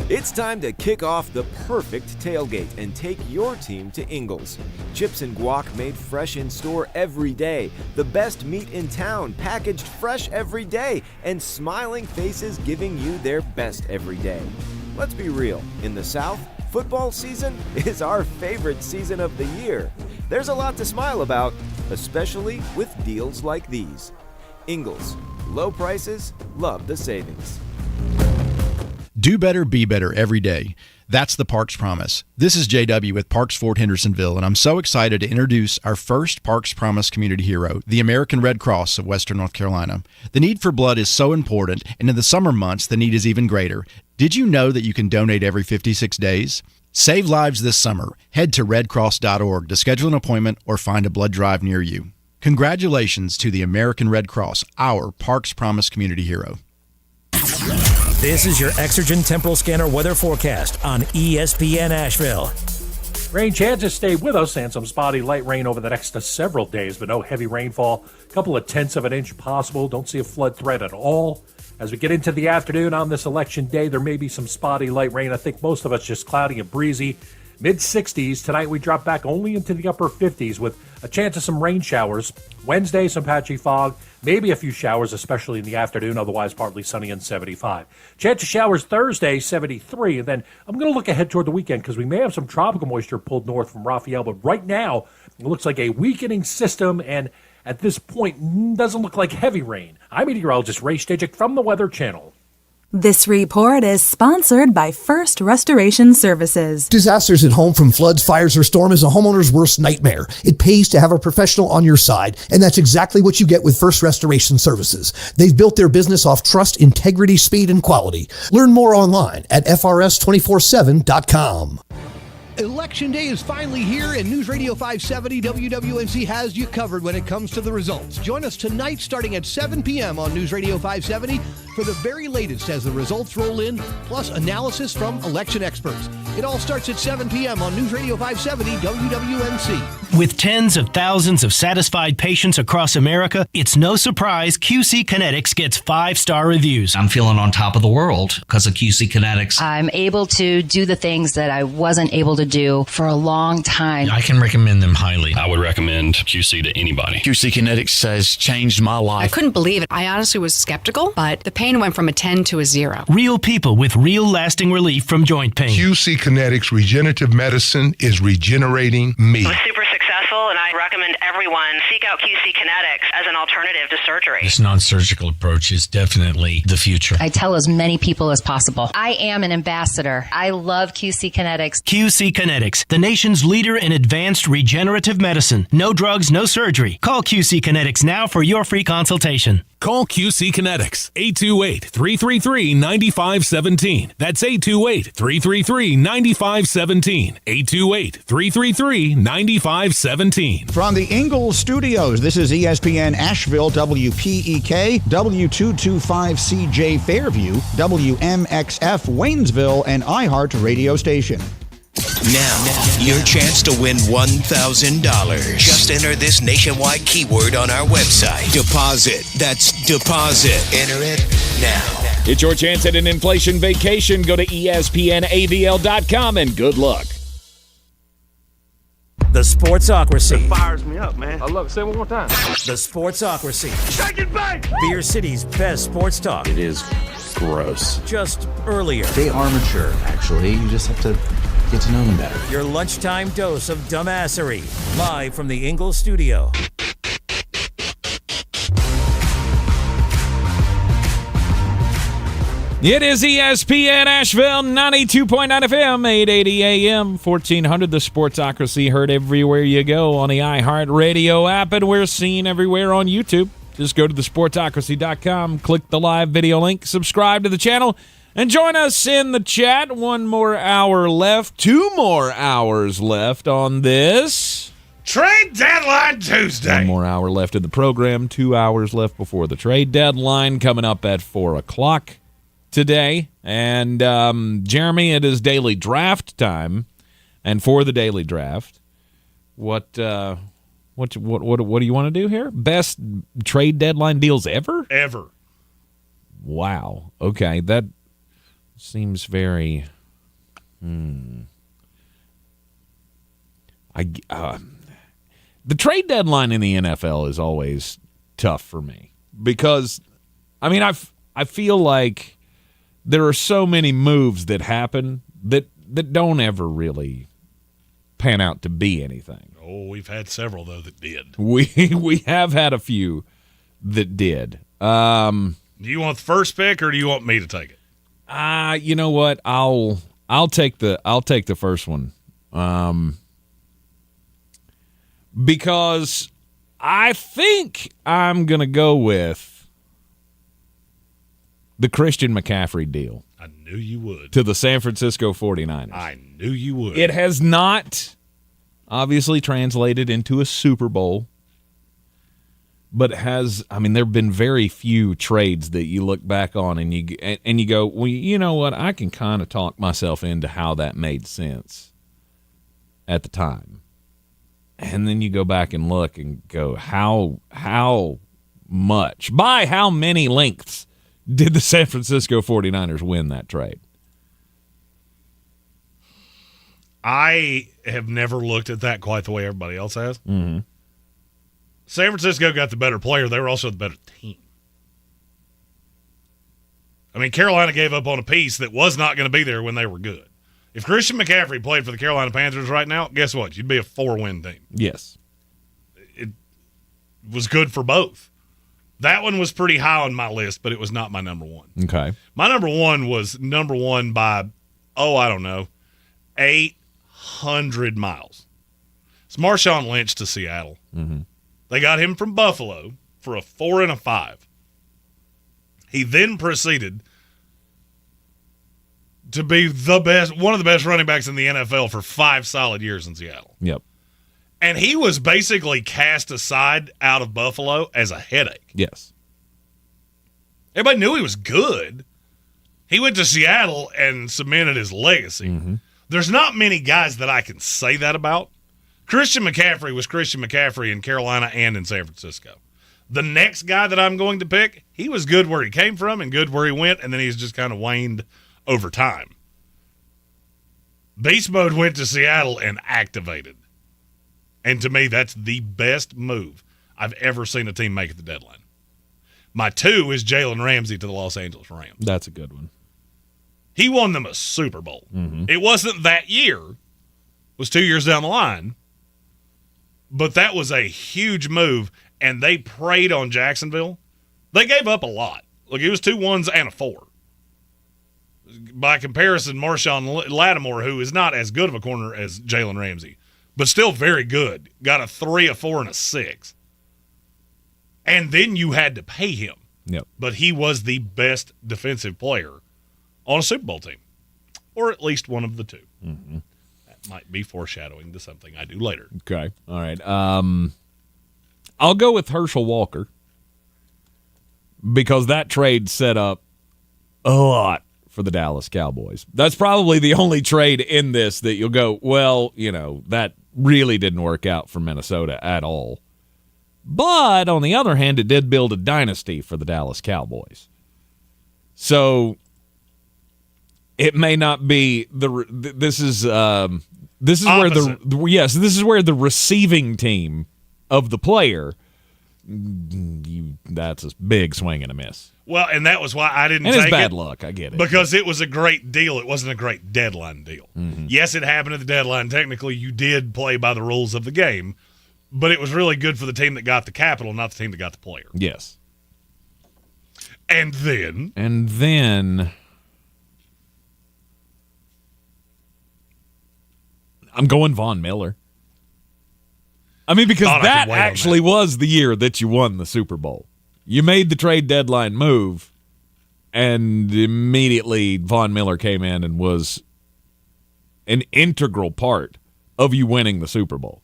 It's time to kick off the perfect tailgate and take your team to Ingalls. Chips and guac made fresh in store every day. The best meat in town packaged fresh every day. And smiling faces giving you their best every day. Let's be real. In the South, football season is our favorite season of the year. There's a lot to smile about, especially with deals like these. Ingalls. Low prices, love the savings. Do better, be better every day. That's the Parks Promise. This is JW with Parks Fort Hendersonville, and I'm so excited to introduce our first Parks Promise community hero, the American Red Cross of Western North Carolina. The need for blood is so important, and in the summer months, the need is even greater. Did you know that you can donate every 56 days? Save lives this summer. Head to redcross.org to schedule an appointment or find a blood drive near you. Congratulations to the American Red Cross, our Parks Promise community hero. This is your Exergen Temporal Scanner weather forecast on ESPN Asheville. Rain chances stay with us and some spotty light rain over the next several days, but no heavy rainfall. A couple of tenths of an inch possible. Don't see a flood threat at all. As we get into the afternoon on this election day, there may be some spotty light rain. I think most of it's just cloudy and breezy. Mid-60s. Tonight we drop back only into the upper 50s with a chance of some rain showers. Wednesday, some patchy fog. Maybe a few showers, especially in the afternoon. Otherwise, partly sunny and 75. Chance of showers Thursday, 73. And then I'm going to look ahead toward the weekend because we may have some tropical moisture pulled north from Raphael. But right now, it looks like a weakening system. And at this point, doesn't look like heavy rain. I'm meteorologist Ray Stejcik from the Weather Channel. This report is sponsored by First Restoration Services. Disasters at home from floods, fires, or storm is a homeowner's worst nightmare. It pays to have a professional on your side, and that's exactly what you get with First Restoration Services. They've built their business off trust, integrity, speed, and quality. Learn more online at frs247.com. Election Day is finally here, and News Radio 570 WWNC has you covered when it comes to the results. Join us tonight starting at 7 p.m. on News Radio 570 for the very latest as the results roll in, plus analysis from election experts. It all starts at 7 p.m. on News Radio 570 WWNC. With tens of thousands of satisfied patients across America, it's no surprise QC Kinetics gets 5-star reviews. I'm feeling on top of the world because of QC Kinetics. I'm able to do the things that I wasn't able to do for a long time. I can recommend them highly. I would recommend QC to anybody. QC Kinetics has changed my life. I couldn't believe it. I honestly was skeptical, but the pain went from a 10 to a 0. Real people with real lasting relief from joint pain. QC Kinetics Regenerative Medicine is regenerating me. It was super successful, and I recommend everyone seek out QC Kinetics as an alternative to surgery. This non-surgical approach is definitely the future. I tell as many people as possible. I am an ambassador. I love QC Kinetics. QC Kinetics, the nation's leader in advanced regenerative medicine. No drugs, no surgery. Call QC Kinetics now for your free consultation. Call QC Kinetics, 828-333-9517. That's 828-333-9517. 828-333-9517. From the Ingalls Studios, this is ESPN Asheville, WPEK, W225CJ Fairview, WMXF Waynesville, and iHeart radio station. Now, your chance to win $1,000. Just enter this nationwide keyword on our website. Deposit. That's deposit. Enter it now. It's your chance at an inflation vacation. Go to ESPNAVL.com and good luck. The Sportsocracy. It fires me up, man. I love it. Say it one more time. The Sportsocracy. Shake it back! Beer City's best sports talk. It is gross. Just earlier. They are mature, actually. You just have to get to know them better. Your lunchtime dose of dumbassery. Live from the Ingalls studio. It is ESPN Asheville, 92.9 FM, 880 AM, 1400. The Sportsocracy, heard everywhere you go on the iHeart Radio app, and we're seen everywhere on YouTube. Just go to thesportsocracy.com, click the live video link, subscribe to the channel, and join us in the chat. 1 more hour left, 2 more hours left on this Trade Deadline Tuesday. 1 more hour left in the program, 2 hours left before the trade deadline, coming up at 4 o'clock today. And Jeremy, it is daily draft time, and for the daily draft, what do you want to do here? Best trade deadline deals ever? Ever. Wow. Okay, that seems very. The trade deadline in the NFL is always tough for me because, I mean, I feel like there are so many moves that happen that don't ever really pan out to be anything. Oh, we've had several, though, that did. We have had a few that did. Do you want the first pick, or do you want me to take it? You know what? I'll take the first one. Because I think I'm going to go with the Christian McCaffrey deal. I knew you would. To the San Francisco 49ers. I knew you would. It has not obviously translated into a Super Bowl, but there have been very few trades that you look back on and you go, well, you know what? I can kind of talk myself into how that made sense at the time. And then you go back and look and go, how much, by how many lengths did the San Francisco 49ers win that trade? I have never looked at that quite the way everybody else has. Mm-hmm. San Francisco got the better player. They were also the better team. I mean, Carolina gave up on a piece that was not going to be there when they were good. If Christian McCaffrey played for the Carolina Panthers right now, guess what? You'd be a 4-win team. Yes. It was good for both. That one was pretty high on my list, but it was not my number one. Okay. My number one was number one by, I don't know, 800 miles. It's Marshawn Lynch to Seattle. Mm-hmm. They got him from Buffalo for a 4 and a 5. He then proceeded to be one of the best running backs in the NFL for 5 solid years in Seattle. Yep. And he was basically cast aside out of Buffalo as a headache. Yes. Everybody knew he was good. He went to Seattle and cemented his legacy. Mm-hmm. There's not many guys that I can say that about. Christian McCaffrey was Christian McCaffrey in Carolina and in San Francisco. The next guy that I'm going to pick, he was good where he came from and good where he went, and then he's just kind of waned over time. Beast Mode went to Seattle and activated. And to me, that's the best move I've ever seen a team make at the deadline. My 2 is Jalen Ramsey to the Los Angeles Rams. That's a good one. He won them a Super Bowl. Mm-hmm. It wasn't that year. It was 2 years down the line. But that was a huge move, and they preyed on Jacksonville. They gave up a lot. Look, it was 2 1s and a 4. By comparison, Marshawn Lattimore, who is not as good of a corner as Jalen Ramsey, but still very good, got a 3, a 4, and a 6. And then you had to pay him. Yep. But he was the best defensive player on a Super Bowl team, or at least one of the 2. Mm-hmm. That might be foreshadowing to something I do later. Okay. All right. I'll go with Herschel Walker because that trade set up a lot for the Dallas Cowboys. That's probably the only trade in this that you'll go, well, that really didn't work out for Minnesota at all. But on the other hand, it did build a dynasty for the Dallas Cowboys. So it may not be this is where the receiving team of the player, that's a big swing and a miss. Well, and that was why I didn't take it. And it's bad luck, I get it. Because it was a great deal. It wasn't a great deadline deal. Mm-hmm. Yes, it happened at the deadline. Technically, you did play by the rules of the game, but it was really good for the team that got the capital, not the team that got the player. Yes. And then I'm going Von Miller. I mean, because that actually was the year that you won the Super Bowl. You made the trade deadline move, and immediately Von Miller came in and was an integral part of you winning the Super Bowl.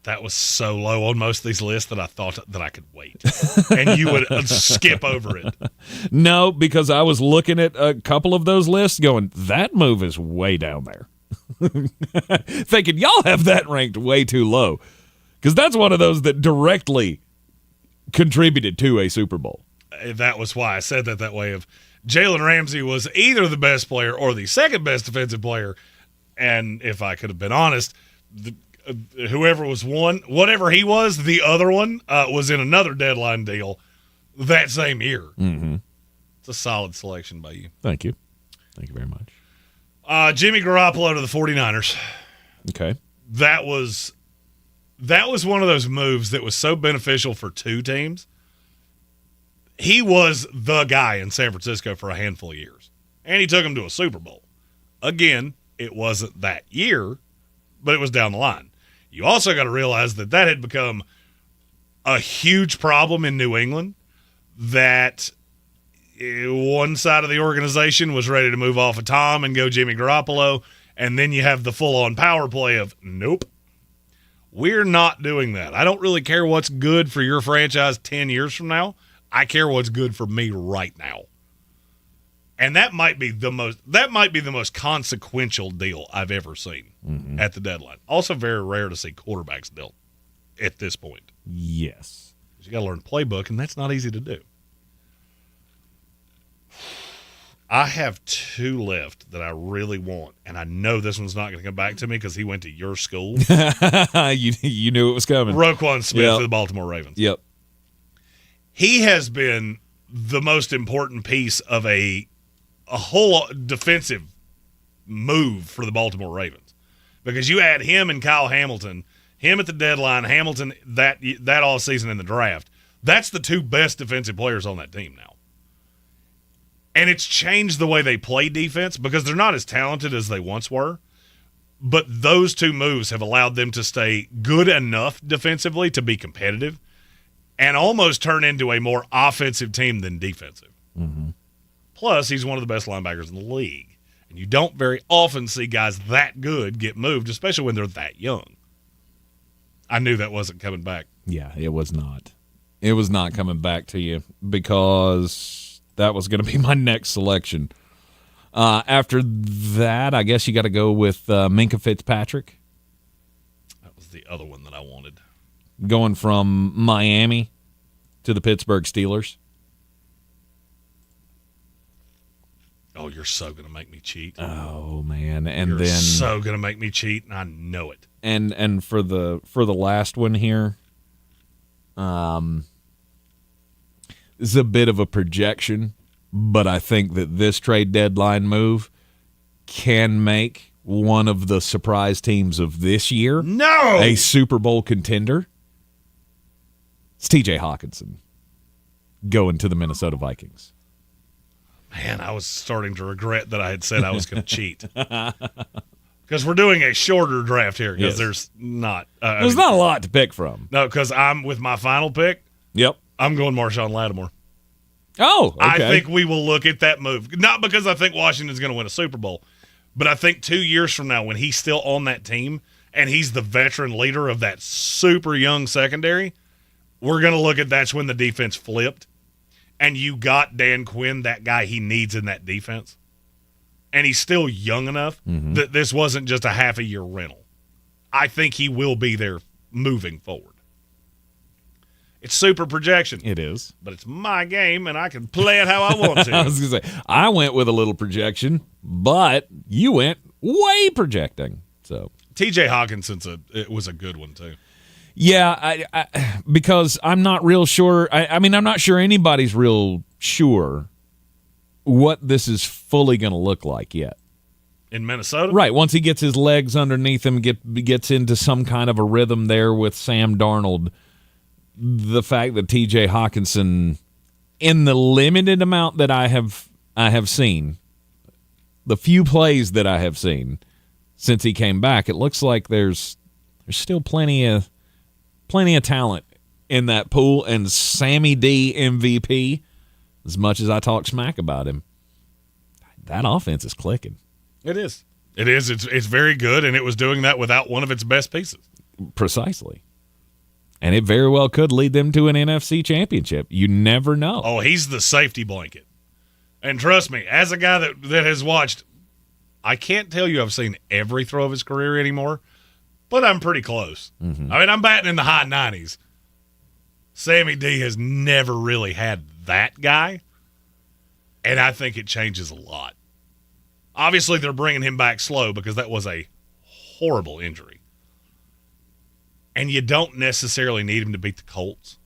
That was so low on most of these lists that I thought that I could wait. And you would skip over it. No, because I was looking at a couple of those lists going, that move is way down there. Thinking, y'all have that ranked way too low. Because that's one of those that directly contributed to a Super Bowl. That was why I said that way. Of Jalen Ramsey was either the best player or the second best defensive player. And if I could have been honest, whoever was one, whatever he was, the other one was in another deadline deal that same year. Mm-hmm. It's a solid selection by you. Thank you. Thank you very much. Jimmy Garoppolo to the 49ers. Okay. That was one of those moves that was so beneficial for 2 teams. He was the guy in San Francisco for a handful of years, and he took him to a Super Bowl. Again, it wasn't that year, but it was down the line. You also got to realize that had become a huge problem in New England, that one side of the organization was ready to move off of Tom and go Jimmy Garoppolo, and then you have the full-on power play of, nope, we're not doing that. I don't really care what's good for your franchise 10 years from now. I care what's good for me right now. And that might be the most consequential deal I've ever seen at the deadline. Also very rare to see quarterbacks dealt at this point. Yes. You got to learn playbook, and that's not easy to do. I have 2 left that I really want, and I know this one's not going to come back to me because he went to your school. you knew it was coming. Roquan Smith to the Baltimore Ravens. Yep. He has been the most important piece of a whole defensive move for the Baltimore Ravens, because you add him and Kyle Hamilton, him at the deadline, Hamilton that all season in the draft. That's the two best defensive players on that team now. And it's changed the way they play defense because they're not as talented as they once were. But those two moves have allowed them to stay good enough defensively to be competitive and almost turn into a more offensive team than defensive. Mm-hmm. Plus, he's one of the best linebackers in the league. And you don't very often see guys that good get moved, especially when they're that young. I knew that wasn't coming back. Yeah, it was not. It was not coming back to you because that was going to be my next selection. After that, I guess you got to go with Minkah Fitzpatrick. That was the other one that I wanted. Going from Miami to the Pittsburgh Steelers. Oh, you're so going to make me cheat. Oh, man. And you're then so going to make me cheat, and I know it. And for the last one here, this is a bit of a projection, but I think that this trade deadline move can make one of the surprise teams of this year a Super Bowl contender. It's T.J. Hawkinson going to the Minnesota Vikings. Man, I was starting to regret that I had said I was going to cheat. Because we're doing a shorter draft here because there's not. There's not a lot to pick from. No, because I'm with my final pick. Yep. I'm going Marshawn Lattimore. Oh, okay. I think we will look at that move. Not because I think Washington's going to win a Super Bowl, but I think 2 years from now when he's still on that team and he's the veteran leader of that super young secondary, we're going to look at that's when the defense flipped. And you got Dan Quinn, that guy he needs in that defense. And he's still young enough that this wasn't just a half-a-year rental. I think he will be there moving forward. It's super projection. It is. But it's my game, and I can play it how I want to. I was going to say, I went with a little projection, but you went way projecting. So T.J. Hawkinson's it was a good one, too. Yeah, I because I'm not real sure. I mean, I'm not sure anybody's real sure what this is fully going to look like yet. In Minnesota? Right. Once he gets his legs underneath him, gets into some kind of a rhythm there with Sam Darnold, the fact that T.J. Hawkinson, in the limited amount that I have seen, the few plays that I have seen since he came back, it looks like there's still plenty of talent in that pool, and Sammy D MVP, as much as I talk smack about him, that offense is clicking. It is. It is. It's very good, and it was doing that without one of its best pieces. Precisely. And it very well could lead them to an NFC championship. You never know. Oh, he's the safety blanket. And trust me, as a guy that has watched, I can't tell you I've seen every throw of his career anymore, but I'm pretty close. Mm-hmm. I mean, I'm batting in the high 90s. Sammy D has never really had that guy, and I think it changes a lot. Obviously, they're bringing him back slow because that was a horrible injury. And you don't necessarily need him to beat the Colts.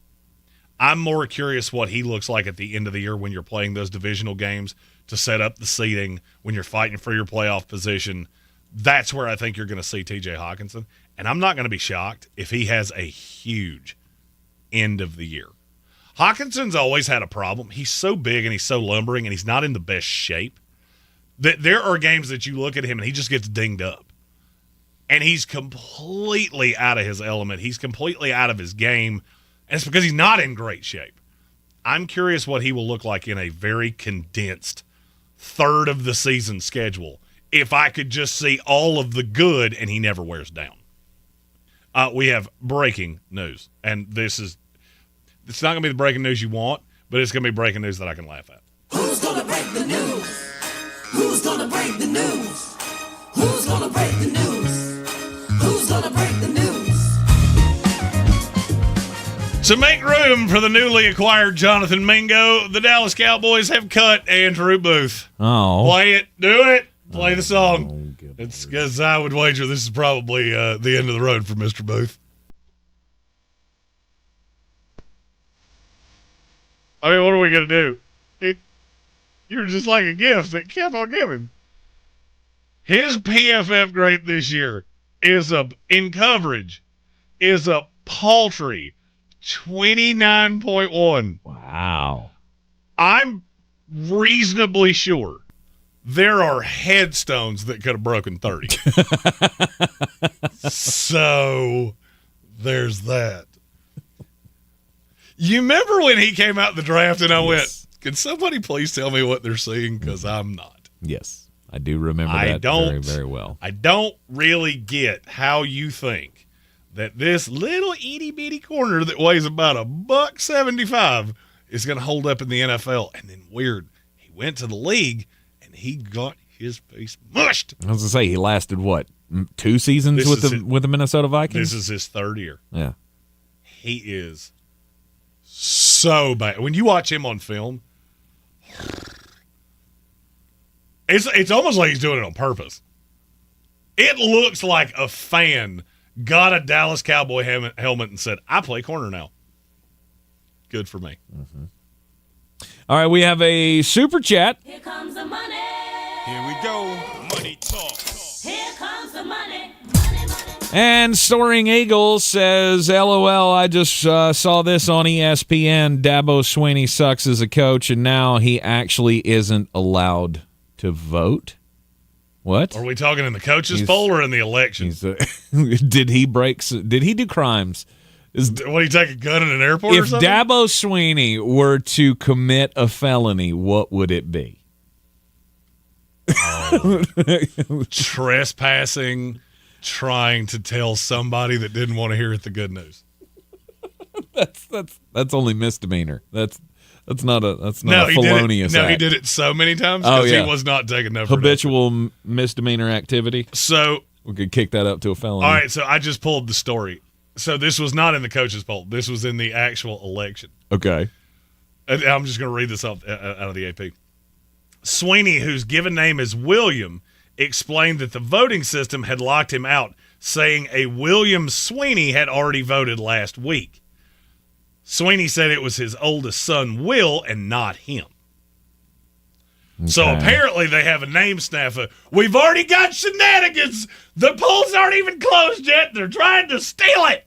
I'm more curious what he looks like at the end of the year when you're playing those divisional games to set up the seeding, when you're fighting for your playoff position. That's where I think you're going to see T.J. Hawkinson. And I'm not going to be shocked if he has a huge end of the year. Hawkinson's always had a problem. He's so big and he's so lumbering and he's not in the best shape that there are games that you look at him and he just gets dinged up. And he's completely out of his element. He's completely out of his game. And it's because he's not in great shape. I'm curious what he will look like in a very condensed third of the season schedule if I could just see all of the good and he never wears down. We have breaking news. And it's not going to be the breaking news you want, but it's going to be breaking news that I can laugh at. Who's going to break the news? Who's going to break the news? Who's going to break the news? Who's going to break the news? To make room for the newly acquired Jonathan Mingo, the Dallas Cowboys have cut Andrew Booth. Oh. Play it. Do it. Play the song. It's because I would wager this is probably the end of the road for Mr. Booth. I mean, what are we going to do? You're just like a gift that kept on giving. His PFF grade this year in coverage is a paltry 29.1. Wow. I'm reasonably sure there are headstones that could have broken 30. So there's that. You remember when he came out the draft and I went, can somebody please tell me what they're seeing? Because I'm not. Yes, I do remember that very, very well. I don't really get how you think that this little itty-bitty corner that weighs about $175 is going to hold up in the NFL. And then weird, he went to the league and he got his face mushed. I was going to say, he lasted, what, 2 seasons with the Minnesota Vikings? This is his 3rd year. Yeah. He is so bad. When you watch him on film, it's almost like he's doing it on purpose. It looks like a fan got a Dallas Cowboy helmet and said, I play corner now. Good for me. Mm-hmm. All right, we have a super chat. Here comes the money. Here we go. Money talk. Here comes the money. And Soaring Eagle says, LOL, I just saw this on ESPN. Dabo Swinney sucks as a coach, and now he actually isn't allowed to vote. What? Are we talking in the coaches poll or in the election? Did he do crimes? What, he take a gun in an airport or something? If Dabo Swinney were to commit a felony, what would it be? Trespassing, trying to tell somebody that didn't want to hear the good news. That's only misdemeanor. That's not a felonious act. No, he did it so many times because he was not taking no habitual misdemeanor activity. So we could kick that up to a felony. All right, so I just pulled the story. So this was not in the coaches poll. This was in the actual election. Okay. And I'm just going to read this out of the AP. Swinney, whose given name is William, explained that the voting system had locked him out, saying a William Swinney had already voted last week. Swinney said it was his oldest son, Will, and not him. Okay. So apparently they have a name snafu. We've already got shenanigans. The polls aren't even closed yet. They're trying to steal it.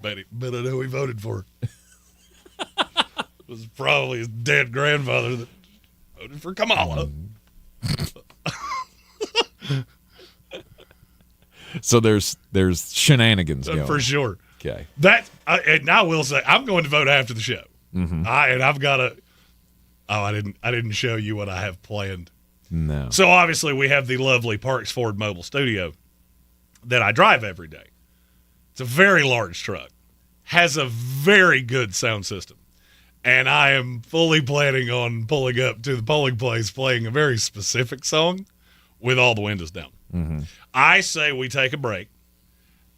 But I know he voted for it. It was probably his dead grandfather that voted for Kamala. So there's shenanigans going. For sure. Okay. And I will say, I'm going to vote after the show. Mm-hmm. I've got to. Oh, I didn't show you what I have planned. No. So obviously we have the lovely Parks Ford Mobile Studio that I drive every day. It's a very large truck, has a very good sound system, and I am fully planning on pulling up to the polling place playing a very specific song with all the windows down. Mm-hmm. I say we take a break,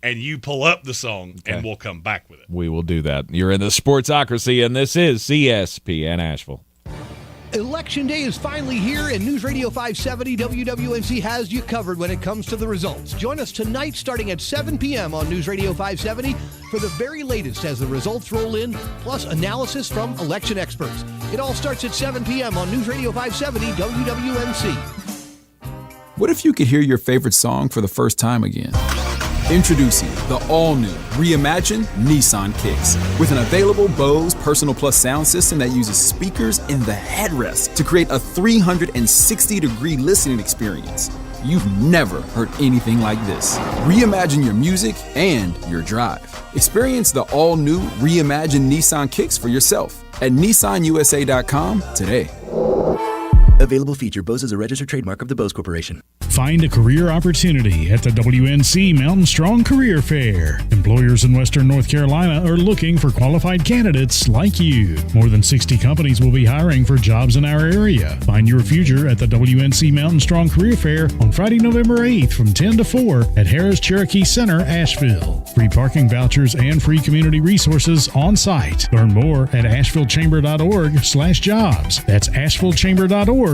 and you pull up the song, and we'll come back with it. We will do that. You're in the Sportsocracy, and this is ESPN Asheville. Election Day is finally here, and News Radio 570 WWNC has you covered when it comes to the results. Join us tonight starting at 7 p.m. on News Radio 570 for the very latest as the results roll in, plus analysis from election experts. It all starts at 7 p.m. on News Radio 570 WWNC. What if you could hear your favorite song for the first time again? Introducing the all-new, reimagined Nissan Kicks. With an available Bose Personal Plus sound system that uses speakers in the headrest to create a 360-degree listening experience. You've never heard anything like this. Reimagine your music and your drive. Experience the all-new, reimagined Nissan Kicks for yourself at nissanusa.com today. Available feature. Bose is a registered trademark of the Bose Corporation. Find a career opportunity at the WNC Mountain Strong Career Fair. Employers in Western North Carolina are looking for qualified candidates like you. More than 60 companies will be hiring for jobs in our area. Find your future at the WNC Mountain Strong Career Fair on Friday, November 8th from 10 to 4 at Harris Cherokee Center, Asheville. Free parking vouchers and free community resources on site. Learn more at ashevillechamber.org/jobs. That's ashevillechamber.org/jobs.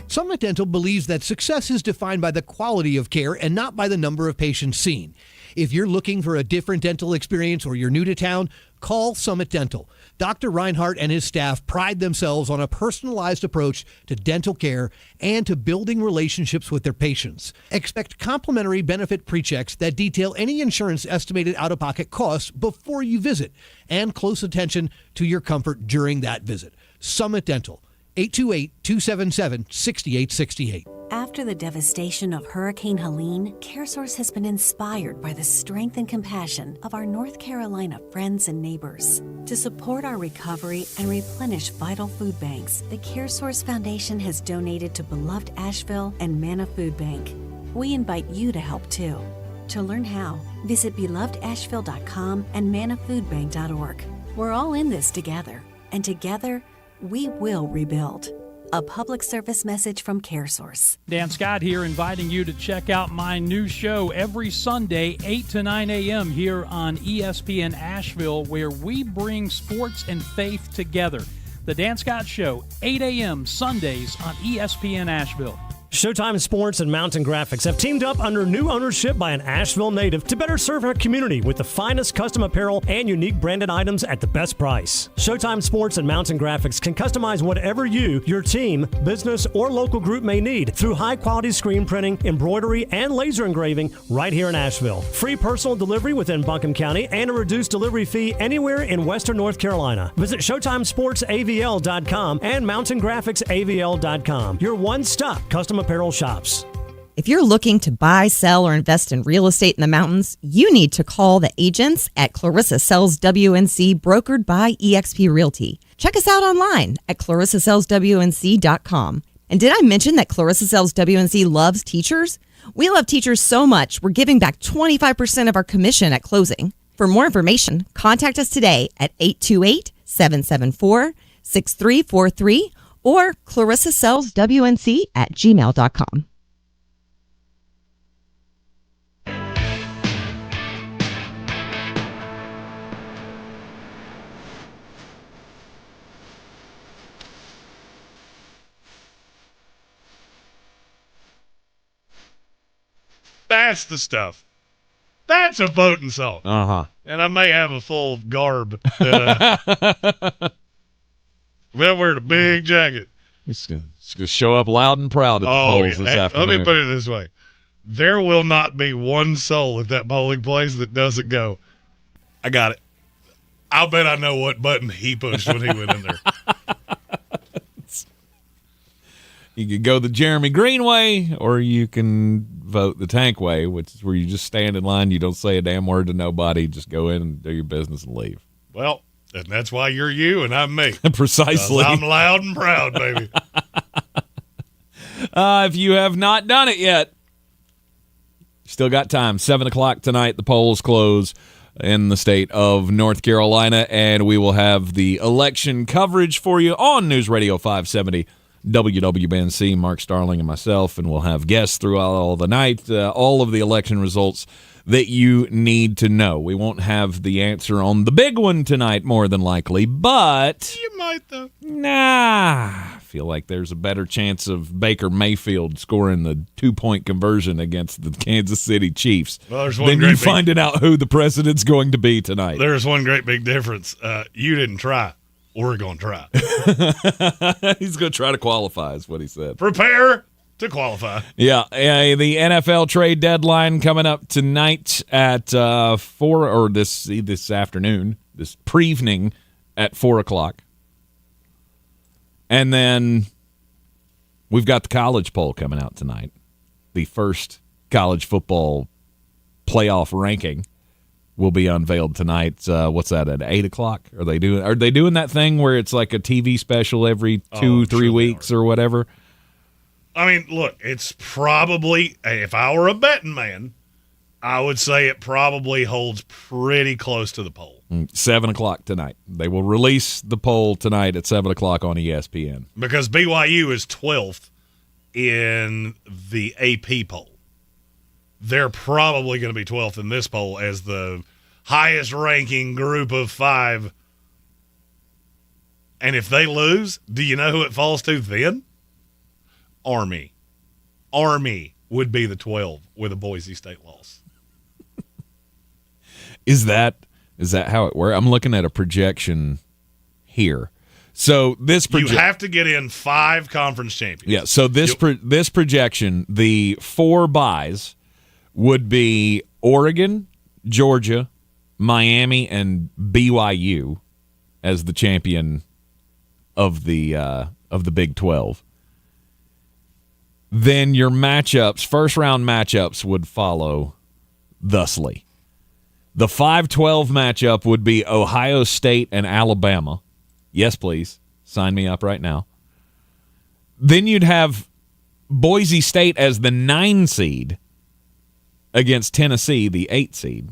Summit Dental believes that success is defined by the quality of care and not by the number of patients seen. If you're looking for a different dental experience or you're new to town, call Summit Dental. Dr. Reinhardt and his staff pride themselves on a personalized approach to dental care and to building relationships with their patients. Expect complimentary benefit pre-checks that detail any insurance estimated out-of-pocket costs before you visit, and close attention to your comfort during that visit. Summit Dental, 828-277-6868. After the devastation of Hurricane Helene, CareSource has been inspired by the strength and compassion of our North Carolina friends and neighbors. To support our recovery and replenish vital food banks, the CareSource Foundation has donated to Beloved Asheville and Manna Food Bank. We invite you to help too. To learn how, visit belovedasheville.com and mannafoodbank.org. We're all in this together, and together, we will rebuild. A public service message from CareSource. Dan Scott here, inviting you to check out my new show every Sunday, 8 to 9 a.m. here on ESPN Asheville, where we bring sports and faith together. The Dan Scott Show, 8 a.m. Sundays on ESPN Asheville. Showtime Sports and Mountain Graphics have teamed up under new ownership by an Asheville native to better serve our community with the finest custom apparel and unique branded items at the best price. Showtime Sports and Mountain Graphics can customize whatever you, your team, business, or local group may need through high-quality screen printing, embroidery, and laser engraving right here in Asheville. Free personal delivery within Buncombe County and a reduced delivery fee anywhere in Western North Carolina. Visit ShowtimeSportsAVL.com and MountainGraphicsAVL.com. Your one-stop custom apparel shops. If you're looking to buy, sell, or invest in real estate in the mountains, you need to call the agents at Clarissa Sells WNC, brokered by eXp Realty. Check us out online at ClarissaSellsWNC.com. And did I mention that Clarissa Sells WNC loves teachers? We love teachers so much, we're giving back 25% of our commission at closing. For more information, contact us today at 828-774-6343 or ClarissaSellsWNC@gmail.com. That's the stuff. That's a boating song. Uh-huh. And I may have a full garb. We'll wear the big jacket. It's going to show up loud and proud at the polls this afternoon. Let me put it this way. There will not be one soul at that polling place that doesn't go, I got it. I'll bet I know what button he pushed when he went in there. You could go the Jeremy Green way, or you can vote the Tank way, which is where you just stand in line, you don't say a damn word to nobody, just go in and do your business and leave. Well, and that's why you're you and I'm me. Precisely. I'm loud and proud, baby. If you have not done it yet, still got time. 7 o'clock tonight, the polls close in the state of North Carolina, and we will have the election coverage for you on News Radio 570 WWNC, Mark Starling and myself, and we'll have guests throughout all the night, all of the election results that you need to know. We won't have the answer on the big one tonight, more than likely, but you might, though. I feel like there's a better chance of Baker Mayfield scoring the 2-point conversion against the Kansas City Chiefs than you finding out who the president's going to be tonight. There's one great big difference. You didn't try. We're going to try. He's going to try to qualify, is what he said. Prepare to qualify. Yeah, the NFL trade deadline coming up tonight at 4, or this afternoon, this pre-evening at 4 o'clock. And then we've got the college poll coming out tonight, the first college football playoff ranking will be unveiled tonight. What's that, at 8 o'clock? Are they doing that thing where it's like a TV special every 2-3 weeks or whatever? I mean, look, it's probably, if I were a betting man, I would say it probably holds pretty close to the poll. 7 o'clock tonight. They will release the poll tonight at 7 o'clock on ESPN. Because BYU is 12th in the AP poll. They're probably going to be 12th in this poll as the highest ranking group of 5. And if they lose, do you know who it falls to then? Army. Army would be the 12 with a Boise State loss. Is that how it works? I'm looking at a projection here. So this you have to get in 5 conference champions. Yeah, so this projection, the 4 buys would be Oregon, Georgia, Miami, and BYU as the champion of the Big 12. Then your matchups, first round matchups, would follow thusly. The 5-12 matchup would be Ohio State and Alabama. Yes, please. Sign me up right now. Then you'd have Boise State as the 9 seed against Tennessee, the 8 seed.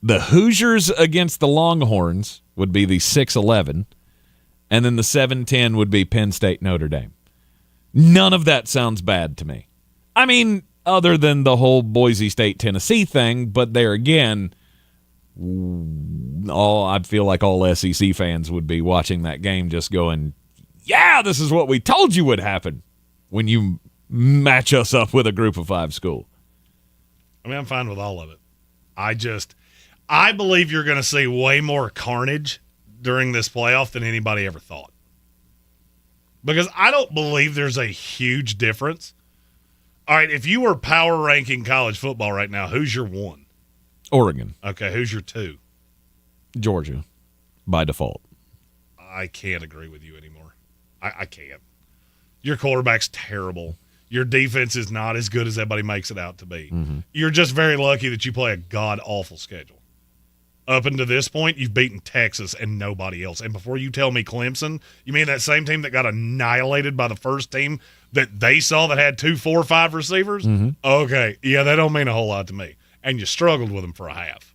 The Hoosiers against the Longhorns would be the 6-11. And then the 7-10 would be Penn State, Notre Dame. None of that sounds bad to me. I mean, other than the whole Boise State-Tennessee thing, but there again, I feel like all SEC fans would be watching that game just going, yeah, this is what we told you would happen when you match us up with a group of 5 school. I mean, I'm fine with all of it. I believe you're going to see way more carnage during this playoff than anybody ever thought. Because I don't believe there's a huge difference. All right, if you were power ranking college football right now, who's your 1? Oregon. Okay, who's your 2? Georgia, by default. I can't agree with you anymore. I can't. Your quarterback's terrible. Your defense is not as good as everybody makes it out to be. Mm-hmm. You're just very lucky that you play a god-awful schedule. Up until this point, you've beaten Texas and nobody else. And before you tell me Clemson, you mean that same team that got annihilated by the first team that they saw that had 2 4-5 receivers? Mm-hmm. Okay, yeah, that don't mean a whole lot to me. And you struggled with them for a half.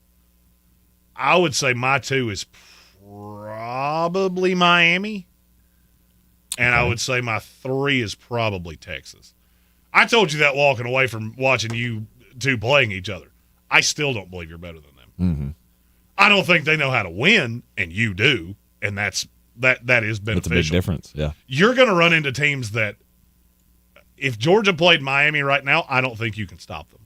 I would say my 2 is probably Miami. And I would say my 3 is probably Texas. I told you that walking away from watching you 2 playing each other. I still don't believe you're better than them. Mm-hmm. I don't think they know how to win, and you do, and that is beneficial. That's a big difference, yeah. You're going to run into teams that, if Georgia played Miami right now, I don't think you can stop them.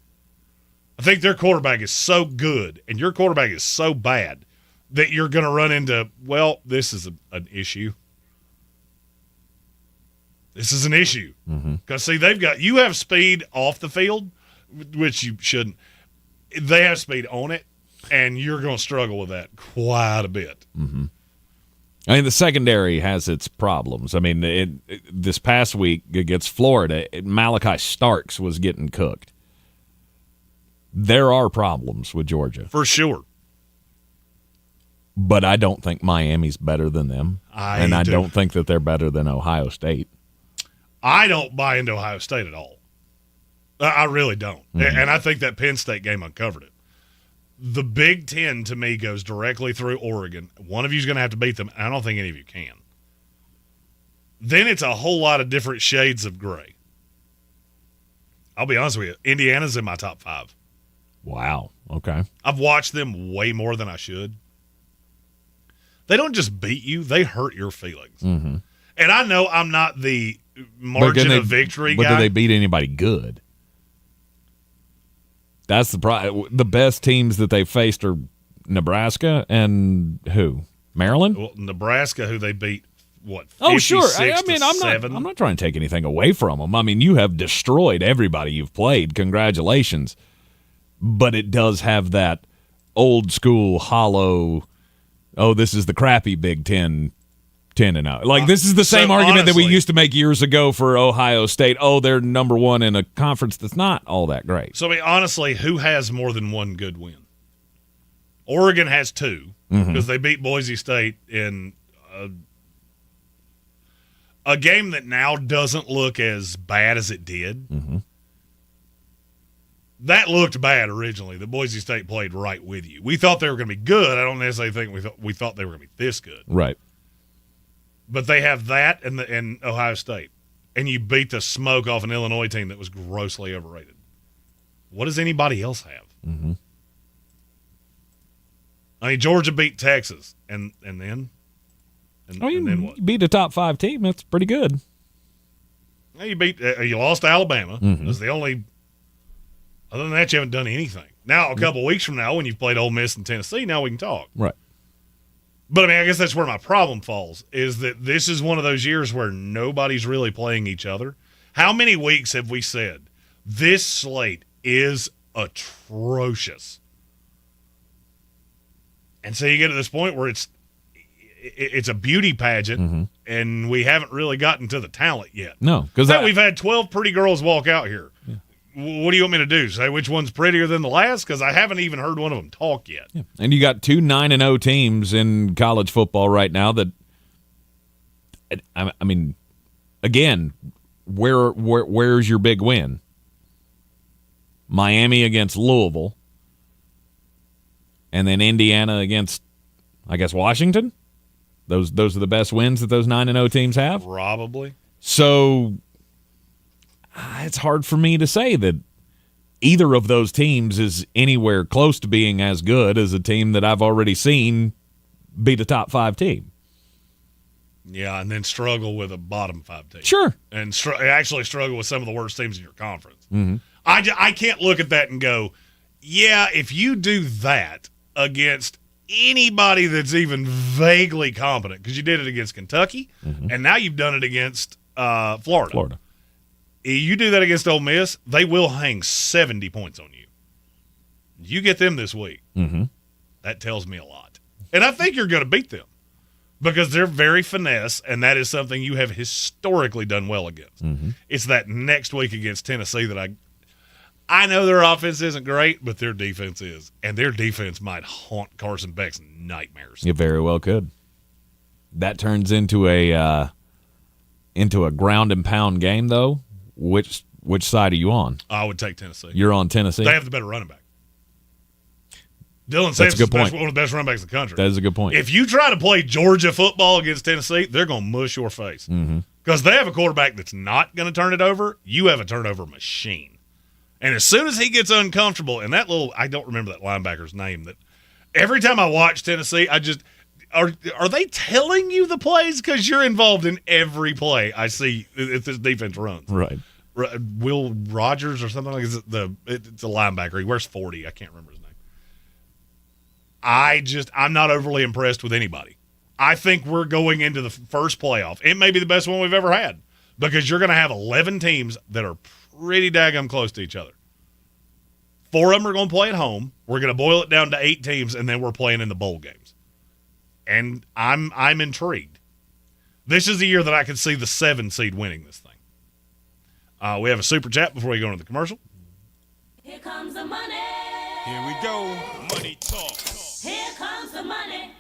I think their quarterback is so good, and your quarterback is so bad, that you're going to run into, well, this is an issue. This is an issue. Because, see, you have speed off the field, which you shouldn't. They have speed on it. And you're going to struggle with that quite a bit. Mm-hmm. I mean, the secondary has its problems. I mean, this past week against Florida, Malachi Starks was getting cooked. There are problems with Georgia. For sure. But I don't think Miami's better than them. I don't think that they're better than Ohio State. I don't buy into Ohio State at all. I really don't. Mm-hmm. And I think that Penn State game uncovered it. The Big Ten, to me, goes directly through Oregon. One of you is going to have to beat them, and I don't think any of you can. Then it's a whole lot of different shades of gray. I'll be honest with you. Indiana's in my top 5. Wow. Okay. I've watched them way more than I should. They don't just beat you. They hurt your feelings. Mm-hmm. And I know I'm not the margin of victory guy. But do they beat anybody good? That's the problem. The best teams that they faced are Nebraska and who? Maryland? Well, Nebraska, who they beat, what, 56 Oh, sure. I mean, to I'm not trying to take anything away from them. I mean, you have destroyed everybody you've played. Congratulations. But it does have that old school, hollow, this is the crappy Big Ten 10-0. Like, this is the same argument that we used to make years ago for Ohio State. Oh, they're number 1 in a conference that's not all that great. So, I mean, honestly, who has more than one good win? Oregon has 2 because they beat Boise State in a game that now doesn't look as bad as it did. Mm-hmm. That looked bad originally. The Boise State played right with you. We thought they were going to be good. I don't necessarily think we thought they were going to be this good. Right. But they have that and Ohio State. And you beat the smoke off an Illinois team that was grossly overrated. What does anybody else have? Mm-hmm. I mean, Georgia beat Texas. And then? And then what? You beat a top 5 team. That's pretty good. You lost to Alabama. Mm-hmm. That's the only Other than that, you haven't done anything. Now, a couple weeks from now, when you've played Ole Miss and Tennessee, now we can talk. Right. But, I mean, I guess that's where my problem falls, is that this is one of those years where nobody's really playing each other. How many weeks have we said, this slate is atrocious? And so you get to this point where it's a beauty pageant, and we haven't really gotten to the talent yet. No, because we've had 12 pretty girls walk out here. Yeah. What do you want me to do? Say which one's prettier than the last? Because I haven't even heard one of them talk yet. Yeah. And you got 2 9-0 teams in college football right now that, I mean, again, where's your big win? Miami against Louisville, and then Indiana against, I guess, Washington? Those are the best wins that those 9-0 teams have? Probably. So it's hard for me to say that either of those teams is anywhere close to being as good as a team that I've already seen beat a top 5 team. Yeah, and then struggle with a bottom 5 team. Sure. And actually struggle with some of the worst teams in your conference. Mm-hmm. I can't look at that and go, yeah, if you do that against anybody that's even vaguely competent, because you did it against Kentucky, and now you've done it against Florida. You do that against Ole Miss, they will hang 70 points on you. You get them this week. That tells me a lot. And I think you're going to beat them because they're very finesse, and that is something you have historically done well against. It's that next week against Tennessee that I know their offense isn't great, but their defense is. And their defense might haunt Carson Beck's nightmares. It very well could. That turns into a ground and pound game, though. Which side are you on? I would take Tennessee. You're on Tennessee? They have the better running back. Dylan Sampson's one of the best running backs in the country. That is a good point. If you try to play Georgia football against Tennessee, they're going to mush your face. Because they have a quarterback that's not going to turn it over. You have a turnover machine. And as soon as he gets uncomfortable, and that little – I don't remember that linebacker's name. That every time I watch Tennessee, I just – are they telling you the plays? Because you're involved in every play I see if this defense runs. Right. Will Rogers or something like that. It's a linebacker. He wears 40. I can't remember his name. I'm not overly impressed with anybody. I think we're going into the first playoff. It may be the best one we've ever had because you're going to have 11 teams that are pretty daggum close to each other. 4 of them are going to play at home. We're going to boil it down to 8 teams, and then we're playing in the bowl games. And I'm intrigued. This is the year that I could see the 7 seed winning this thing. We have a super chat before we go into the commercial. Here comes the money. Here we go. Money talk. Here comes the money.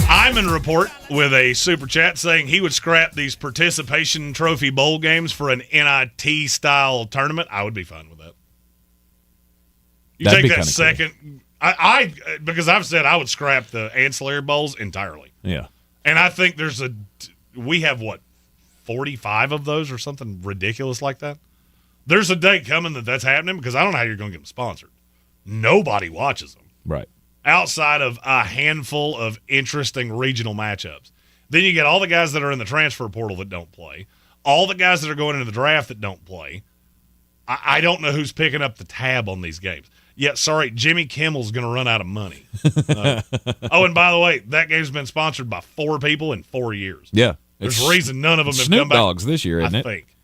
Iman report with a super chat saying he would scrap these participation trophy bowl games for an NIT style tournament. I would be fine with that. You That'd take be that kinda second. Cool. I because I've said I would scrap the ancillary bowls entirely. Yeah. And I think we have 45 of those or something ridiculous like that. There's a day coming that's happening because I don't know how you're going to get them sponsored. Nobody watches them. Right. Outside of a handful of interesting regional matchups. Then you get all the guys that are in the transfer portal that don't play, all the guys that are going into the draft that don't play. I don't know who's picking up the tab on these games. Yeah, sorry, Jimmy Kimmel's going to run out of money. And by the way, that game's been sponsored by 4 people in 4 years. Yeah. There's a reason none of them have Snoop come back. Dogg's this year, isn't I it? think.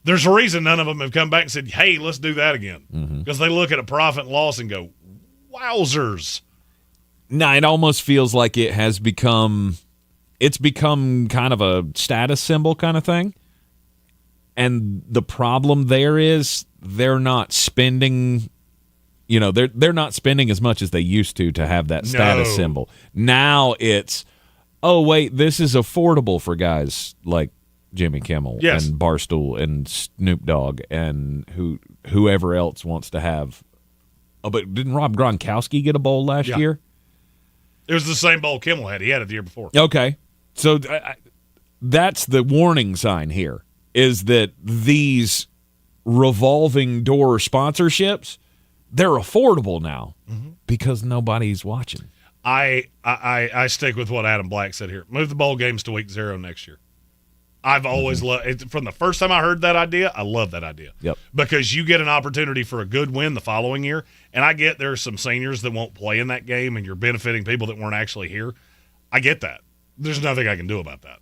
There's a reason none of them have come back and said, hey, let's do that again. Because they look at a profit and loss and go, wowzers. No, it almost feels like it has become kind of a status symbol kind of thing. And the problem there is they're not spending, they're not spending as much as they used to have that status symbol. Now it's, oh, wait, this is affordable for guys like Jimmy Kimmel and Barstool and Snoop Dogg and whoever else wants to have. Oh, but didn't Rob Gronkowski get a bowl last year? It was the same bowl Kimmel had. He had it the year before. Okay. So that's the warning sign here, is that these revolving door sponsorships, they're affordable now because nobody's watching. I stick with what Adam Black said here. Move the bowl games to week 0 next year. I've always loved it. From the first time I heard that idea, I love that idea. Yep. Because you get an opportunity for a good win the following year, and I get there's some seniors that won't play in that game, and you're benefiting people that weren't actually here. I get that. There's nothing I can do about that.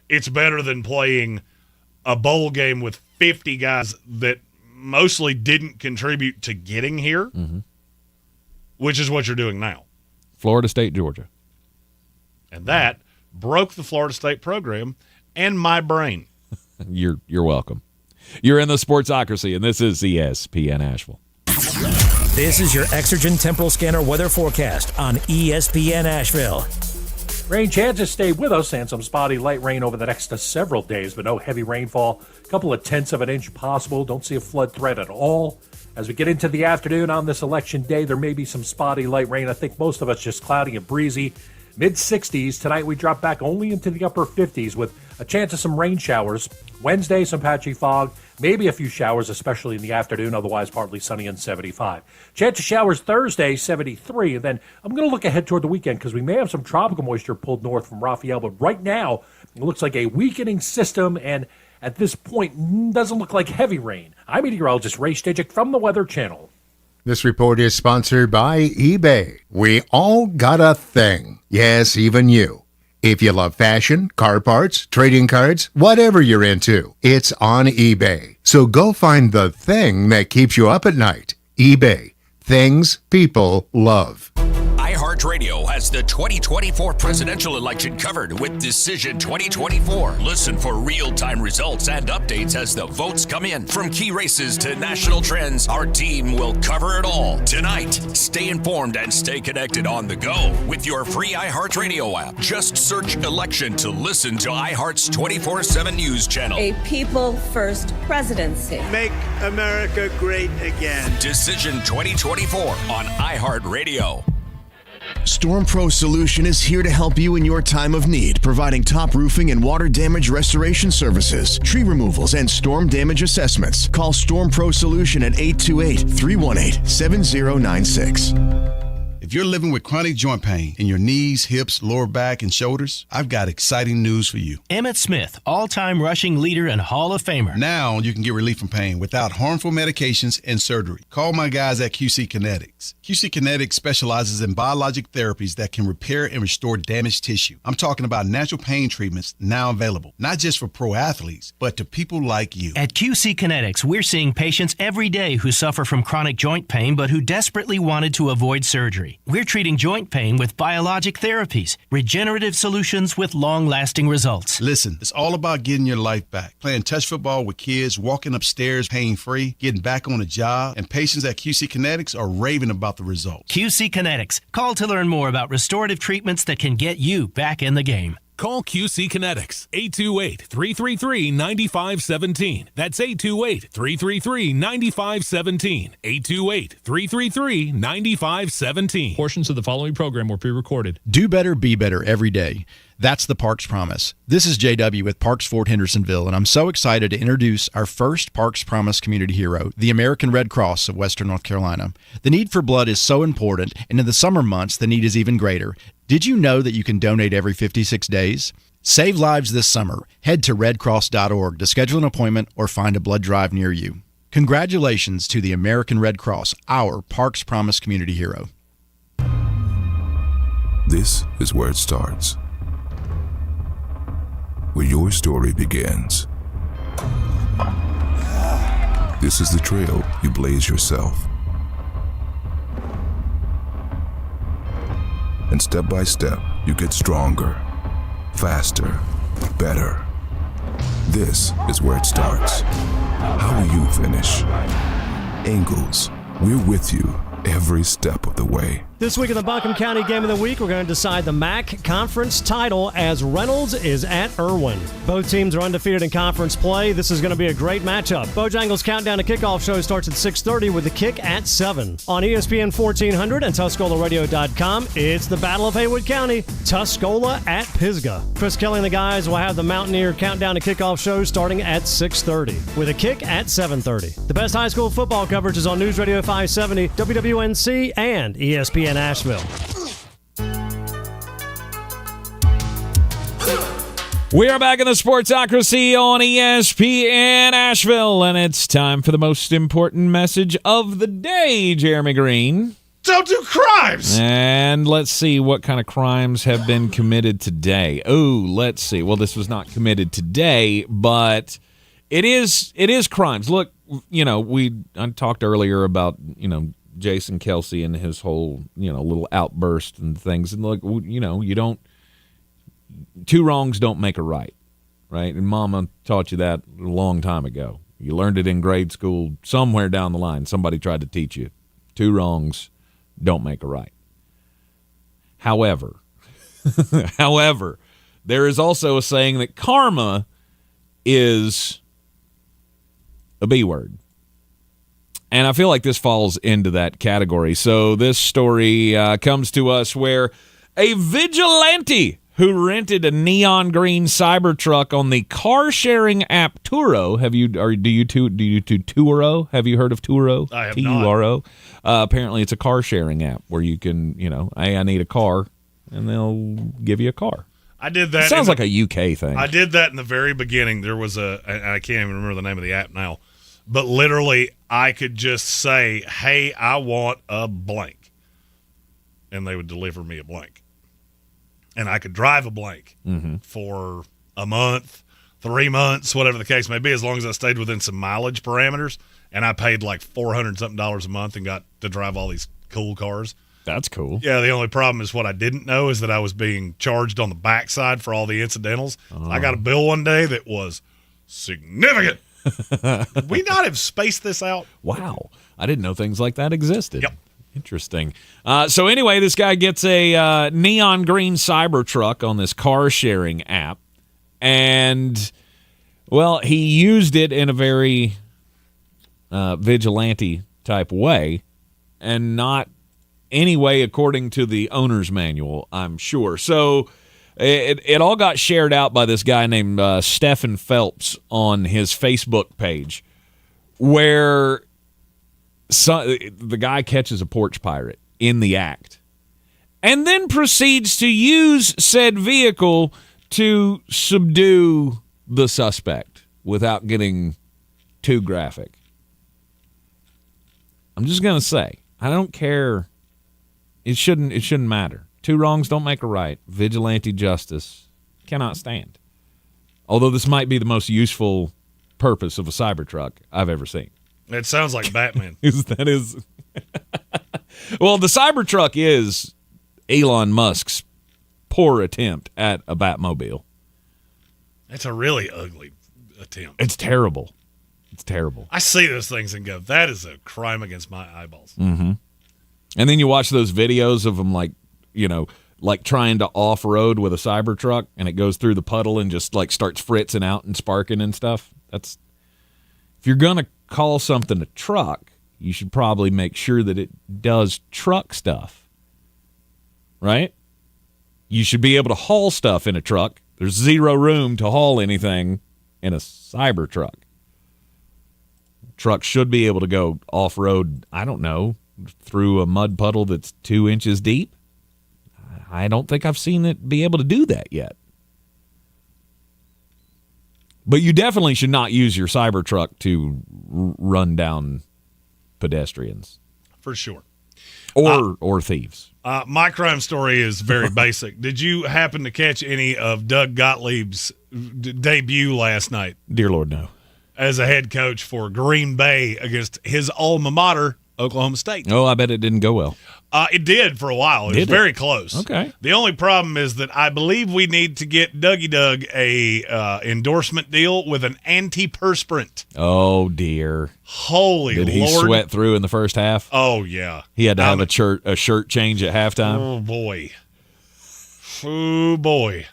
It's better than playing a bowl game with 50 guys that mostly didn't contribute to getting here, which is what you're doing now. Florida State, Georgia. And that broke the Florida State program and my brain. You're welcome. You're in the Sportsocracy, and this is ESPN Asheville. This is your Exergen Temporal Scanner weather forecast on ESPN Asheville. Rain chances stay with us and some spotty light rain over the next several days, but no heavy rainfall. A couple of tenths of an inch possible. Don't see a flood threat at all. As we get into the afternoon on this election day, there may be some spotty light rain. I think most of it's just cloudy and breezy. Mid-60s. Tonight we drop back only into the upper 50s with a chance of some rain showers. Wednesday, some patchy fog. Maybe a few showers, especially in the afternoon. Otherwise, partly sunny and 75. Chance of showers Thursday, 73. And then I'm going to look ahead toward the weekend because we may have some tropical moisture pulled north from Raphael. But right now, it looks like a weakening system. And at this point, doesn't look like heavy rain. I'm meteorologist Ray Stejik from the Weather Channel. This report is sponsored by eBay. We all got a thing. Yes, even you. If you love fashion, car parts, trading cards, whatever you're into, it's on eBay. So go find the thing that keeps you up at night. eBay. Things people love. iHeartRadio has the 2024 presidential election covered with Decision 2024. Listen for real-time results and updates as the votes come in. From key races to national trends, our team will cover it all. Tonight, stay informed and stay connected on the go with your free iHeartRadio app. Just search election to listen to iHeart's 24/7 news channel. A people-first presidency. Make America great again. Decision 2024 on iHeartRadio. StormPro Solution is here to help you in your time of need, providing top roofing and water damage restoration services, tree removals, and storm damage assessments. Call StormPro Solution at 828-318-7096. If you're living with chronic joint pain in your knees, hips, lower back, and shoulders, I've got exciting news for you. Emmitt Smith, all-time rushing leader and Hall of Famer. Now you can get relief from pain without harmful medications and surgery. Call my guys at QC Kinetics. QC Kinetics specializes in biologic therapies that can repair and restore damaged tissue. I'm talking about natural pain treatments now available, not just for pro athletes, but to people like you. At QC Kinetics, we're seeing patients every day who suffer from chronic joint pain but who desperately wanted to avoid surgery. We're treating joint pain with biologic therapies, regenerative solutions with long-lasting results. Listen, it's all about getting your life back. Playing touch football with kids, walking upstairs pain-free, getting back on a job, and patients at QC Kinetics are raving about the results. QC Kinetics. Call to learn more about restorative treatments that can get you back in the game. Call QC Kinetics, 828-333-9517. That's 828-333-9517. 828-333-9517. Portions of the following program were pre-recorded. Do better, be better every day. That's the Parks Promise. This is JW with Parks Fort Hendersonville, and I'm so excited to introduce our first Parks Promise community hero, the American Red Cross of Western North Carolina. The need for blood is so important, and in the summer months, the need is even greater. Did you know that you can donate every 56 days? Save lives this summer. Head to redcross.org to schedule an appointment or find a blood drive near you. Congratulations to the American Red Cross, our Parks Promise community hero. This is where it starts, where your story begins. This is the trail you blaze yourself. And step by step, you get stronger, faster, better. This is where it starts. How will you finish? Ingalls, we're with you every step of the way. This week in the Buncombe County Game of the Week, we're going to decide the MAC Conference title as Reynolds is at Irwin. Both teams are undefeated in conference play. This is going to be a great matchup. Bojangles' Countdown to Kickoff show starts at 6:30 with the kick at 7. On ESPN 1400 and TuscolaRadio.com, it's the Battle of Haywood County, Tuscola at Pisgah. Chris Kelly and the guys will have the Mountaineer Countdown to Kickoff show starting at 6:30 with a kick at 7:30. The best high school football coverage is on News Radio 570, WWNC, and ESPN Asheville. We are back in the Sportsocracy on ESPN Asheville, and it's time for the most important message of the day, Jeremy Green. Don't do crimes! And let's see what kind of crimes have been committed today. Oh, let's see. Well, this was not committed today, but it is crimes. Look, I talked earlier about, Jason Kelce and his whole, little outburst and things. And look, two wrongs don't make a right, right? And Mama taught you that a long time ago. You learned it in grade school. Somewhere down the line, somebody tried to teach you. Two wrongs don't make a right. However, there is also a saying that karma is a B word. And I feel like this falls into that category. So this story comes to us where a vigilante who rented a neon green Cybertruck on the car-sharing app Turo. Do you do Turo? Have you heard of Turo? I have T-U-R-O. Apparently, it's a car-sharing app where you can, hey, I need a car, and they'll give you a car. I did that. It sounds like a UK thing. I did that in the very beginning. There was I can't even remember the name of the app now, but literally I could just say, hey, I want a blank, and they would deliver me a blank. And I could drive a blank for a month, 3 months, whatever the case may be, as long as I stayed within some mileage parameters. And I paid like $400-something a month and got to drive all these cool cars. That's cool. Yeah, the only problem is what I didn't know is that I was being charged on the backside for all the incidentals. I got a bill one day that was significant. Did we not have spaced this out? Wow. I didn't know things like that existed. Yep. Interesting. So anyway, this guy gets a neon green Cybertruck on this car-sharing app, and, well, he used it in a very vigilante-type way, and not any way according to the owner's manual, I'm sure. So it all got shared out by this guy named Stephen Phelps on his Facebook page, where the guy catches a porch pirate in the act and then proceeds to use said vehicle to subdue the suspect without getting too graphic. I'm just going to say, I don't care. It shouldn't matter. Two wrongs don't make a right. Vigilante justice cannot stand. Although this might be the most useful purpose of a Cybertruck I've ever seen. It sounds like Batman. That is. Well, the Cybertruck is Elon Musk's poor attempt at a Batmobile. It's a really ugly attempt. It's terrible. It's terrible. I see those things and go, that is a crime against my eyeballs. Mm-hmm. And then you watch those videos of them like trying to off-road with a Cybertruck, and it goes through the puddle and just like starts fritzing out and sparking and stuff. If you're going to call something a truck, you should probably make sure that it does truck stuff, right? You should be able to haul stuff in a truck. There's zero room to haul anything in a Cybertruck. Truck should be able to go off-road, I don't know, through a mud puddle that's 2 inches deep. I don't think I've seen it be able to do that yet. But you definitely should not use your Cybertruck to run down pedestrians. For sure. Or thieves. My crime story is very basic. Did you happen to catch any of Doug Gottlieb's debut last night? Dear Lord, no. As a head coach for Green Bay against his alma mater, Oklahoma State. Oh, I bet it didn't go well. It did for a while. It was very close. Okay. The only problem is that I believe we need to get Dougie Doug a endorsement deal with an antiperspirant. Oh, dear. Holy Lord. Did he sweat through in the first half? Oh, yeah. He had to have a shirt change at halftime? Oh, boy. Oh, boy.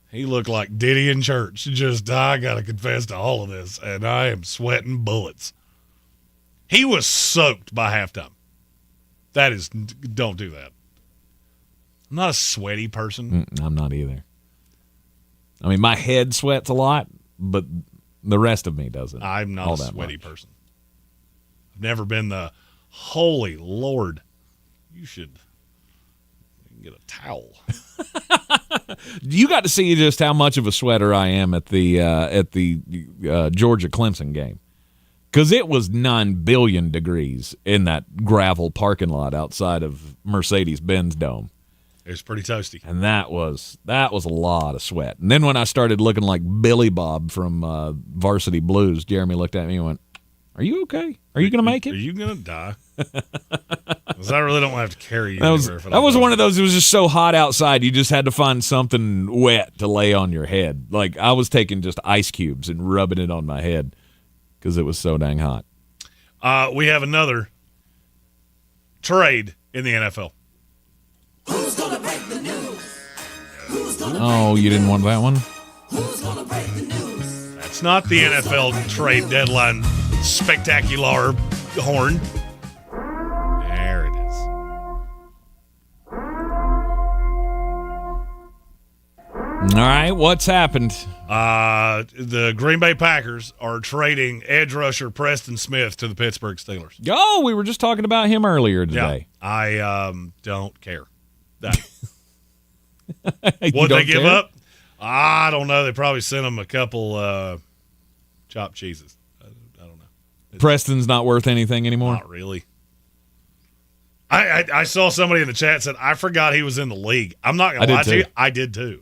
He looked like Diddy in church. I got to confess to all of this, and I am sweating bullets. He was soaked by halftime. Don't do that. I'm not a sweaty person. I'm not either. I mean, my head sweats a lot, but the rest of me doesn't. I'm not a sweaty person. I've never been the, holy Lord, you should Get a towel. You got to see just how much of a sweater I am at the Georgia Clemson game, because it was 9 billion degrees in that gravel parking lot outside of Mercedes-Benz Dome. It was pretty toasty, and that was a lot of sweat. And then when I started looking like Billy Bob from Varsity Blues, Jeremy looked at me and went, "Are you okay? Are you going to make it? Are you going to die?" Because I really don't have to carry you. That was one of those. It was just so hot outside, you just had to find something wet to lay on your head. Like I was taking just ice cubes and rubbing it on my head because it was so dang hot. We have another trade in the NFL. Who's gonna break the news? Oh, you didn't want that one? Who's gonna break the news? That's not the NFL trade deadline spectacular horn. There it is. All right, what's happened? The Green Bay Packers are trading edge rusher Preston Smith to the Pittsburgh Steelers. Oh, we were just talking about him earlier today. Yeah, I don't care. What don't they give care? up? I don't know. They probably sent them a couple chopped cheeses. I don't know. Preston's not worth anything anymore? Not really. I saw somebody in the chat said, I forgot he was in the league. I'm not going to lie to you. I did too.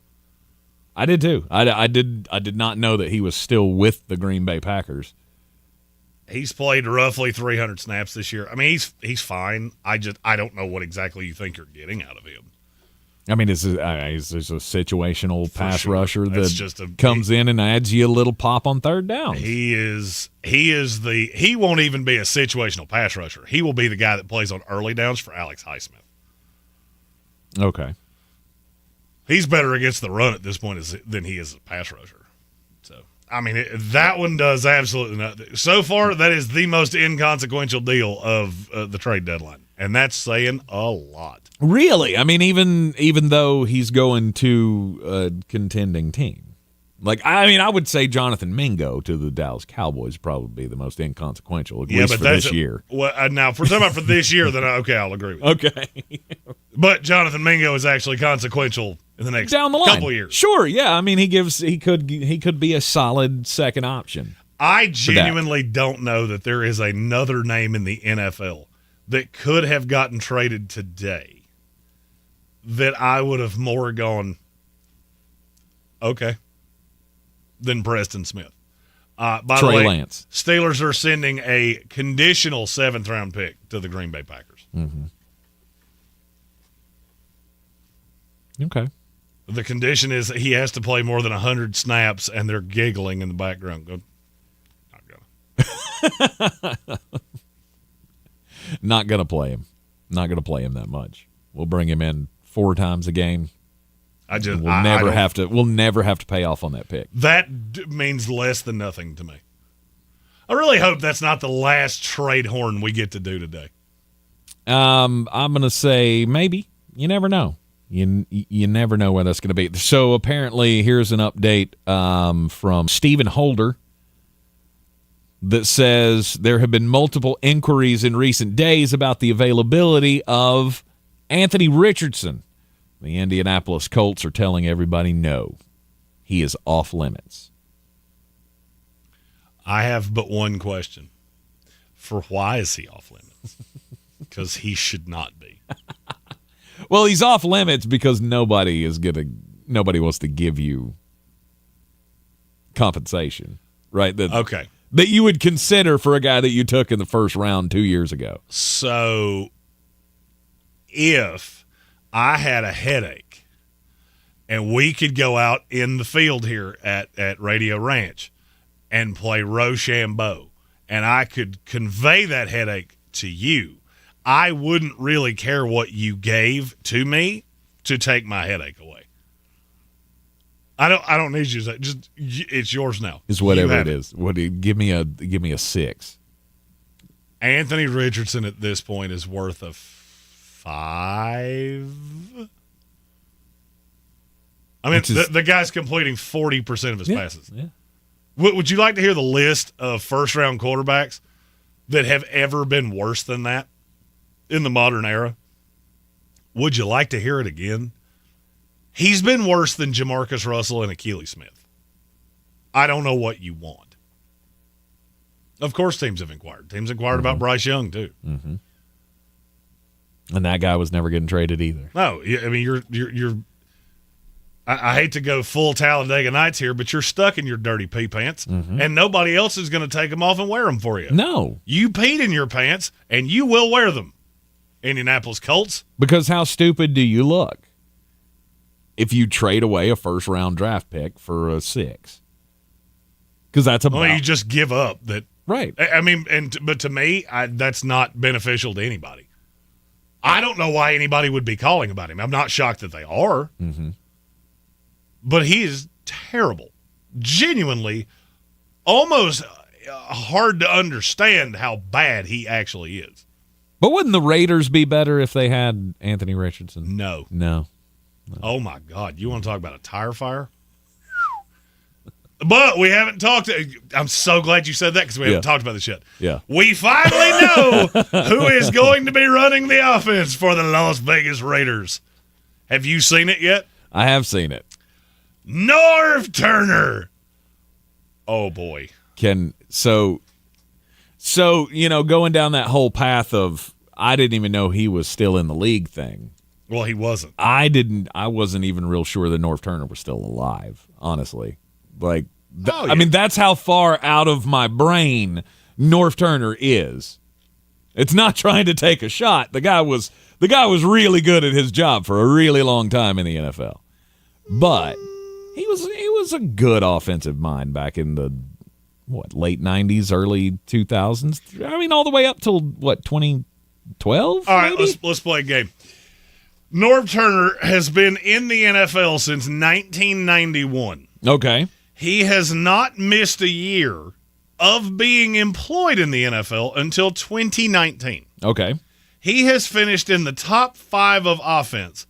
I did too. I did not know that he was still with the Green Bay Packers. He's played roughly 300 snaps this year. I mean, he's fine. I don't know what exactly you think you're getting out of him. I mean, he's a situational pass rusher that comes in and adds you a little pop on third down. He won't even be a situational pass rusher. He will be the guy that plays on early downs for Alex Highsmith. Okay. He's better against the run at this point than he is a pass rusher. So, I mean, that one does absolutely nothing. So far, that is the most inconsequential deal of the trade deadline, and that's saying a lot. Really? I mean, even though he's going to a contending team. I would say Jonathan Mingo to the Dallas Cowboys probably be the most inconsequential, at least for this year. Well, now, if we're talking about for this year, then okay, I'll agree with you. Okay. But Jonathan Mingo is actually consequential in the next down the line. couple of years. Sure, yeah. I mean, he could be a solid second option. I genuinely don't know that there is another name in the NFL that could have gotten traded today that I would have more gone, okay, than Preston Smith. By the way, Lance. Steelers are sending a conditional 7th-round pick to the Green Bay Packers. Mm-hmm. Okay. The condition is he has to play more than 100 snaps, and they're giggling in the background. Not gonna play him. Not gonna play him that much. We'll bring him in 4 times a game. We'll never have to pay off on that pick. That means less than nothing to me. I really hope that's not the last trade horn we get to do today. I'm gonna say maybe. You never know. You never know where that's going to be. So apparently, here's an update from Stephen Holder that says there have been multiple inquiries in recent days about the availability of Anthony Richardson. The Indianapolis Colts are telling everybody no, he is off limits. I have but one question. For why is he off limits? Because he should not be. Well, he's off limits because nobody wants to give you compensation, right? Okay. That you would consider for a guy that you took in the first round 2 years ago. So if I had a headache and we could go out in the field here at Radio Ranch and play Rochambeau, and I could convey that headache to you, I wouldn't really care what you gave to me to take my headache away. I don't need you to say, just it's yours now. It's whatever it is. Give me a 6. Anthony Richardson at this point is worth a 5. I mean, the guy's completing 40% of his passes. Yeah. Would you like to hear the list of first-round quarterbacks that have ever been worse than that in the modern era? Would you like to hear it again? He's been worse than Jamarcus Russell and Khalil Smith. I don't know what you want. Of course, teams have inquired. Teams inquired about Bryce Young, too. Mm-hmm. And that guy was never getting traded either. No, I mean, you're I hate to go full Talladega Nights here, but you're stuck in your dirty pee pants, and nobody else is going to take them off and wear them for you. No. You peed in your pants, and you will wear them. Indianapolis Colts. Because how stupid do you look if you trade away a first-round draft pick for a 6? Because that's about... Well, you just give up that. Right. I mean, but to me, that's not beneficial to anybody. I don't know why anybody would be calling about him. I'm not shocked that they are. Mm-hmm. But he is terrible. Genuinely, almost hard to understand how bad he actually is. But wouldn't the Raiders be better if they had Anthony Richardson? No. Oh, my God. You want to talk about a tire fire? But we haven't talked. I'm so glad you said that because we haven't talked about this yet. Yeah. We finally know who is going to be running the offense for the Las Vegas Raiders. Have you seen it yet? I have seen it. Norv Turner. Oh, boy. So going down that whole path of I didn't even know he was still in the league thing. Well, he wasn't. I wasn't even real sure that Norv Turner was still alive, honestly. Like, I mean, that's how far out of my brain Norv Turner is. It's not trying to take a shot. The guy was really good at his job for a really long time in the NFL. But he was a good offensive mind back in the late 90s, early 2000s. I mean, all the way up till 2012? All right, let's play a game. Norv Turner has been in the NFL since 1991. Okay. He has not missed a year of being employed in the NFL until 2019. Okay. He has finished in the top 5 of offense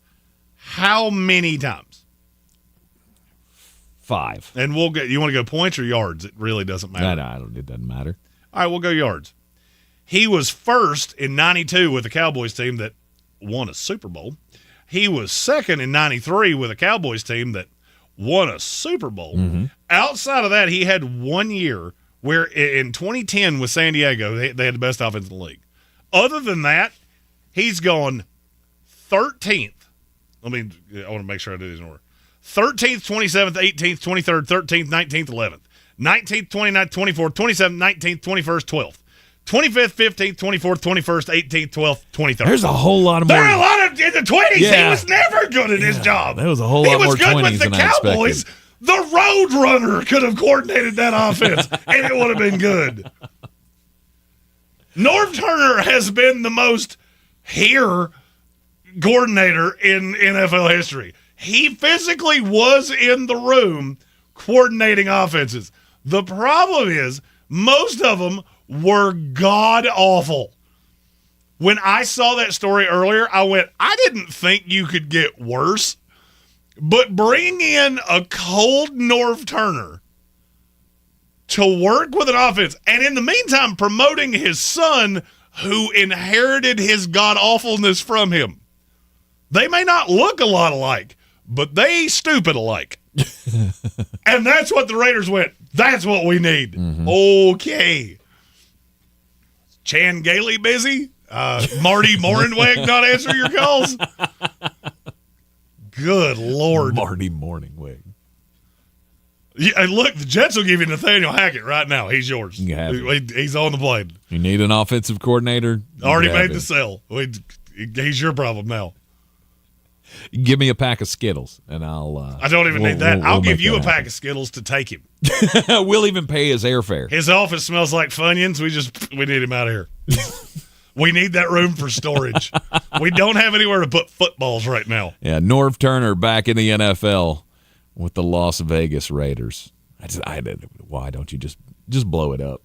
how many times? 5. And you want to go points or yards? It really doesn't matter. No, it doesn't matter. All right, we'll go yards. He was first in 92 with the Cowboys team that won a Super Bowl. He was second in 93 with a Cowboys team that won a Super Bowl. Mm-hmm. Outside of that, he had 1 year where in 2010 with San Diego, they had the best offense in the league. Other than that, he's gone 13th. I want to make sure I do these in order. 13th, 27th, 18th, 23rd, 13th, 19th, 11th. 19th, 29th, 24th, 27th, 19th, 21st, 12th. 25th, 15th, 24th, 21st, 18th, 12th, 23rd. There's a whole lot of more. There are a lot of in the 20s. Yeah. He was never good at his job. There was a whole lot more 20s than I He was good with the Cowboys. The Roadrunner could have coordinated that offense, and it would have been good. Norv Turner has been the most here coordinator in NFL history. He physically was in the room coordinating offenses. The problem is most of them were god-awful. When I saw that story earlier, I went, I didn't think you could get worse. But bringing in a cold Norv Turner to work with an offense, and in the meantime promoting his son who inherited his god-awfulness from him. They may not look a lot alike, but they stupid alike. And that's what the Raiders went, that's what we need. Mm-hmm. Okay. Chan Gailey busy? Marty Mornweg not answer your calls? Good Lord. Marty Morningweg. Yeah, and look, the Jets will give you Nathaniel Hackett right now. He's yours. You have it. He's on the plane. You need an offensive coordinator? Already made the sell. He's your problem now. Give me a pack of Skittles, and I'll... I don't even need that. I'll give you a pack of Skittles to take him. We'll even pay his airfare. His office smells like Funyuns. We need him out of here. We need that room for storage. We don't have anywhere to put footballs right now. Yeah, Norv Turner back in the NFL with the Las Vegas Raiders. Why don't you just blow it up?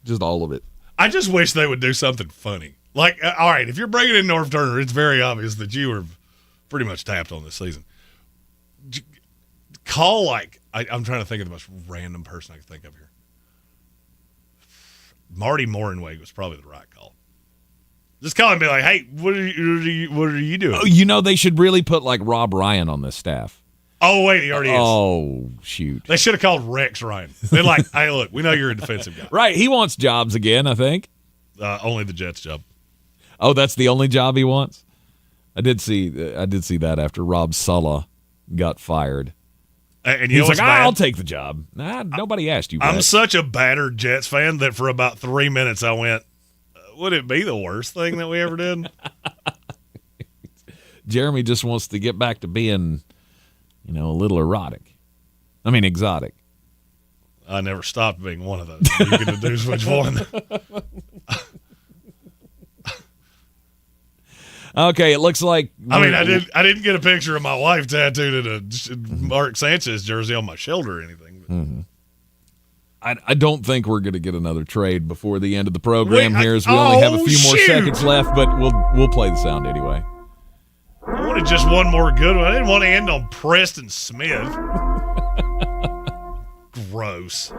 Just all of it. I just wish they would do something funny. Like, all right, if you're bringing in Norv Turner, it's very obvious that you were pretty much tapped on this season. Call I'm trying to think of the most random person I can think of here. Marty Mornweg was probably the right call. Just call him and be like, hey, what are you doing? Oh, you know, they should really put like Rob Ryan on this staff. Oh, wait, he already is. Oh, shoot. They should have called Rex Ryan. They're like, hey, look, we know you're a defensive guy. Right, he wants jobs again, I think. Only the Jets job. Oh, that's the only job he wants? I did see that after Rob Sala got fired. And he was like, I'll take the job. Nah, nobody asked you. I'm such a battered Jets fan that for about 3 minutes I went, would it be the worst thing that we ever did? Jeremy just wants to get back to being, a little exotic. I never stopped being one of those. You can deduce which one. Okay, it looks like. I didn't get a picture of my wife tattooed in a Mark Sanchez jersey on my shoulder or anything. Mm-hmm. I don't think we're going to get another trade before the end of the program here, as we only have a few more seconds left, but we'll play the sound anyway. I wanted just one more good one. I didn't want to end on Preston Smith. Gross.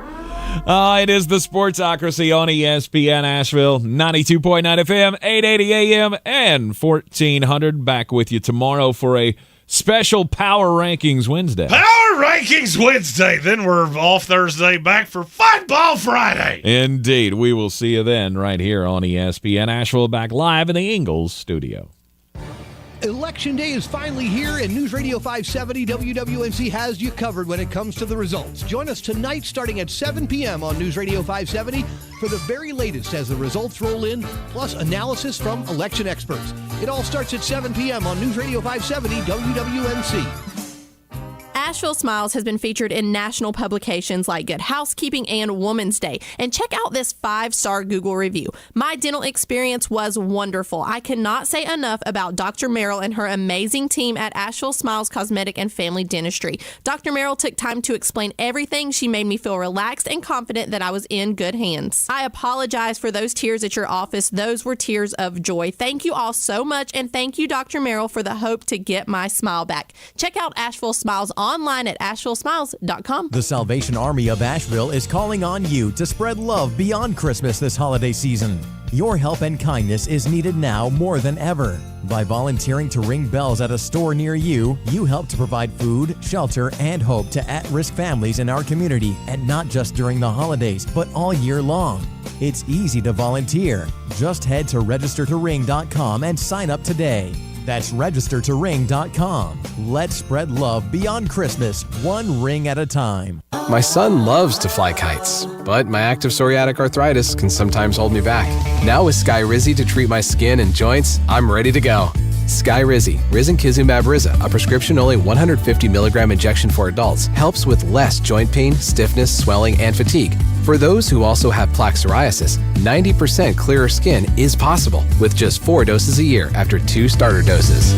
It is the Sportsocracy on ESPN Asheville, 92.9 FM, 880 AM, and 1400. Back with you tomorrow for a special Power Rankings Wednesday. Power Rankings Wednesday. Then we're off Thursday, back for Football Friday. Indeed. We will see you then right here on ESPN Asheville, back live in the Ingalls studio. Election Day is finally here, and News Radio 570 WWNC has you covered when it comes to the results. Join us tonight starting at 7 p.m. on News Radio 570 for the very latest as the results roll in, plus analysis from election experts. It all starts at 7 p.m. on News Radio 570 WWNC. Asheville Smiles has been featured in national publications like Good Housekeeping and Woman's Day. And check out this 5-star Google review. My dental experience was wonderful. I cannot say enough about Dr. Merrill and her amazing team at Asheville Smiles Cosmetic and Family Dentistry. Dr. Merrill took time to explain everything. She made me feel relaxed and confident that I was in good hands. I apologize for those tears at your office. Those were tears of joy. Thank you all so much, and thank you, Dr. Merrill, for the hope to get my smile back. Check out Asheville Smiles online at AshevilleSmiles.com. The Salvation Army of Asheville is calling on you to spread love beyond Christmas this holiday season. Your help and kindness is needed now more than ever. By volunteering to ring bells at a store near you, you help to provide food, shelter, and hope to at-risk families in our community, and not just during the holidays, but all year long. It's easy to volunteer. Just head to registertoring.com and sign up today. That's registertoring.com. Let's spread love beyond Christmas, one ring at a time. My son loves to fly kites, but my active psoriatic arthritis can sometimes hold me back. Now with Skyrizi to treat my skin and joints, I'm ready to go. Skyrizi, risankizumab Riza, a prescription-only 150 milligram injection for adults, helps with less joint pain, stiffness, swelling, and fatigue. For those who also have plaque psoriasis, 90% clearer skin is possible with just 4 doses a year after 2 starter doses.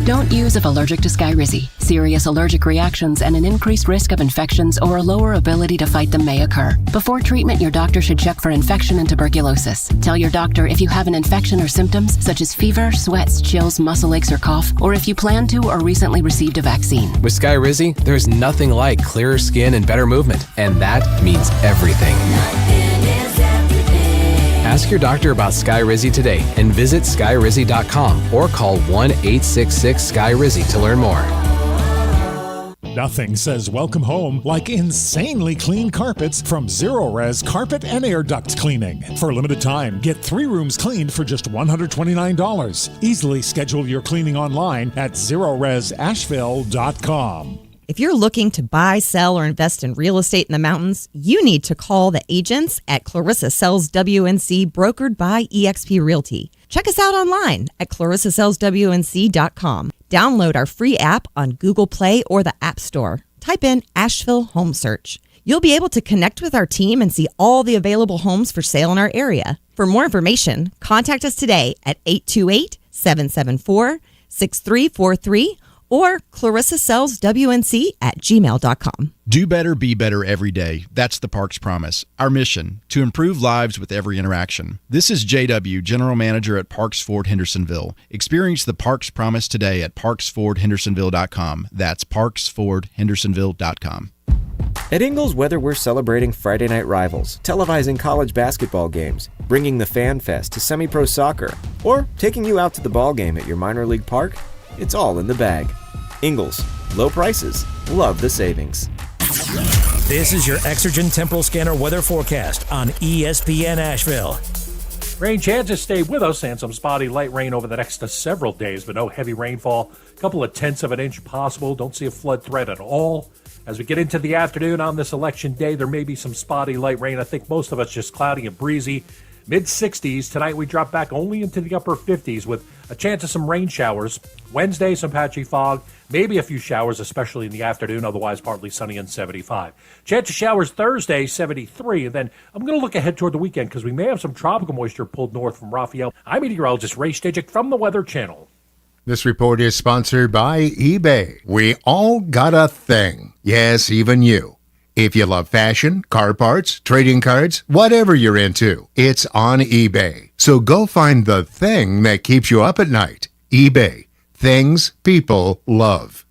Don't use if allergic to Skyrizi. Serious allergic reactions and an increased risk of infections or a lower ability to fight them may occur. Before treatment, your doctor should check for infection and tuberculosis. Tell your doctor if you have an infection or symptoms such as fever, sweats, chills, muscle aches, or cough, or if you plan to or recently received a vaccine. With Skyrizi, there's nothing like clearer skin and better movement, and that means everything. Ask your doctor about Skyrizi today and visit skyrizi.com or call 1-866-SKY-RIZZI to learn more. Nothing says welcome home like insanely clean carpets from Zero Res Carpet and Air Duct Cleaning. For a limited time, get 3 rooms cleaned for just $129. Easily schedule your cleaning online at ZeroResAsheville.com. If you're looking to buy, sell, or invest in real estate in the mountains, you need to call the agents at Clarissa Sells WNC, brokered by eXp Realty. Check us out online at ClarissaSellsWNC.com. Download our free app on Google Play or the App Store. Type in Asheville Home Search. You'll be able to connect with our team and see all the available homes for sale in our area. For more information, contact us today at 828-774-6343 or ClarissaSellsWNC@gmail.com. Do better, be better every day. That's the Parks Promise. Our mission, to improve lives with every interaction. This is JW, General Manager at Parks Ford Hendersonville. Experience the Parks Promise today at parksfordhendersonville.com. That's parksfordhendersonville.com. At Ingles, whether we're celebrating Friday night rivals, televising college basketball games, bringing the Fan Fest to semi-pro soccer, or taking you out to the ball game at your minor league park, it's all in the bag. Ingles, low prices, love the savings. This is your Exergen Temporal Scanner weather forecast on ESPN Asheville. Rain chances stay with us and some spotty light rain over the next several days, but no heavy rainfall. A couple of tenths of an inch possible. Don't see a flood threat at all. As we get into the afternoon on this election day, there may be some spotty light rain. I think most of it's just cloudy and breezy. Mid-60s. Tonight we drop back only into the upper 50s with a chance of some rain showers. Wednesday, some patchy fog. Maybe a few showers, especially in the afternoon. Otherwise, partly sunny and 75. Chance of showers Thursday, 73. And then I'm going to look ahead toward the weekend because we may have some tropical moisture pulled north from Raphael. I'm meteorologist Ray Stajic from the Weather Channel. This report is sponsored by eBay. We all got a thing. Yes, even you. If you love fashion, car parts, trading cards, whatever you're into, it's on eBay. So go find the thing that keeps you up at night. eBay. Things people love.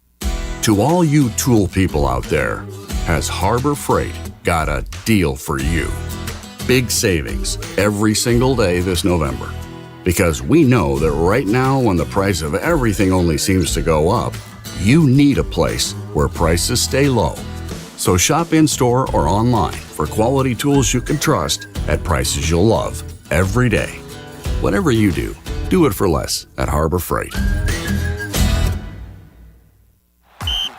To all you tool people out there, has Harbor Freight got a deal for you? Big savings every single day this November. Because we know that right now, when the price of everything only seems to go up, you need a place where prices stay low. So shop in-store or online for quality tools you can trust at prices you'll love every day. Whatever you do, do it for less at Harbor Freight.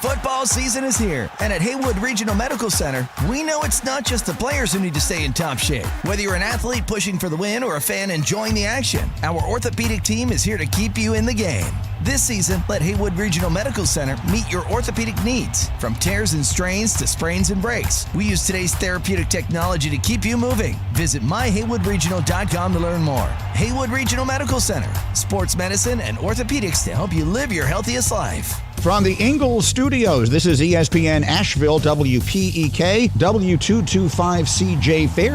Football season is here, and at Haywood Regional Medical Center, we know it's not just the players who need to stay in top shape. Whether you're an athlete pushing for the win or a fan enjoying the action, our orthopedic team is here to keep you in the game. This season, let Haywood Regional Medical Center meet your orthopedic needs. From tears and strains to sprains and breaks, we use today's therapeutic technology to keep you moving. Visit myhaywoodregional.com to learn more. Haywood Regional Medical Center, sports medicine and orthopedics to help you live your healthiest life. From the Ingalls Studios, this is ESPN Asheville, WPEK, W225CJ Fair.